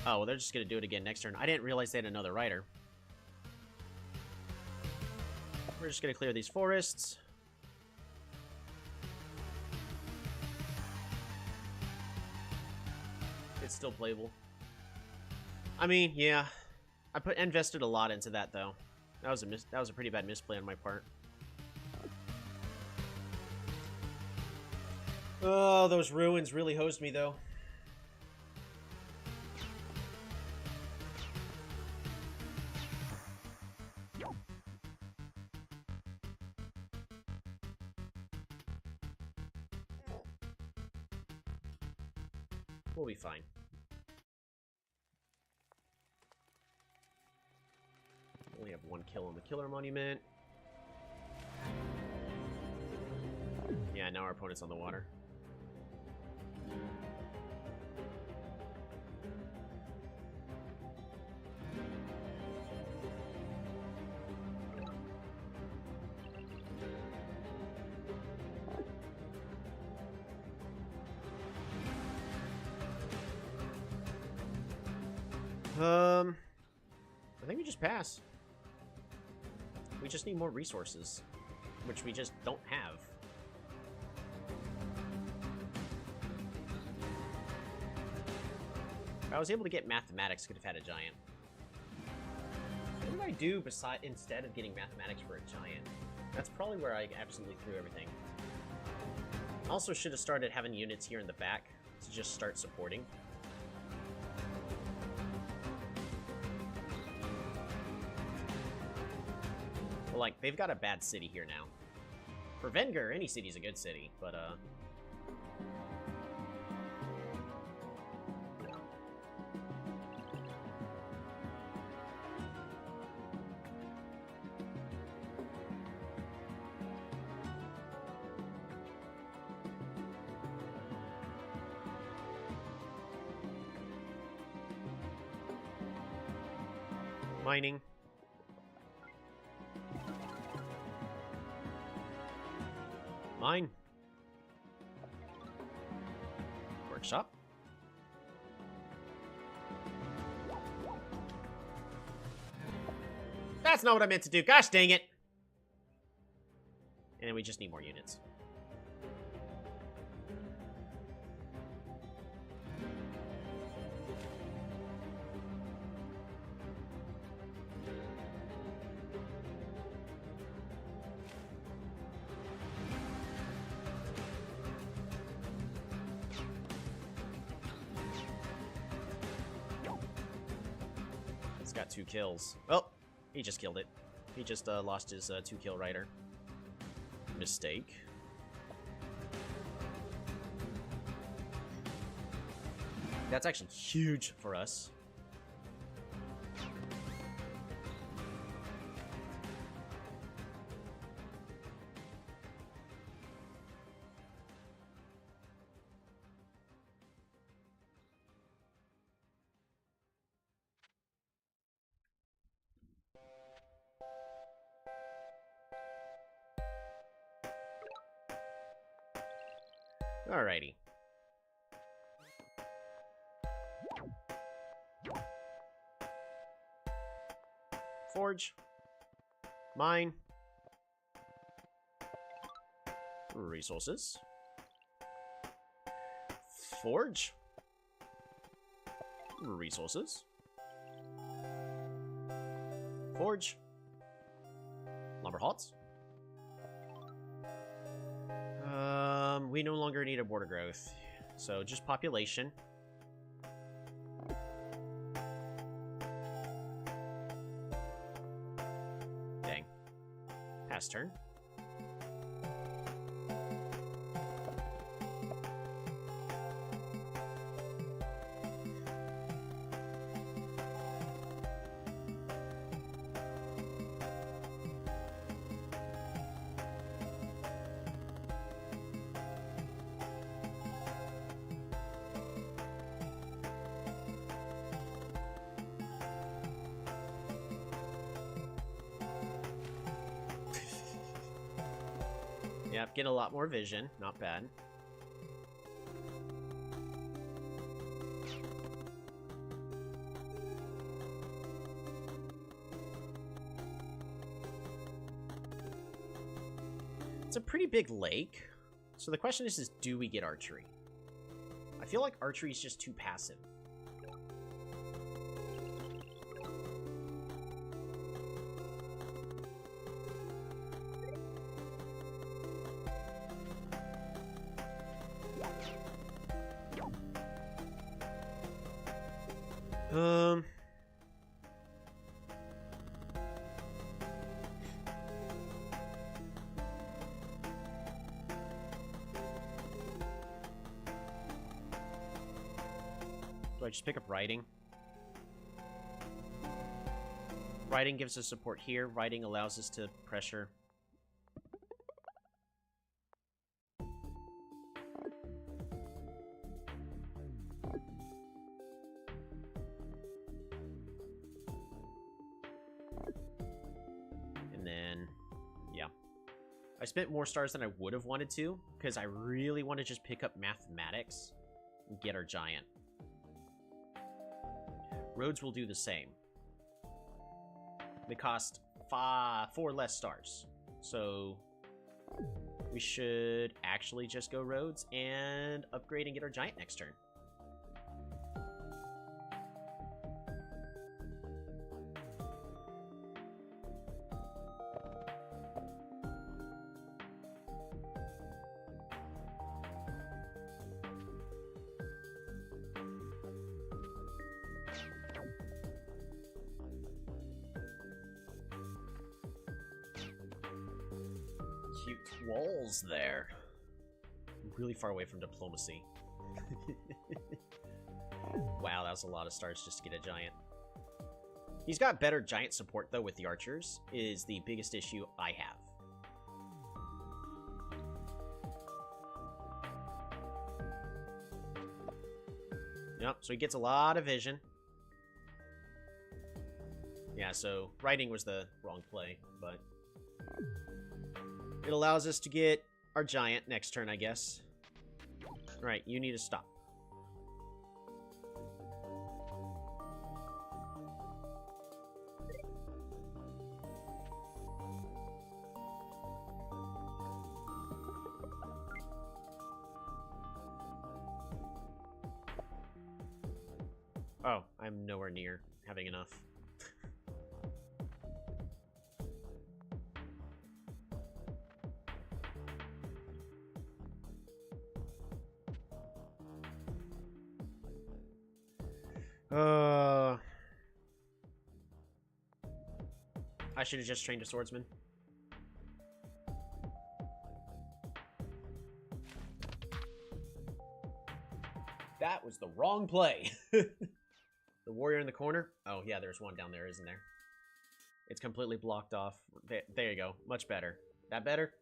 Oh, well, they're just going to do it again next turn. I didn't realize they had another rider. We're just going to clear these forests. It's still playable. I mean, yeah. I invested a lot into that, though. That was a pretty bad misplay on my part. Oh, those ruins really hosed me, though. We'll be fine. Only have one kill on the killer monument. Yeah, now our opponent's on the water. I think we just pass. We just need more resources, which we just don't have. If I was able to get mathematics, could have had a giant. What did I do instead of getting mathematics for a giant? That's probably where I absolutely threw everything. Also should have started having units here in the back to just start supporting. Well, like, they've got a bad city here now. For Venger, any city's a good city, but, mining. Mine. Workshop. That's not what I meant to do. Gosh dang it. And then we just need more units. He's got 2 kills. Oh, he just killed it. He just lost his 2-kill rider. Mistake. That's actually huge for us. Alrighty. Forge. Mine. Resources. Forge. Resources. Forge. Lumber hots. We no longer need a border growth, so just population. Dang. Pass turn. Yep, get a lot more vision. Not bad. It's a pretty big lake. So the question is do we get archery? I feel like archery is just too passive. Do I just pick up riding? Riding gives us support here. Riding allows us to pressure. And then, yeah. I spent more stars than I would have wanted to, because I really want to just pick up mathematics and get our giant. Roads will do the same. They cost 4 less stars. So we should actually just go roads and upgrade and get our giant next turn. Cute walls there. I'm really far away from diplomacy. Wow, that was a lot of stars just to get a giant. He's got better giant support, though, with the archers, is the biggest issue I have. Yep, so he gets a lot of vision. Yeah, so riding was the wrong play, but it allows us to get our giant next turn, I guess. Alright, you need to stop. Oh, I'm nowhere near having enough. I should have just trained a swordsman. That was the wrong play. The warrior in the corner. Oh, yeah, there's one down there, isn't there? It's completely blocked off. There you go. Much better. That better?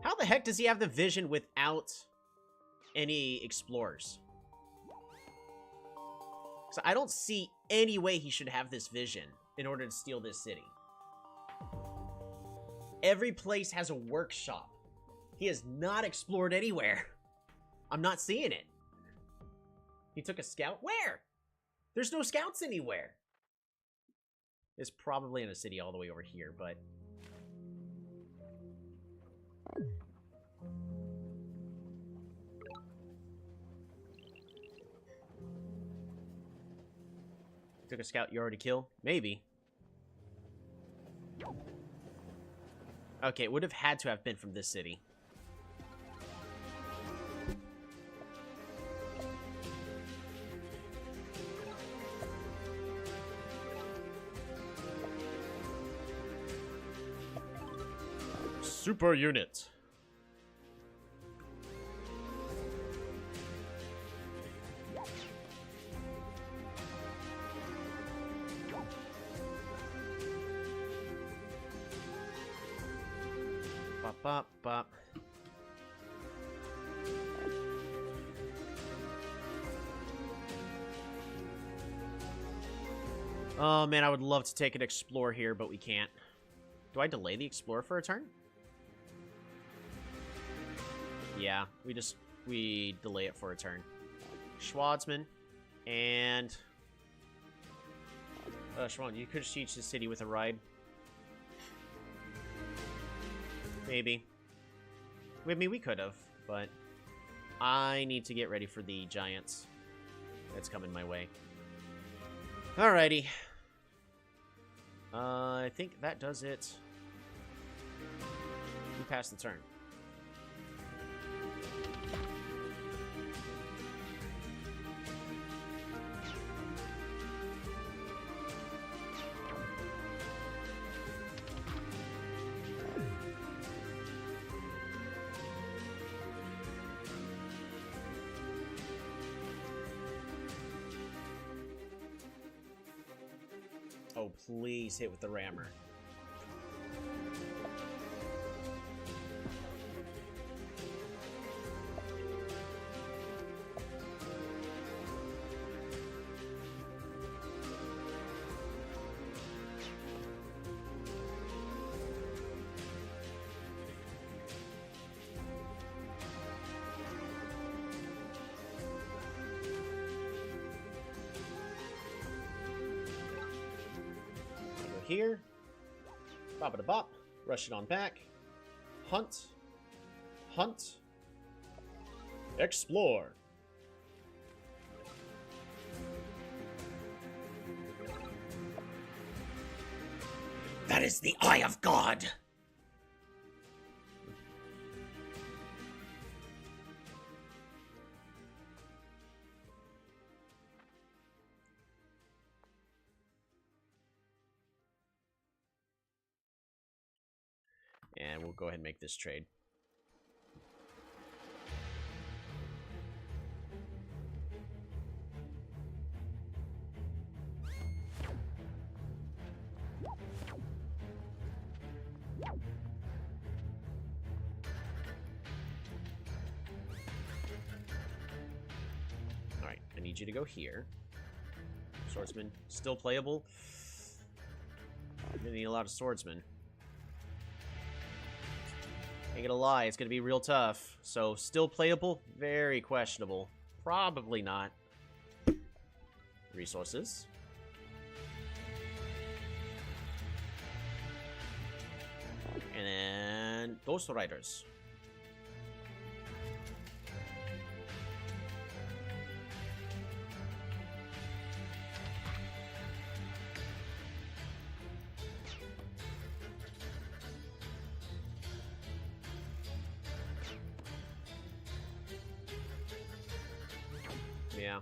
How the heck does he have the vision without any explorers? So I don't see any way he should have this vision in order to steal this city. Every place has a workshop. He has not explored anywhere. I'm not seeing it. He took a scout? Where? There's no scouts anywhere. It's probably in a city all the way over here, but... Took a scout you already killed? Maybe. Okay, it would have had to have been from this city. Super unit. Bop, bop, bop. Oh man, I would love to take an explore here, but we can't. Do I delay the explorer for a turn? Yeah, we delay it for a turn. Schwarzman and Schwan, you could siege the city with a ride. Maybe. I mean, we could have, but I need to get ready for the giants that's coming my way. Alrighty. I think that does it. We passed the turn. Oh, please hit with the rammer. Here, bop it a bop, rush it on back, hunt, hunt, explore. That is the eye of God. And we'll go ahead and make this trade. Alright, I need you to go here. Swordsman, still playable. I'm gonna need a lot of swordsmen. Ain't gonna lie, it's gonna be real tough. So, still playable? Very questionable. Probably not. Resources. And then Ghost Riders. Yeah.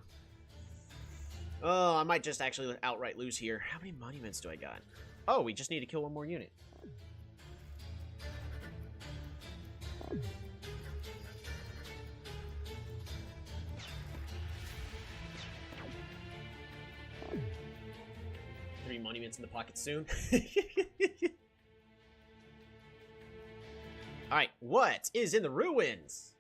Oh, I might just actually outright lose here. How many monuments do I got? Oh, we just need to kill one more unit. Three monuments in the pocket soon. Alright, what is in the ruins?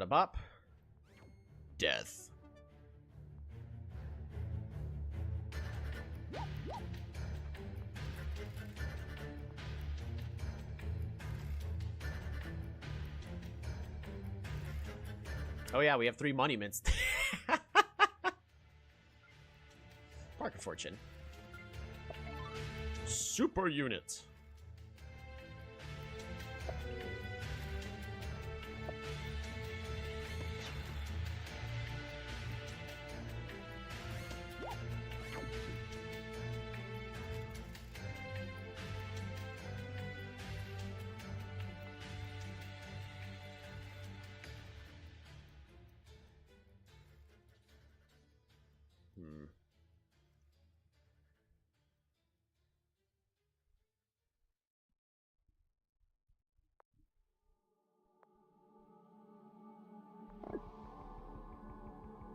Bop. Death. Oh yeah, we have 3 monuments. Park of Fortune. Super unit.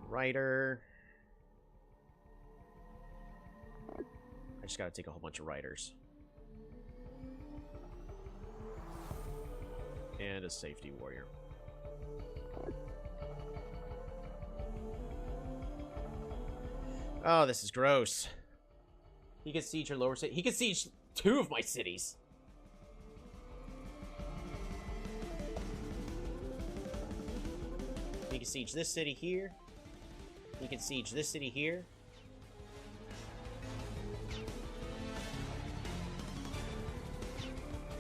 Writer. I just gotta take a whole bunch of writers. And a safety warrior. Oh, this is gross. He can siege your lower city. He can siege 2 of my cities. He can siege this city here. He can siege this city here.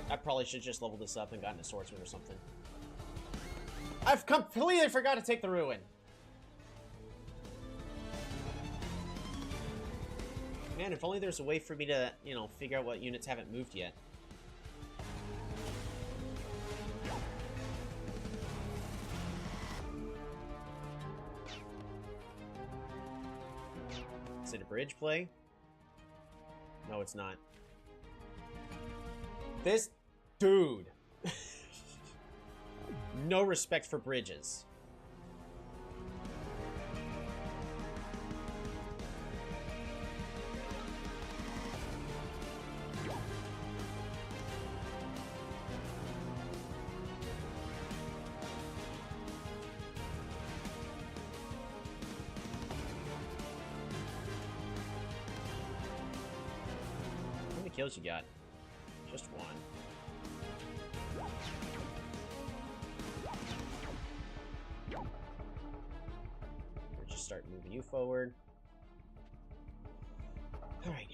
I probably should just level this up and gotten a swordsman or something. I've completely forgot to take the ruin. Man, if only there's a way for me to, you know, figure out what units haven't moved yet. Is it a bridge play? No, it's not. This dude. No respect for bridges. How many kills you got? Just one. We'll just start moving you forward. All right.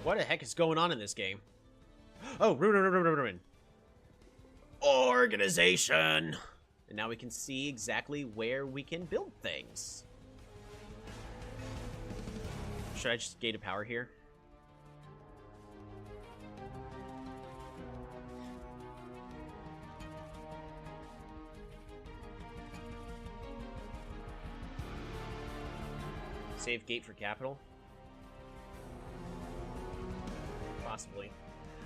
What the heck is going on in this game? Oh, ruin. Organization! And now we can see exactly where we can build things. Should I just gate a power here? Save gate for capital? Possibly.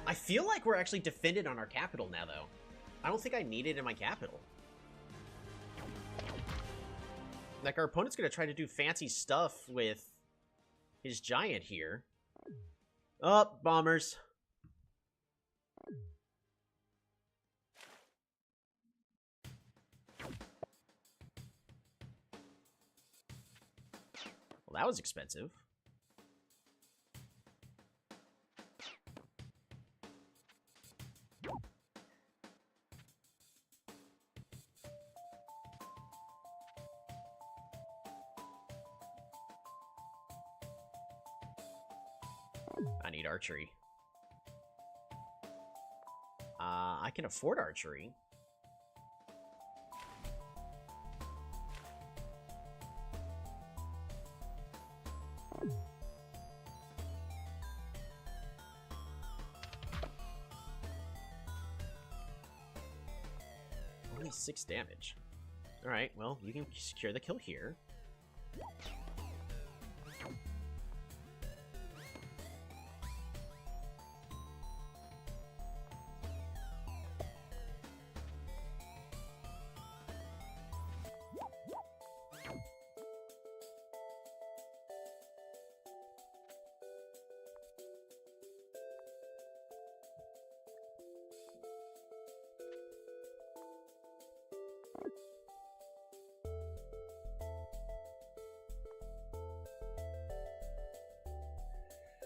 I feel like we're actually defended on our capital now, though. I don't think I need it in my capital. Like, our opponent's gonna try to do fancy stuff with his giant here. Oh, bombers. Well, that was expensive. I need archery. I can afford archery. Only 6 damage. Alright, well, you can secure the kill here.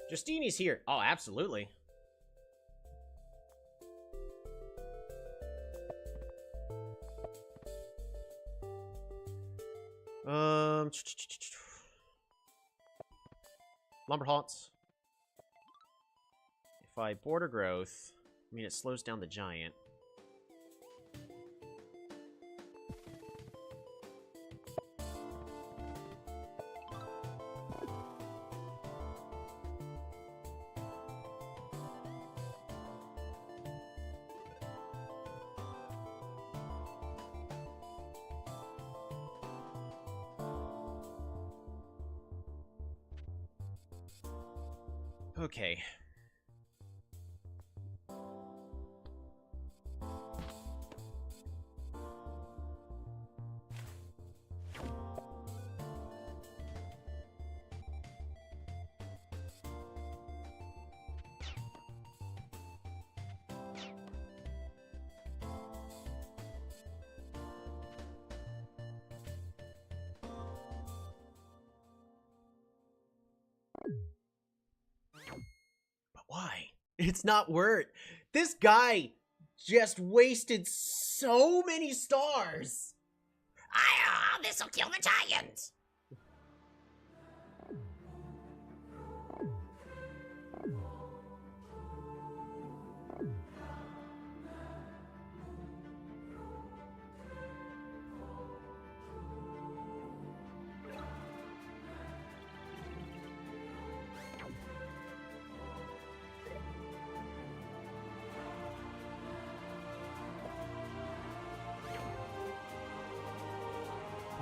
Justini's here. Oh, absolutely. Lumber haunts. If I border growth, I mean, it slows down the giant. Okay. Why? It's not worth. This guy just wasted so many stars. This'll kill the giant.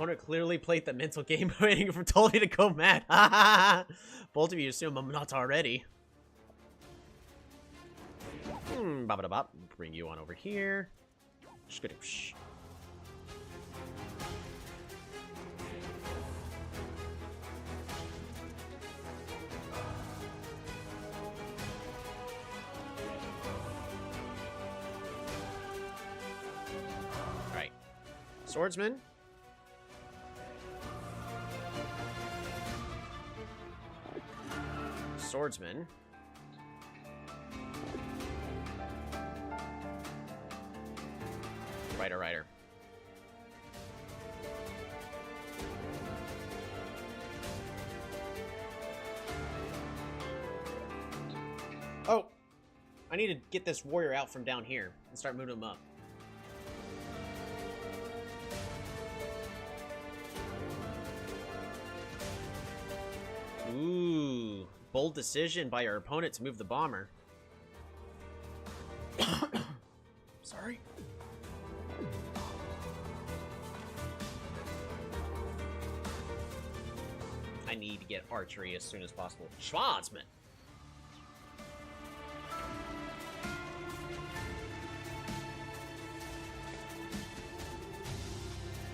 Opponent clearly played the mental game waiting for Tully to go mad. Both of you assume I'm not already. Bop. Bring you on over here. Skadoosh. Alright. Swordsman. Swordsman. Rider. Oh! I need to get this warrior out from down here and start moving him up. Ooh. Bold decision by our opponent to move the bomber. Sorry. I need to get archery as soon as possible. Schwarzman.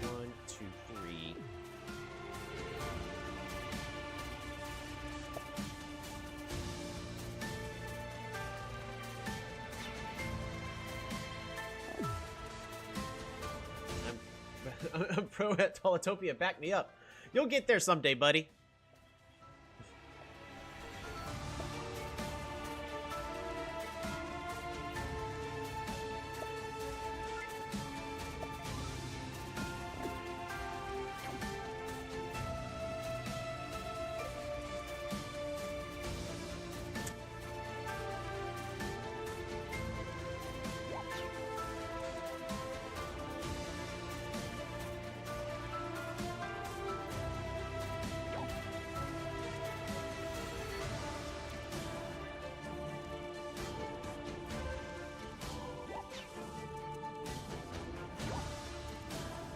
One, two, three. I'm pro at Polytopia. Back me up. You'll get there someday, buddy.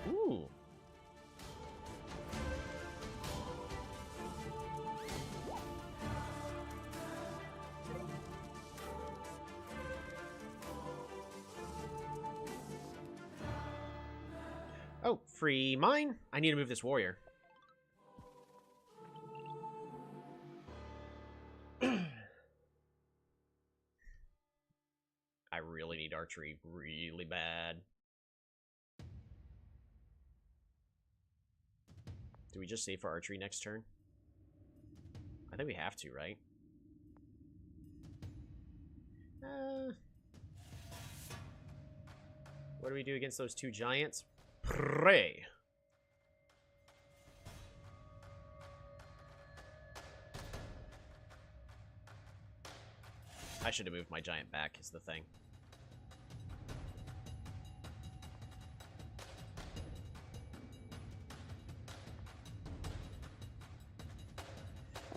Ooh. Oh, free mine. I need to move this warrior. I really need archery really bad. Do we just save for archery next turn? I think we have to, right? What do we do against those two giants? Pray. I should have moved my giant back, is the thing.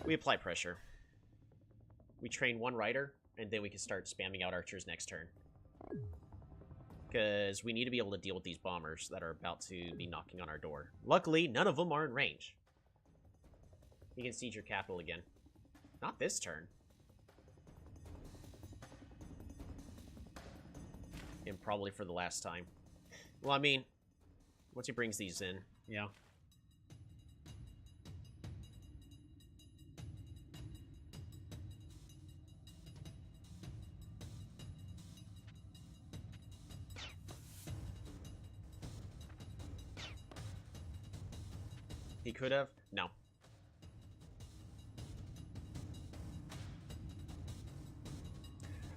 We apply pressure. We train one rider, and then we can start spamming out archers next turn. Because we need to be able to deal with these bombers that are about to be knocking on our door. Luckily, none of them are in range. You can siege your capital again. Not this turn. And probably for the last time. Well, I mean, once he brings these in, yeah. He could have? No.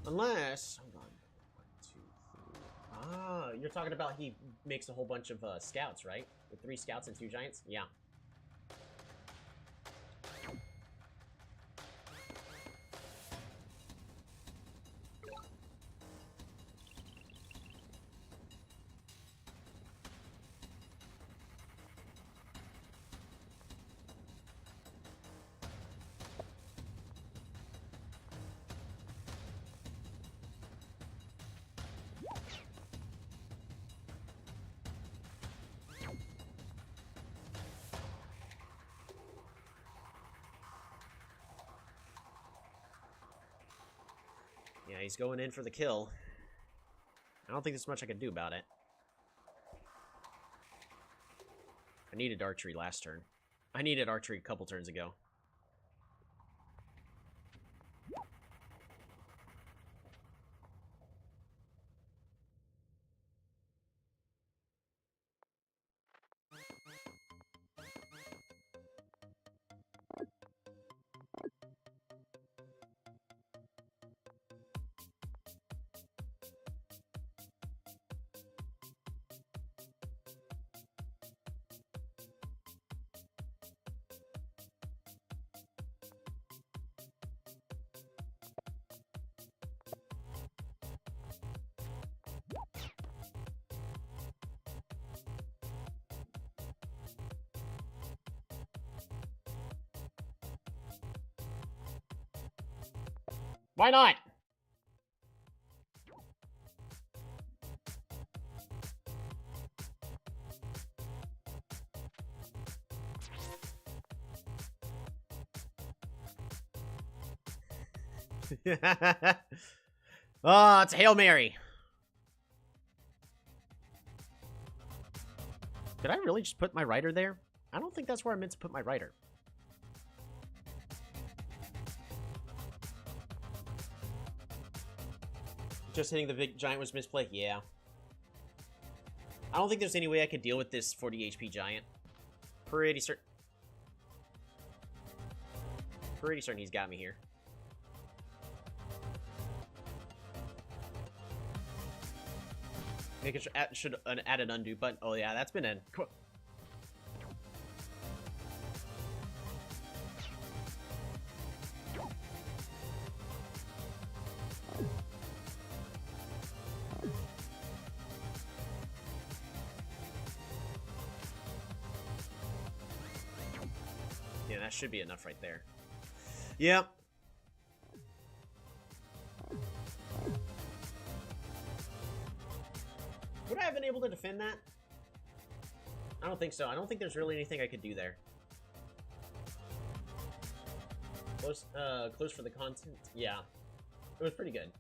Unless... Hold on. 1, 2, 3... Ah, you're talking about he makes a whole bunch of scouts, right? With 3 scouts and 2 giants? Yeah. Yeah, he's going in for the kill. I don't think there's much I can do about it. I needed archery last turn. I needed archery a couple turns ago. Why not? Oh, it's a Hail Mary. Did I really just put my rider there? I don't think that's where I meant to put my rider. Just hitting the big giant was misplay? Yeah. I don't think there's any way I could deal with this 40 HP giant. Pretty certain he's got me here. Making sure should add an undo button. Oh yeah, that's been in. Cool. Yeah, that should be enough right there. Yep. Would I have been able to defend that? I don't think so. I don't think there's really anything I could do there. Close for the content? Yeah. It was pretty good.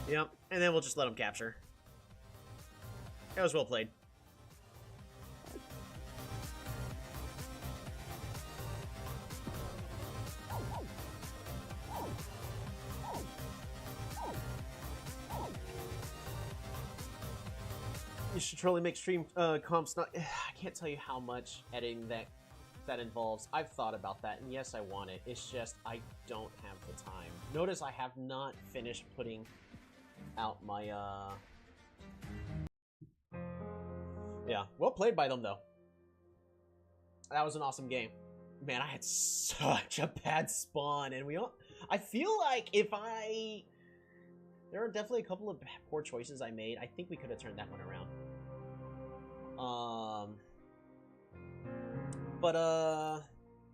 Yep, and then we'll just let him capture. That was well played. You should totally make stream comps. Not, I can't tell you how much editing that involves. I've thought about that, and yes, I want it. It's just I don't have the time. Notice I have not finished putting out my yeah, well played by them though. That was an awesome game. Man, I had such a bad spawn, and I feel like there are definitely a couple of poor choices I made. I think we could have turned that one around.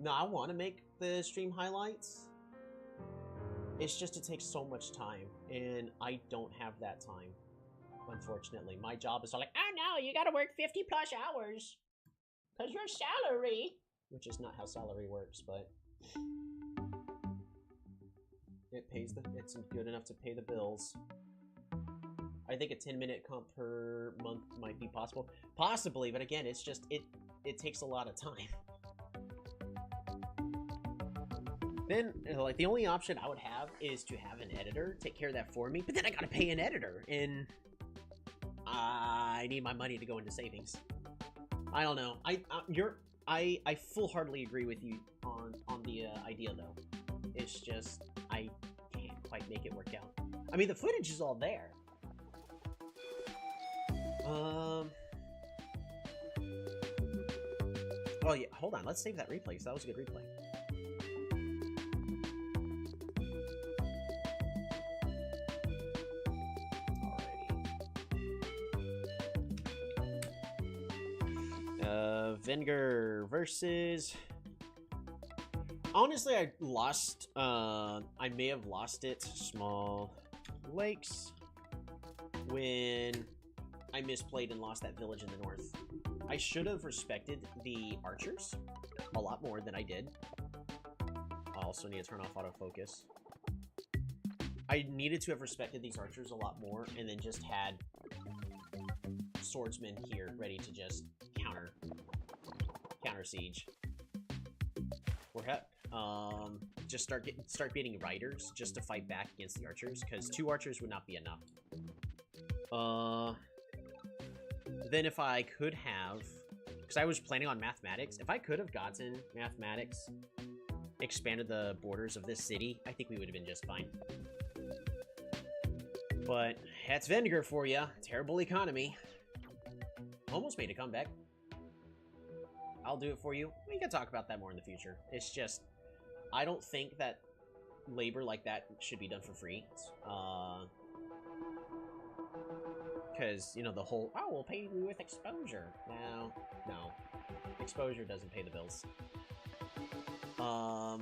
No, I want to make the stream highlights. It's just it takes so much time, and I don't have that time, unfortunately. My job is all like, oh no, you gotta work 50+ hours, because your salary, which is not how salary works, but it's good enough to pay the bills. I think a 10-minute comp per month might be possible. Possibly, but again, it's just, it takes a lot of time. Then, like, the only option I would have is to have an editor take care of that for me, but then I gotta pay an editor, and I need my money to go into savings. I don't know. I full-heartedly agree with you on the idea, though. It's just, I can't quite make it work out. I mean, the footage is all there. Oh, yeah, hold on. Let's save that replay, because that was a good replay. Venger versus... Honestly, I lost... I may have lost it. Small Lakes. When I misplayed and lost that village in the north. I should have respected the archers a lot more than I did. I also need to turn off autofocus. I needed to have respected these archers a lot more, and then just had swordsmen here ready to just counter siege. Just start beating riders just to fight back against the archers, because 2 archers would not be enough. Then if I could have, because I was planning on mathematics, if I could have gotten mathematics, expanded the borders of this city, I think we would have been just fine. But that's Venger for you. Terrible economy. Almost made a comeback. I'll do it for you. We can talk about that more in the future. It's just, I don't think that labor like that should be done for free. Because, you know, the whole, oh, we'll pay you with exposure. No. Exposure doesn't pay the bills. I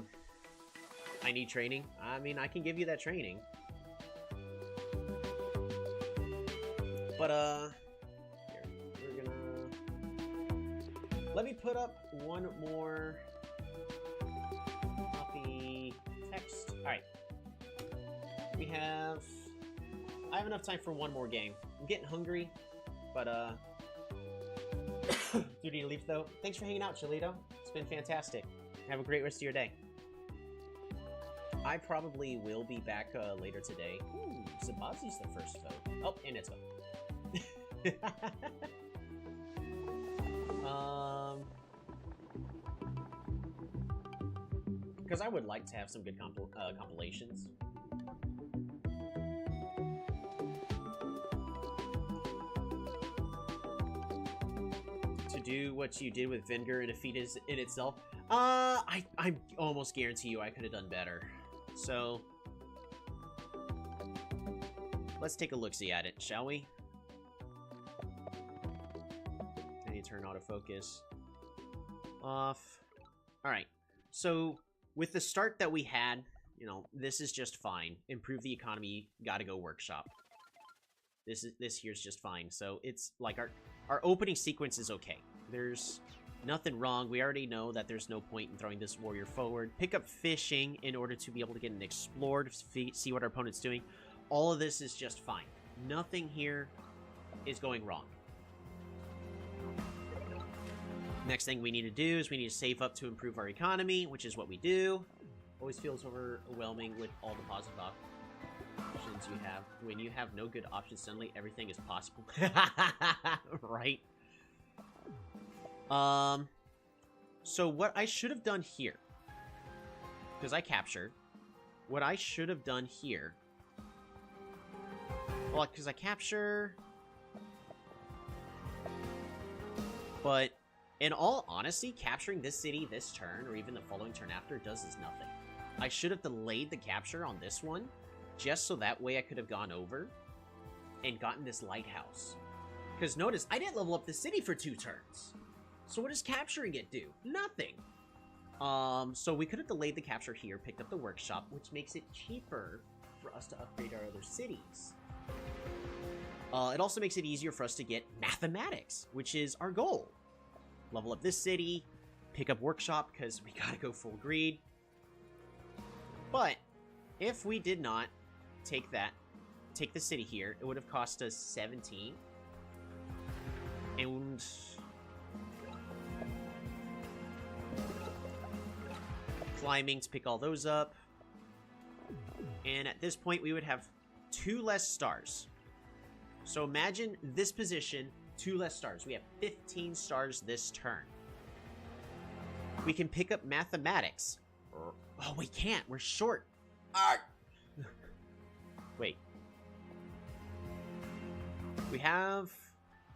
need training. I mean, I can give you that training. But, here, we're gonna... Let me put up one more copy text. Alright. We have... I have enough time for one more game. I'm getting hungry, but, do you need to leave, though? Thanks for hanging out, Cholito. It's been fantastic. Have a great rest of your day. I probably will be back later today. Ooh, Zabazi's the first vote. Oh, and it's because I would like to have some good compilations. To do what you did with Venger and defeat is in itself. I almost guarantee you I could have done better. So, let's take a look-see at it, shall we? I need to turn autofocus off. Alright, so with the start that we had, you know, this is just fine. Improve the economy, gotta go workshop. This here's just fine. So it's like our opening sequence is okay. There's nothing wrong. We already know that there's no point in throwing this warrior forward. Pick up fishing in order to be able to get an explore to see what our opponent's doing. All of this is just fine. Nothing here is going wrong. Next thing we need to do is we need to save up to improve our economy, which is what we do. Always feels overwhelming with all the positive options you have. When you have no good options, suddenly everything is possible. Right? So what I should have done here, because I captured, what I should have done here, well, because I capture, but in all honesty, capturing this city this turn, or even the following turn after, does is nothing. I should have delayed the capture on this one, just so that way I could have gone over and gotten this lighthouse. Because notice, I didn't level up the city for 2 turns. So what does capturing it do? Nothing. So we could have delayed the capture here, picked up the workshop, which makes it cheaper for us to upgrade our other cities. It also makes it easier for us to get mathematics, which is our goal. Level up this city, pick up workshop, because we gotta go full greed. But if we did not take the city here, it would have cost us 17. And climbing to pick all those up. And at this point, we would have 2 less stars. So imagine this position, 2 less stars. We have 15 stars this turn. We can pick up mathematics. Oh, we can't. We're short. Wait. We have...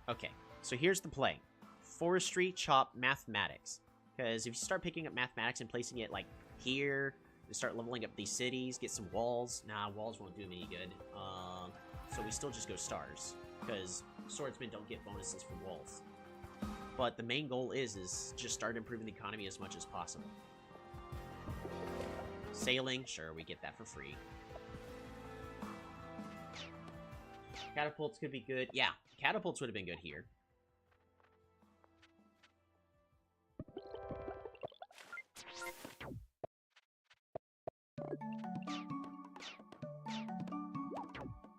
Okay, so here's the play. Forestry, chop, mathematics. Because if you start picking up mathematics and placing it, like, here, and start leveling up these cities, get some walls. Nah, walls won't do me any good. So we still just go stars. Because swordsmen don't get bonuses from walls. But the main goal is just start improving the economy as much as possible. Sailing, sure, we get that for free. Catapults could be good. Yeah, catapults would have been good here.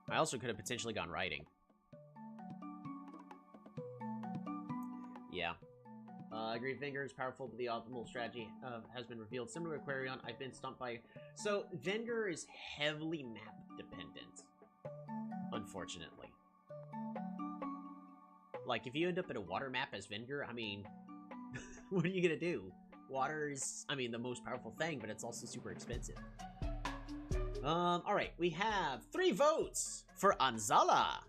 I also could have potentially gone riding. Yeah. Agreed, Venger is powerful, but the optimal strategy has been revealed. Similar to Aquarion, I've been stumped by... So, Venger is heavily map-dependent. Unfortunately. Like, if you end up in a water map as Venger, I mean... what are you gonna do? Water is, I mean, the most powerful thing, but it's also super expensive. Alright, we have 3 votes for Anzala.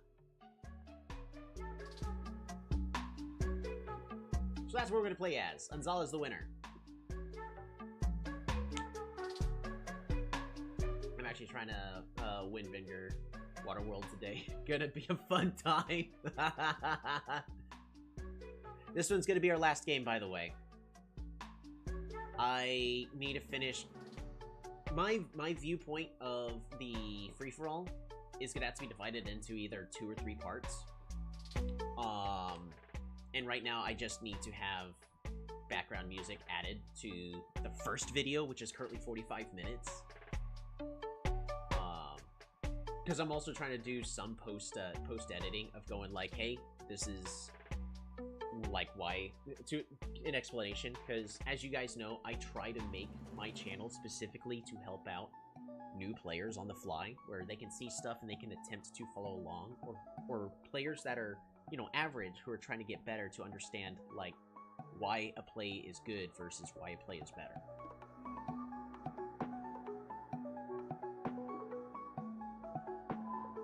So that's what we're gonna play as. Anzala's the winner. I'm actually trying to win Venger Waterworld today. Gonna be a fun time. This one's gonna be our last game, by the way. I need to finish... My viewpoint of the free-for-all is gonna have to be divided into either 2 or 3 parts. And right now I just need to have background music added to the first video, which is currently 45 minutes. Because I'm also trying to do some post editing of going like, hey, this is like why, to an explanation, because as you guys know, I try to make my channel specifically to help out new players on the fly, where they can see stuff and they can attempt to follow along, or players that are, you know, average, who are trying to get better, to understand like why a play is good versus why a play is better.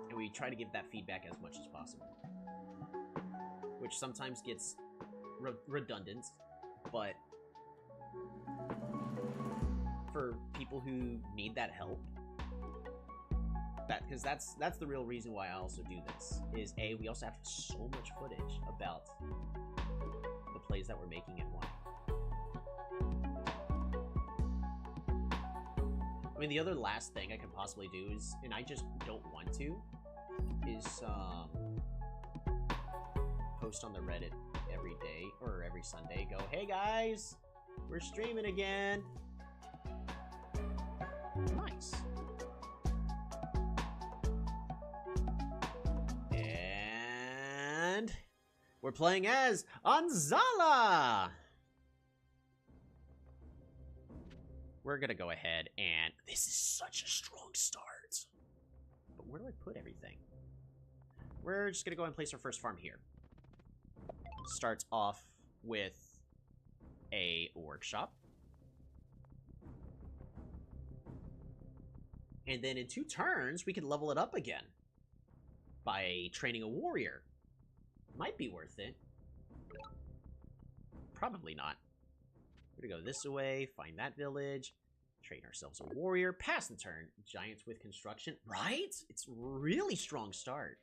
And we try to give that feedback as much as possible, which sometimes gets redundant, but for people who need that help, because that's the real reason why I also do this, is A, we also have so much footage about the plays that we're making and why. I mean, the other last thing I could possibly do is, and I just don't want to, is post on the Reddit every day, or every Sunday, go, hey guys, we're streaming again. Nice. And we're playing as Anzala. We're gonna go ahead and this is such a strong start. But where do I put everything? We're just gonna go and place our first farm here. Starts off with a workshop. And then in 2 turns, we can level it up again by training a warrior. Might be worth it. Probably not. We're gonna go this way, find that village, train ourselves a warrior, pass the turn. Giants with construction, right? It's a really strong start.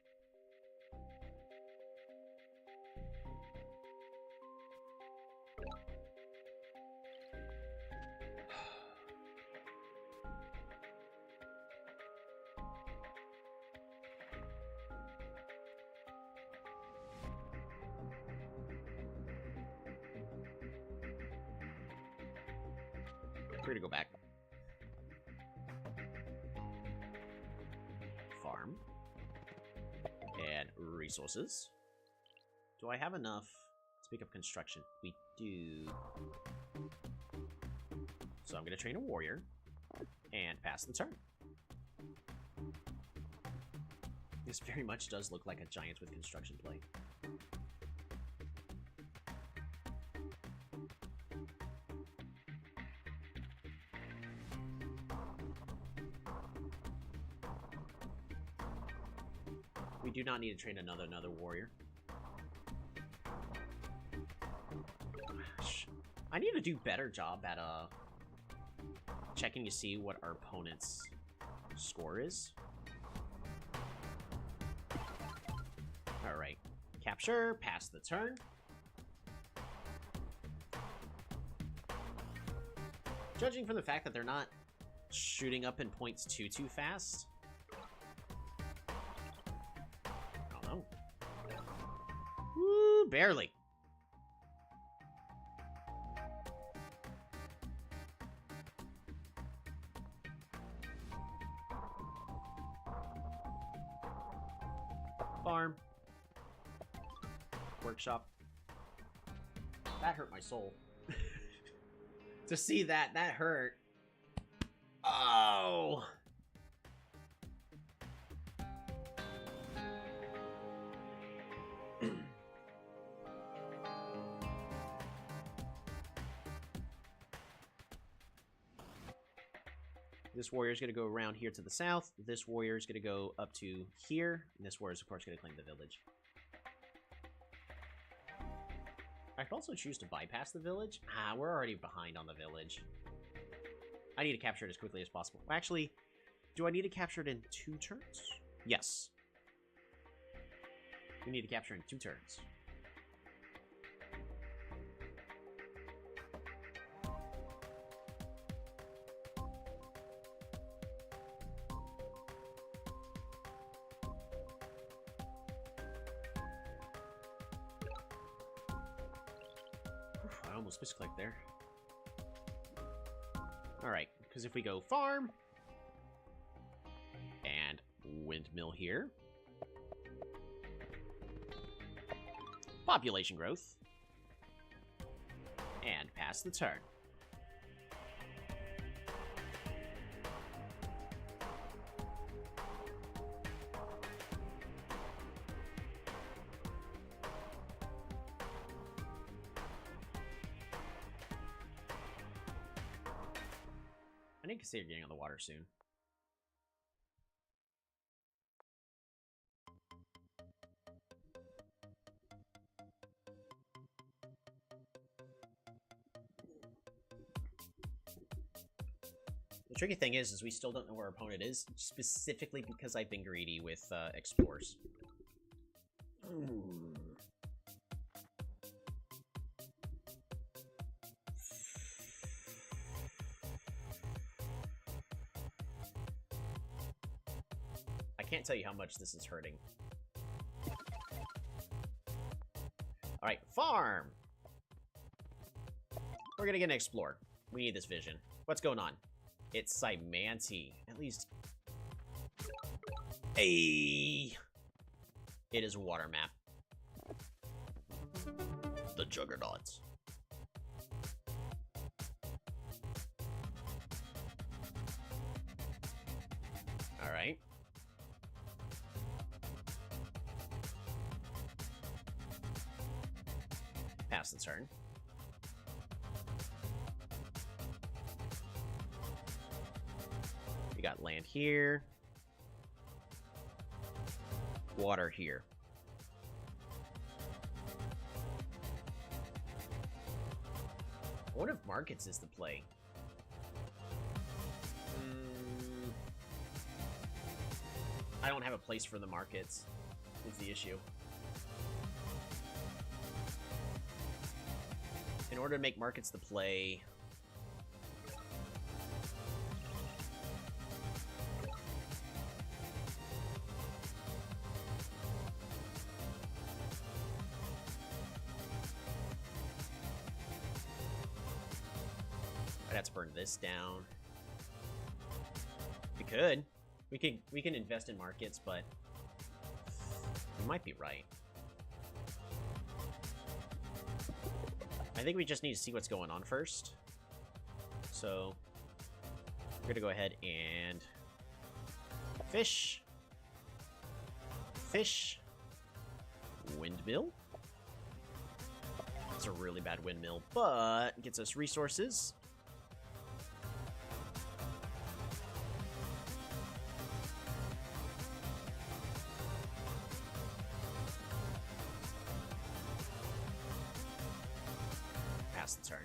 We're gonna go back. Farm. And resources. Do I have enough to pick up construction? We do. So I'm gonna train a warrior and pass the turn. This very much does look like a Giants with construction play. We do not need to train another warrior. Gosh. I need to do a better job at checking to see what our opponent's score is. Alright. Capture, pass the turn. Judging from the fact that they're not shooting up in points too fast, woo, barely. Farm. Workshop. That hurt my soul. To see that hurt. Oh. This warrior is going to go around here to the south. This warrior is going to go up to here. And this warrior is, of course, going to claim the village. I could also choose to bypass the village. Ah, we're already behind on the village. I need to capture it as quickly as possible. Actually, do I need to capture it in 2 turns? Yes. We need to capture it in 2 turns. I almost misclicked there. Alright, because if we go farm, and windmill here, population growth, and pass the turn. I need to consider getting on the water soon. The tricky thing is we still don't know where our opponent is, specifically because I've been greedy with explorers. I can't tell you how much this is hurting. Alright, farm! We're gonna get an explore. We need this vision. What's going on? It's Cymanti. At least... Hey! It is a water map. The Juggernauts. Alright. Pass the turn. We got land here. Water here. I wonder if markets is the play. I don't have a place for the markets, is the issue. In order to make markets the play... I'd have to burn this down. We could. We can invest in markets, but you might be right. I think we just need to see what's going on first. So we're gonna go ahead and fish. Fish. Windmill. It's a really bad windmill, but gets us resources. Pass the turn.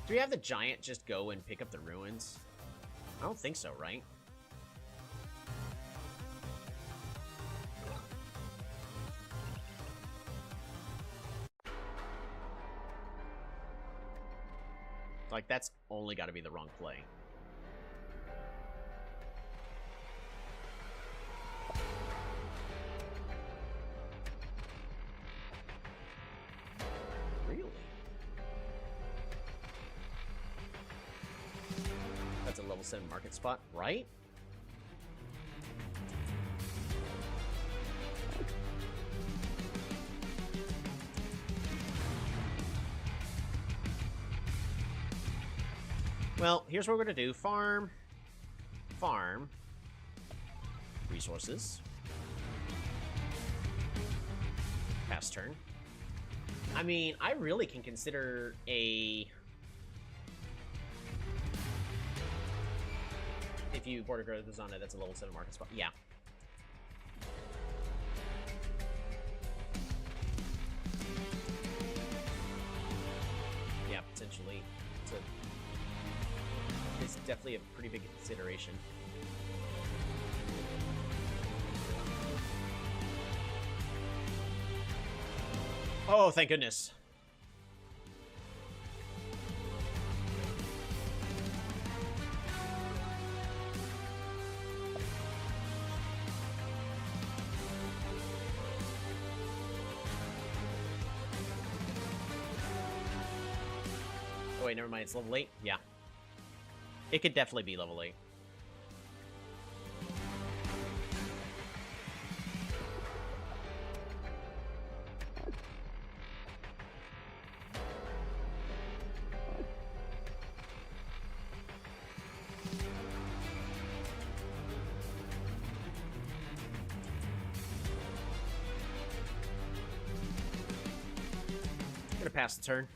Do we have the giant just go and pick up the ruins? I don't think so, right? Like, that's only got to be the wrong play. Really? That's a level 7 market spot, right? Well, here's what we're gonna do. Farm. Farm. Resources. Pass turn. I mean, I really can consider a... If you border growth is on it, that's a level 7 market spot. Yeah. Yeah, potentially. It's definitely a pretty big consideration. Oh, thank goodness. Oh, wait, never mind. It's level 8? Yeah. It could definitely be level 8. Gonna pass the turn.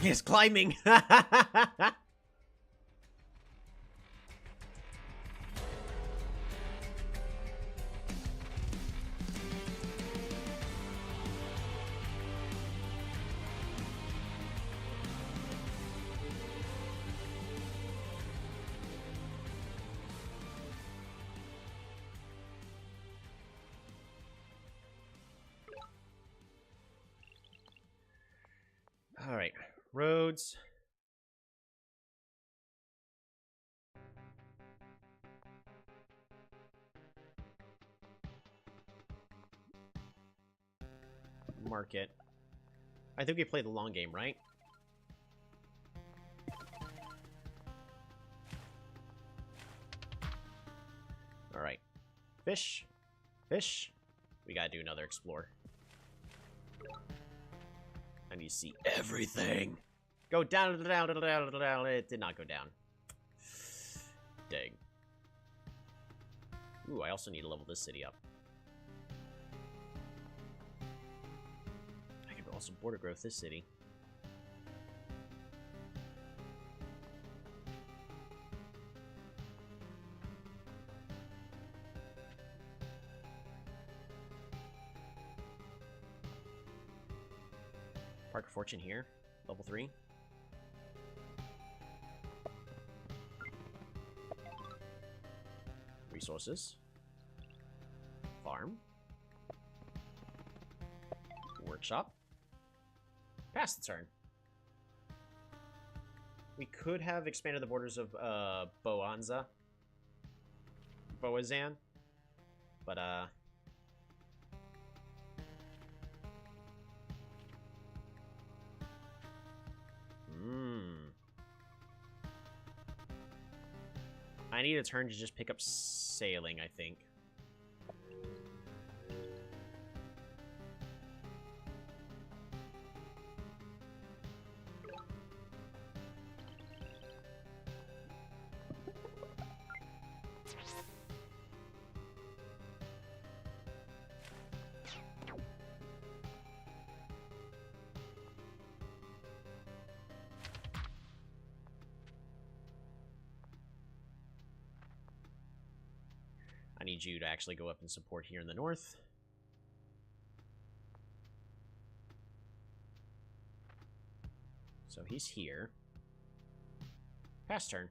Yes, climbing. All right, roads. Market. I think we play the long game, right? All right. Fish. Fish. We gotta do another explore. I need to see everything. Go down, down, down, down, down. It did not go down. Dang. Ooh, I also need to level this city up. I can also border growth this city. Park of Fortune here. Level 3. Resources. Farm. Workshop. Pass the turn. We could have expanded the borders of Boazan. But I need a turn to just pick up sailing, I think. I need you to actually go up and support here in the north. So he's here. Pass turn.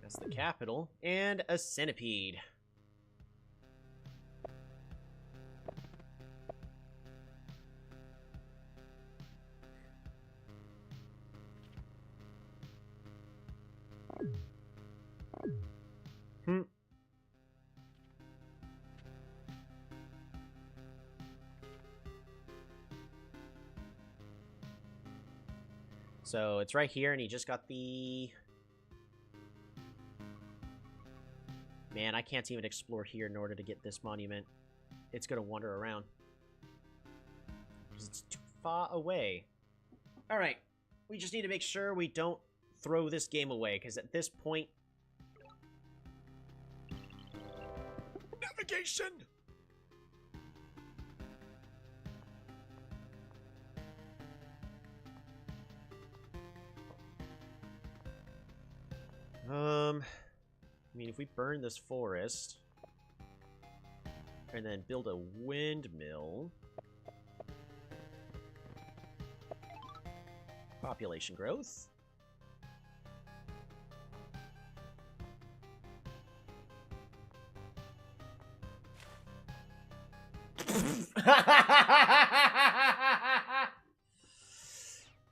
That's the capital. And a centipede. So it's right here, and he just got the... Man, I can't even explore here in order to get this monument. It's going to wander around. Because it's too far away. Alright, we just need to make sure we don't throw this game away, because at this point, investigation! I mean, if we burn this forest and then build a windmill, population growth.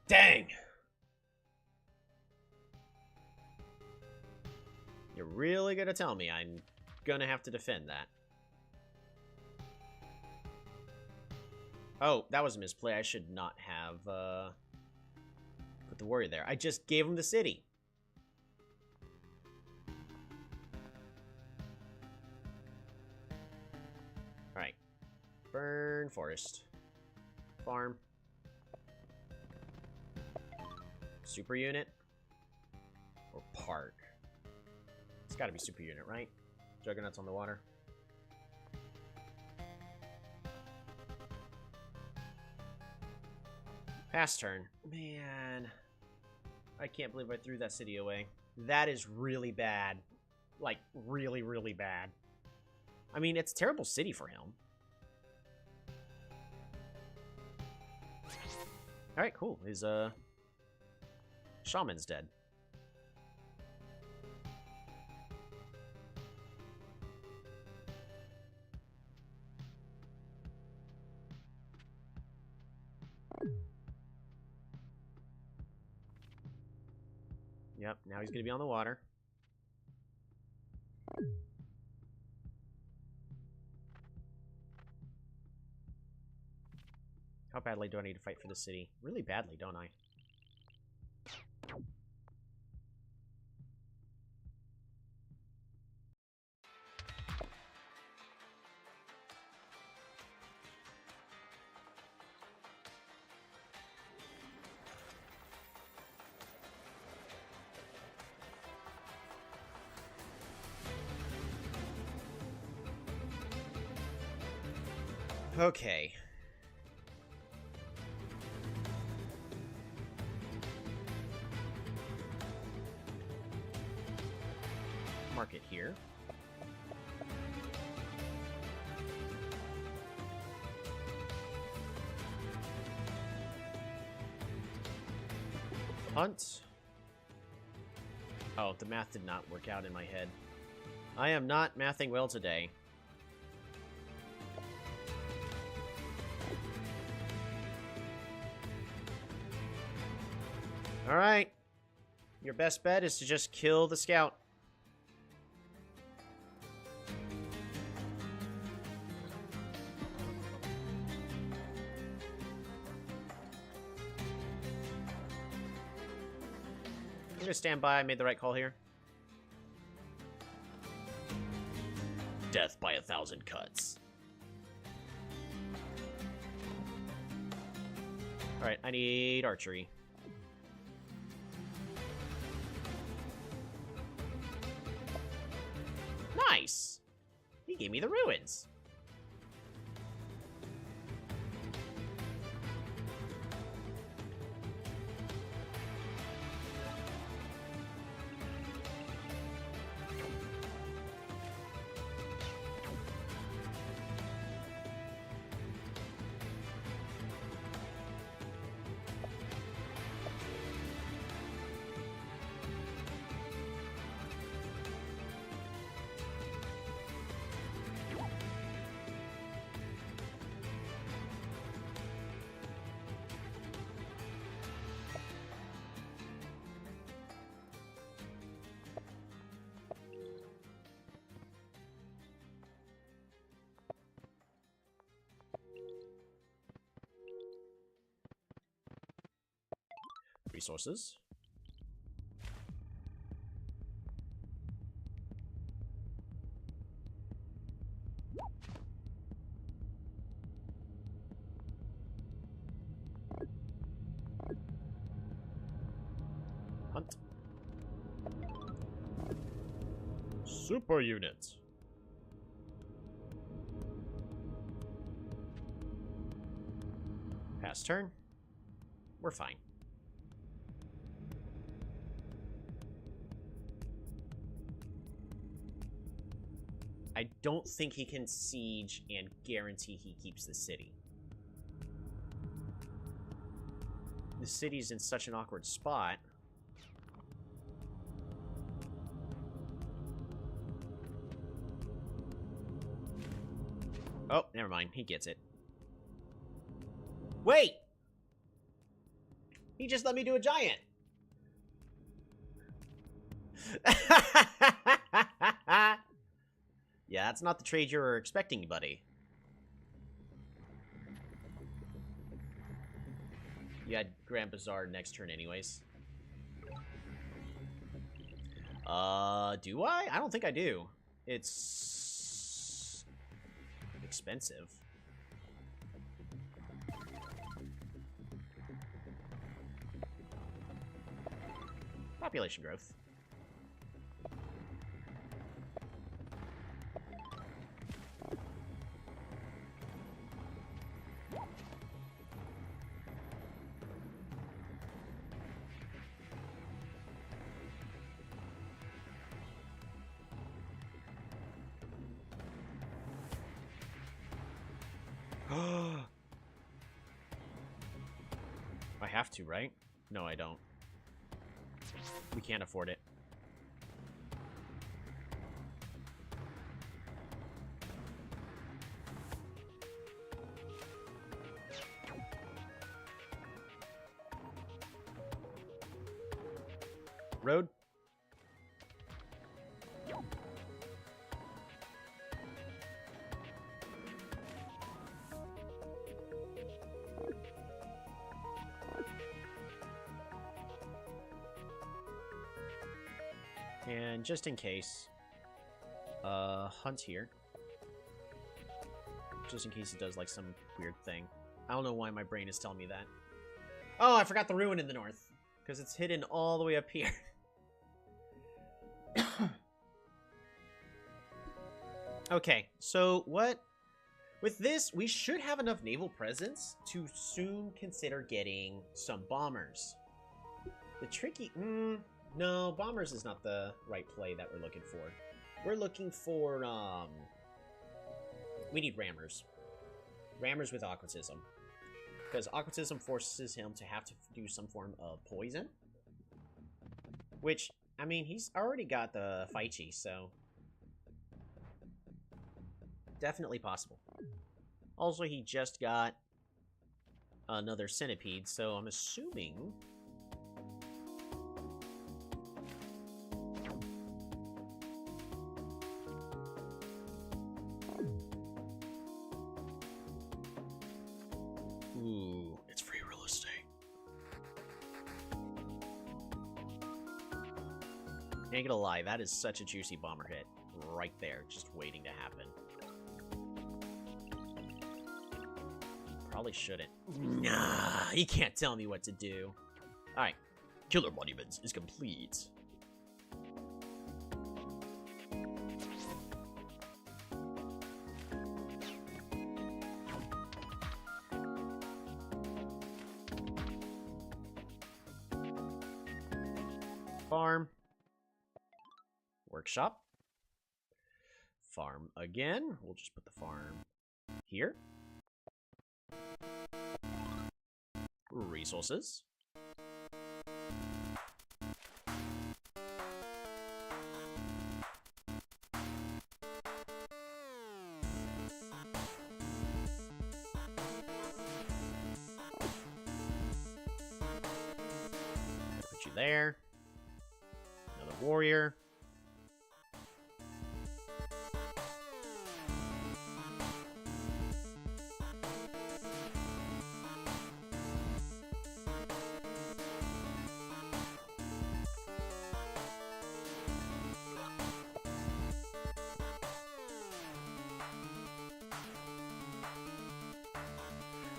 Dang! You're really gonna tell me I'm gonna have to defend that? Oh, that was a misplay. I should not have put the warrior there. I just gave him the city. Alright. Burn forest. Farm. Super unit. Or park. It's gotta be super unit, right? Juggernaut's on the water. Pass turn. Man. I can't believe I threw that city away. That is really bad. Like, really, really bad. I mean, it's a terrible city for him. Alright, cool. His, shaman's dead. Yep, now he's gonna be on the water. How badly do I need to fight for the city? Really badly, don't I? Okay. Market here. Hunt. Oh, the math did not work out in my head. I am not mathing well today. Alright. Your best bet is to just kill the scout. I'm gonna stand by. I made the right call here. Death by 1,000 cuts. Alright, I need archery. Nice! He gave me the ruins. Resources. Hunt. Super unit. Pass turn. We're fine. I don't think he can siege and guarantee he keeps the city. The city's in such an awkward spot. Oh, never mind. He gets it. Wait! He just let me do a giant. Yeah, that's not the trade you were expecting, buddy. You had Grand Bazaar next turn anyways. Do I? I don't think I do. It's expensive. Population growth. I have to, right? No, I don't. We can't afford it. Road. And just in case, hunt here. Just in case it does, like, some weird thing. I don't know why my brain is telling me that. Oh, I forgot the ruin in the north. Because it's hidden all the way up here. Okay, so what... With this, we should have enough naval presence to soon consider getting some bombers. The tricky... no, bombers is not the right play that we're looking for. We're looking for, we need rammers. Rammers with aquatism. Because aquatism forces him to have to do some form of poison. Which, I mean, he's already got the Faichi, so... definitely possible. Also, he just got another centipede, so I'm assuming... Ooh, it's free real estate. Ain't gonna lie, that is such a juicy bomber hit. Right there, just waiting to happen. Probably shouldn't. Nah, he can't tell me what to do. Alright. Killer Monuments is complete. Farm. Workshop. Farm again. We'll just put the farm here. Resources. Put you there. Another warrior.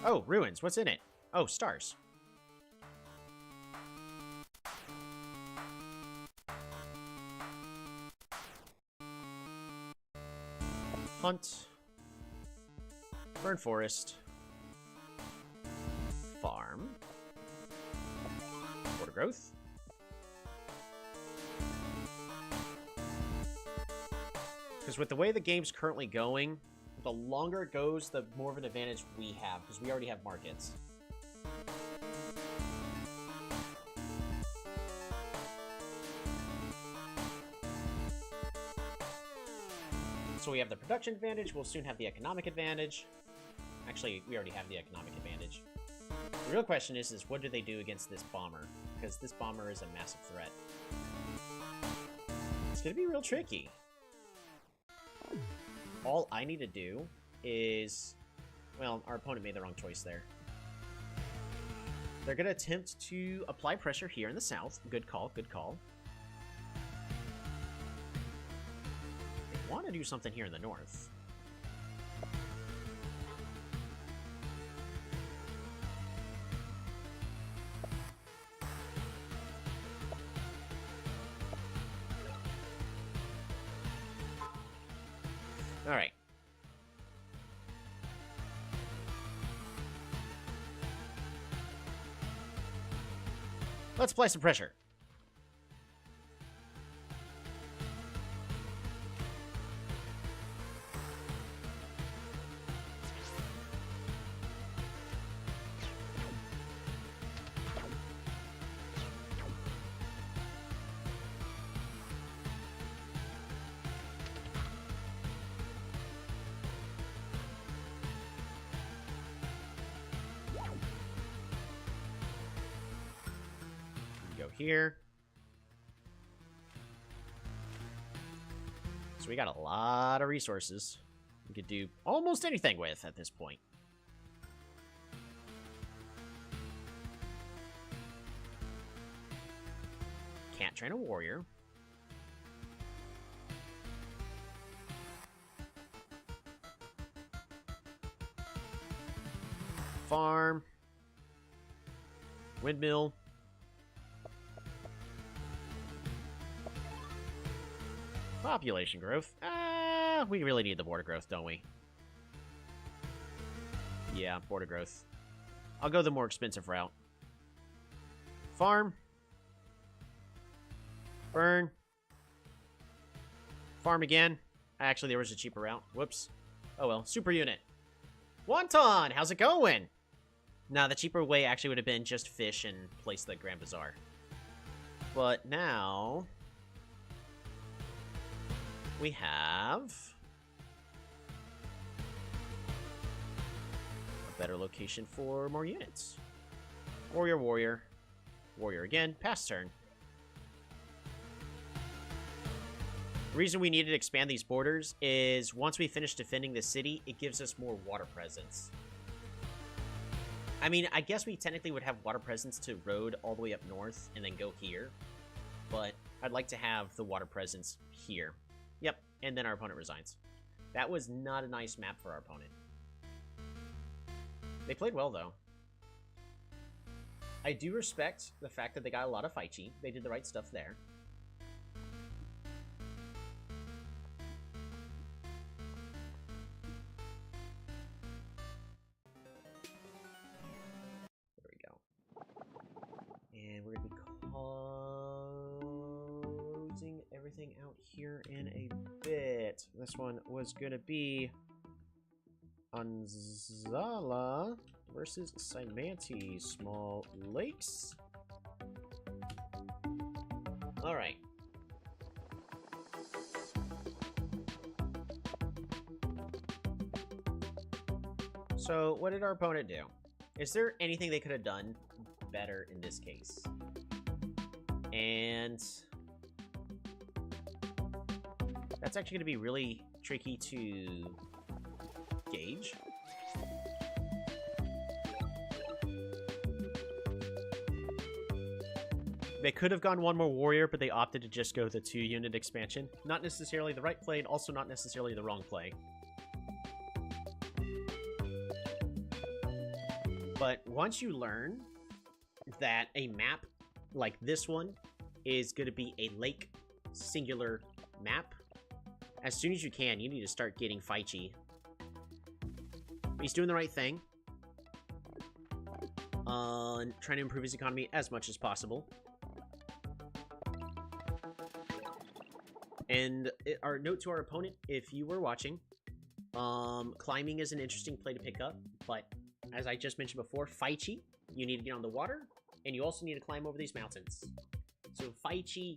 Oh, ruins. What's in it? Oh, stars. Hunt. Burn forest. farm. Border growth. Because with the way the game's currently going, the longer it goes, the more of an advantage we have, because we already have markets. So we have the production advantage, we'll soon have the economic advantage. Actually, we already have the economic advantage. The real question is what do they do against this bomber? Because this bomber is a massive threat. It's going to be real tricky. All I need to do is... Well, our opponent made the wrong choice there. They're going to attempt to apply pressure here in the south. Good call, good call. They want to do something here in the north. All right. Let's apply some pressure. Here. So we got a lot of resources we could do almost anything with at this point. Can't train a warrior. Farm. Windmill. Population growth. We really need the border growth, don't we? Yeah, border growth. I'll go the more expensive route. Farm. Burn. Farm again. Actually, there was a cheaper route. Whoops. Oh well. Super unit. Wonton! How's it going? Nah, the cheaper way actually would have been just fish and place the Grand Bazaar. But now... we have a better location for more units. Warrior, warrior. Warrior again. Pass turn. The reason we needed to expand these borders is once we finish defending the city, it gives us more water presence. I mean, I guess we technically would have water presence to road all the way up north and then go here. But I'd like to have the water presence here. Yep, and then our opponent resigns. That was not a nice map for our opponent. They played well, though. I do respect the fact that they got a lot of fight chi. They did the right stuff there. There we go. And we're going to be closing everything out here in a bit. This one was going to be Anzala versus Simanti. Small Lakes. Alright. So, what did our opponent do? Is there anything they could have done better in this case? And that's actually going to be really tricky to gauge. They could have gone one more warrior, but they opted to just go the 2-unit expansion. Not necessarily the right play, and also not necessarily the wrong play. But once you learn that a map like this one is going to be a lake singular map, as soon as you can, you need to start getting fight chi. He's doing the right thing. trying to improve his economy as much as possible. And our note to our opponent, if you were watching, climbing is an interesting play to pick up, but as I just mentioned before, Faichi, you need to get on the water, and you also need to climb over these mountains. So Faichi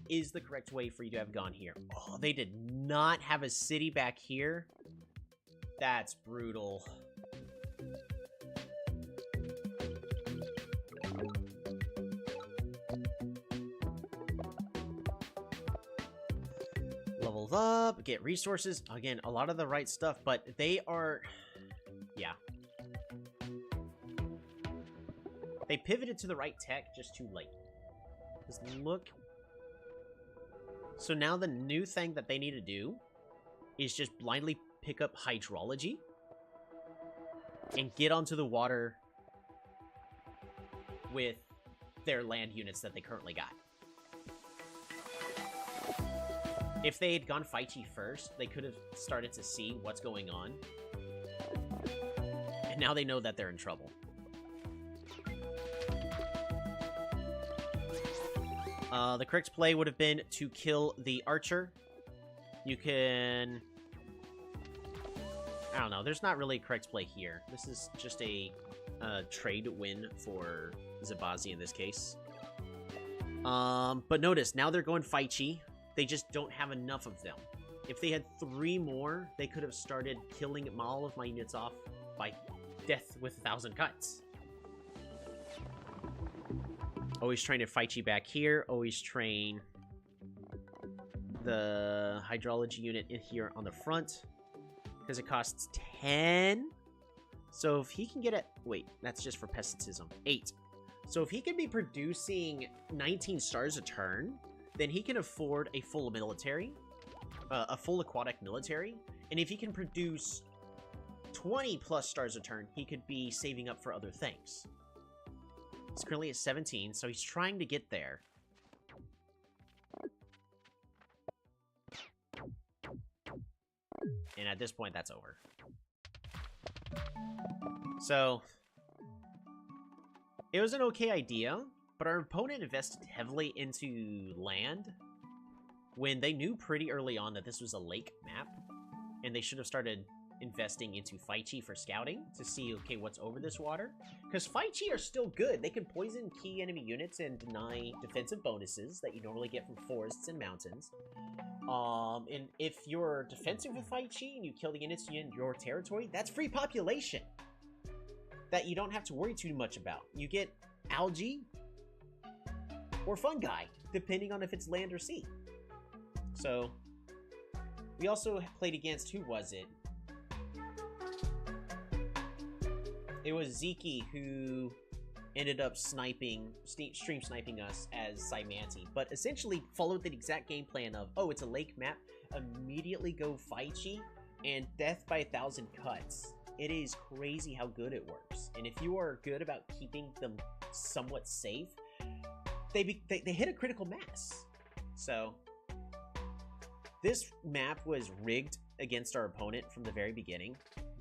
is the correct way for you to have gone here. Oh, they did not have a city back here. That's brutal. Level up, get resources. Again, a lot of the right stuff, but they are... Yeah. They pivoted to the right tech just too late. Just look... So now the new thing that they need to do is just blindly pick up hydrology and get onto the water with their land units that they currently got. If they had gone Faichi first, they could have started to see what's going on. And now they know that they're in trouble. The correct play would have been to kill the archer. You can... I don't know. There's not really a correct play here. This is just a trade win for Zabazi in this case. But notice, now they're going Faichi. They just don't have enough of them. If they had 3 more, they could have started killing all of my units off by death with 1,000 cuts. Always train to Faichi back here. Always train the hydrology unit in here on the front. Because it costs 10. So if he can get it... Wait, that's just for pessimism. 8. So if he can be producing 19 stars a turn, then he can afford a full military. A full aquatic military. And if he can produce 20 plus stars a turn, he could be saving up for other things. He's currently at 17, so he's trying to get there. And at this point, that's over. So, it was an okay idea, but our opponent invested heavily into land when they knew pretty early on that this was a lake map, and they should have started investing into Faichi for scouting to see, okay, what's over this water. Because Faichi are still good. They can poison key enemy units and deny defensive bonuses that you normally get from forests and mountains. And if you're defensive with Faichi and you kill the units in your territory, that's free population that you don't have to worry too much about. You get algae or fungi, depending on if it's land or sea. So, we also played against, who was it? It was Zeki who ended up stream sniping us as Saimanti, but essentially followed the exact game plan of, oh, it's a lake map, immediately go Faichi, and death by 1,000 cuts. It is crazy how good it works. And if you are good about keeping them somewhat safe, they hit a critical mass. So, this map was rigged against our opponent from the very beginning.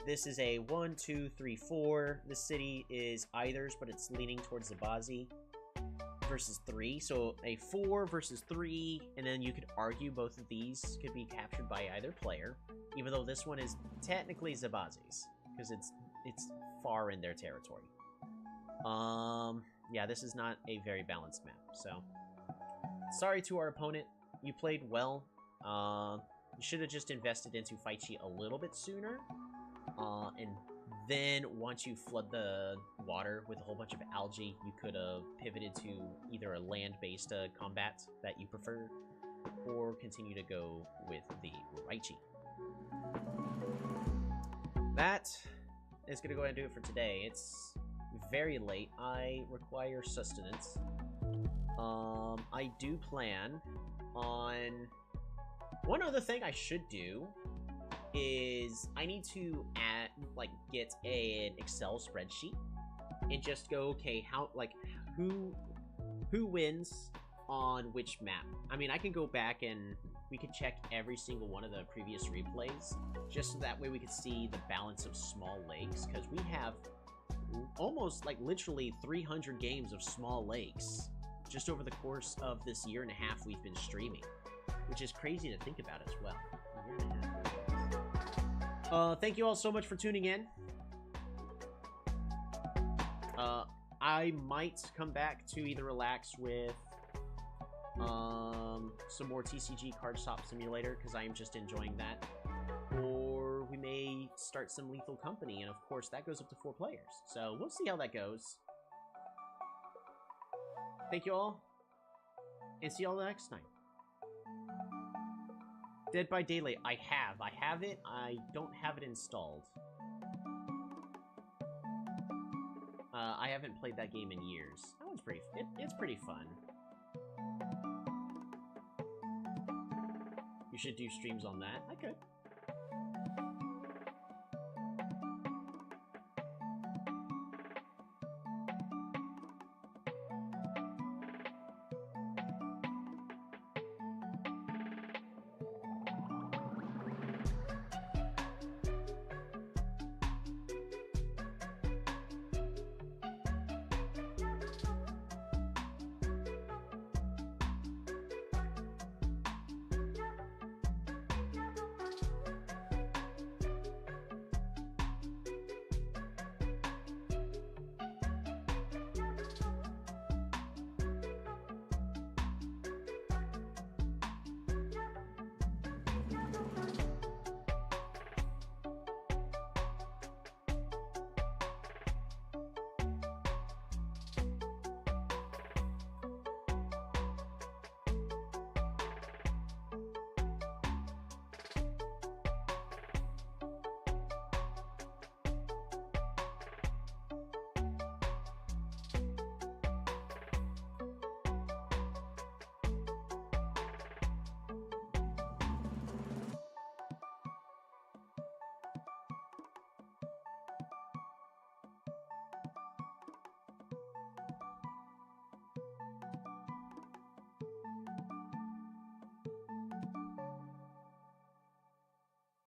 This is a 1, 2, 3, 4. This city is either's, but it's leaning towards Zabazi versus 3. So a 4 versus 3, and then you could argue both of these could be captured by either player, even though this one is technically Zabazi's, because it's far in their territory. Yeah, this is not a very balanced map, so sorry to our opponent. You played well. You should have just invested into Faichi a little bit sooner. And then once you flood the water with a whole bunch of algae, you could have pivoted to either a land-based combat that you prefer, or continue to go with the Raichi. That is going to go ahead and do it for today. It's very late. I require sustenance. I do plan on... One other thing I should do is I need to get an Excel spreadsheet and just go, okay, who wins on which map. I mean, I can go back and we could check every single one of the previous replays, just so that way we could see the balance of small lakes, because we have almost, like, literally 300 games of small lakes just over the course of this year and a half we've been streaming, which is crazy to think about as well. A year and a half. Thank you all so much for tuning in. I might come back to either relax with some more TCG Card Shop Simulator, because I am just enjoying that, or we may start some Lethal Company, and of course that goes up to 4 players, so we'll see how that goes. Thank you all, and see you all next time. Dead by Daylight, I have it, I don't have it installed. I haven't played that game in years. That one's pretty, it's pretty fun. You should do streams on that. I could.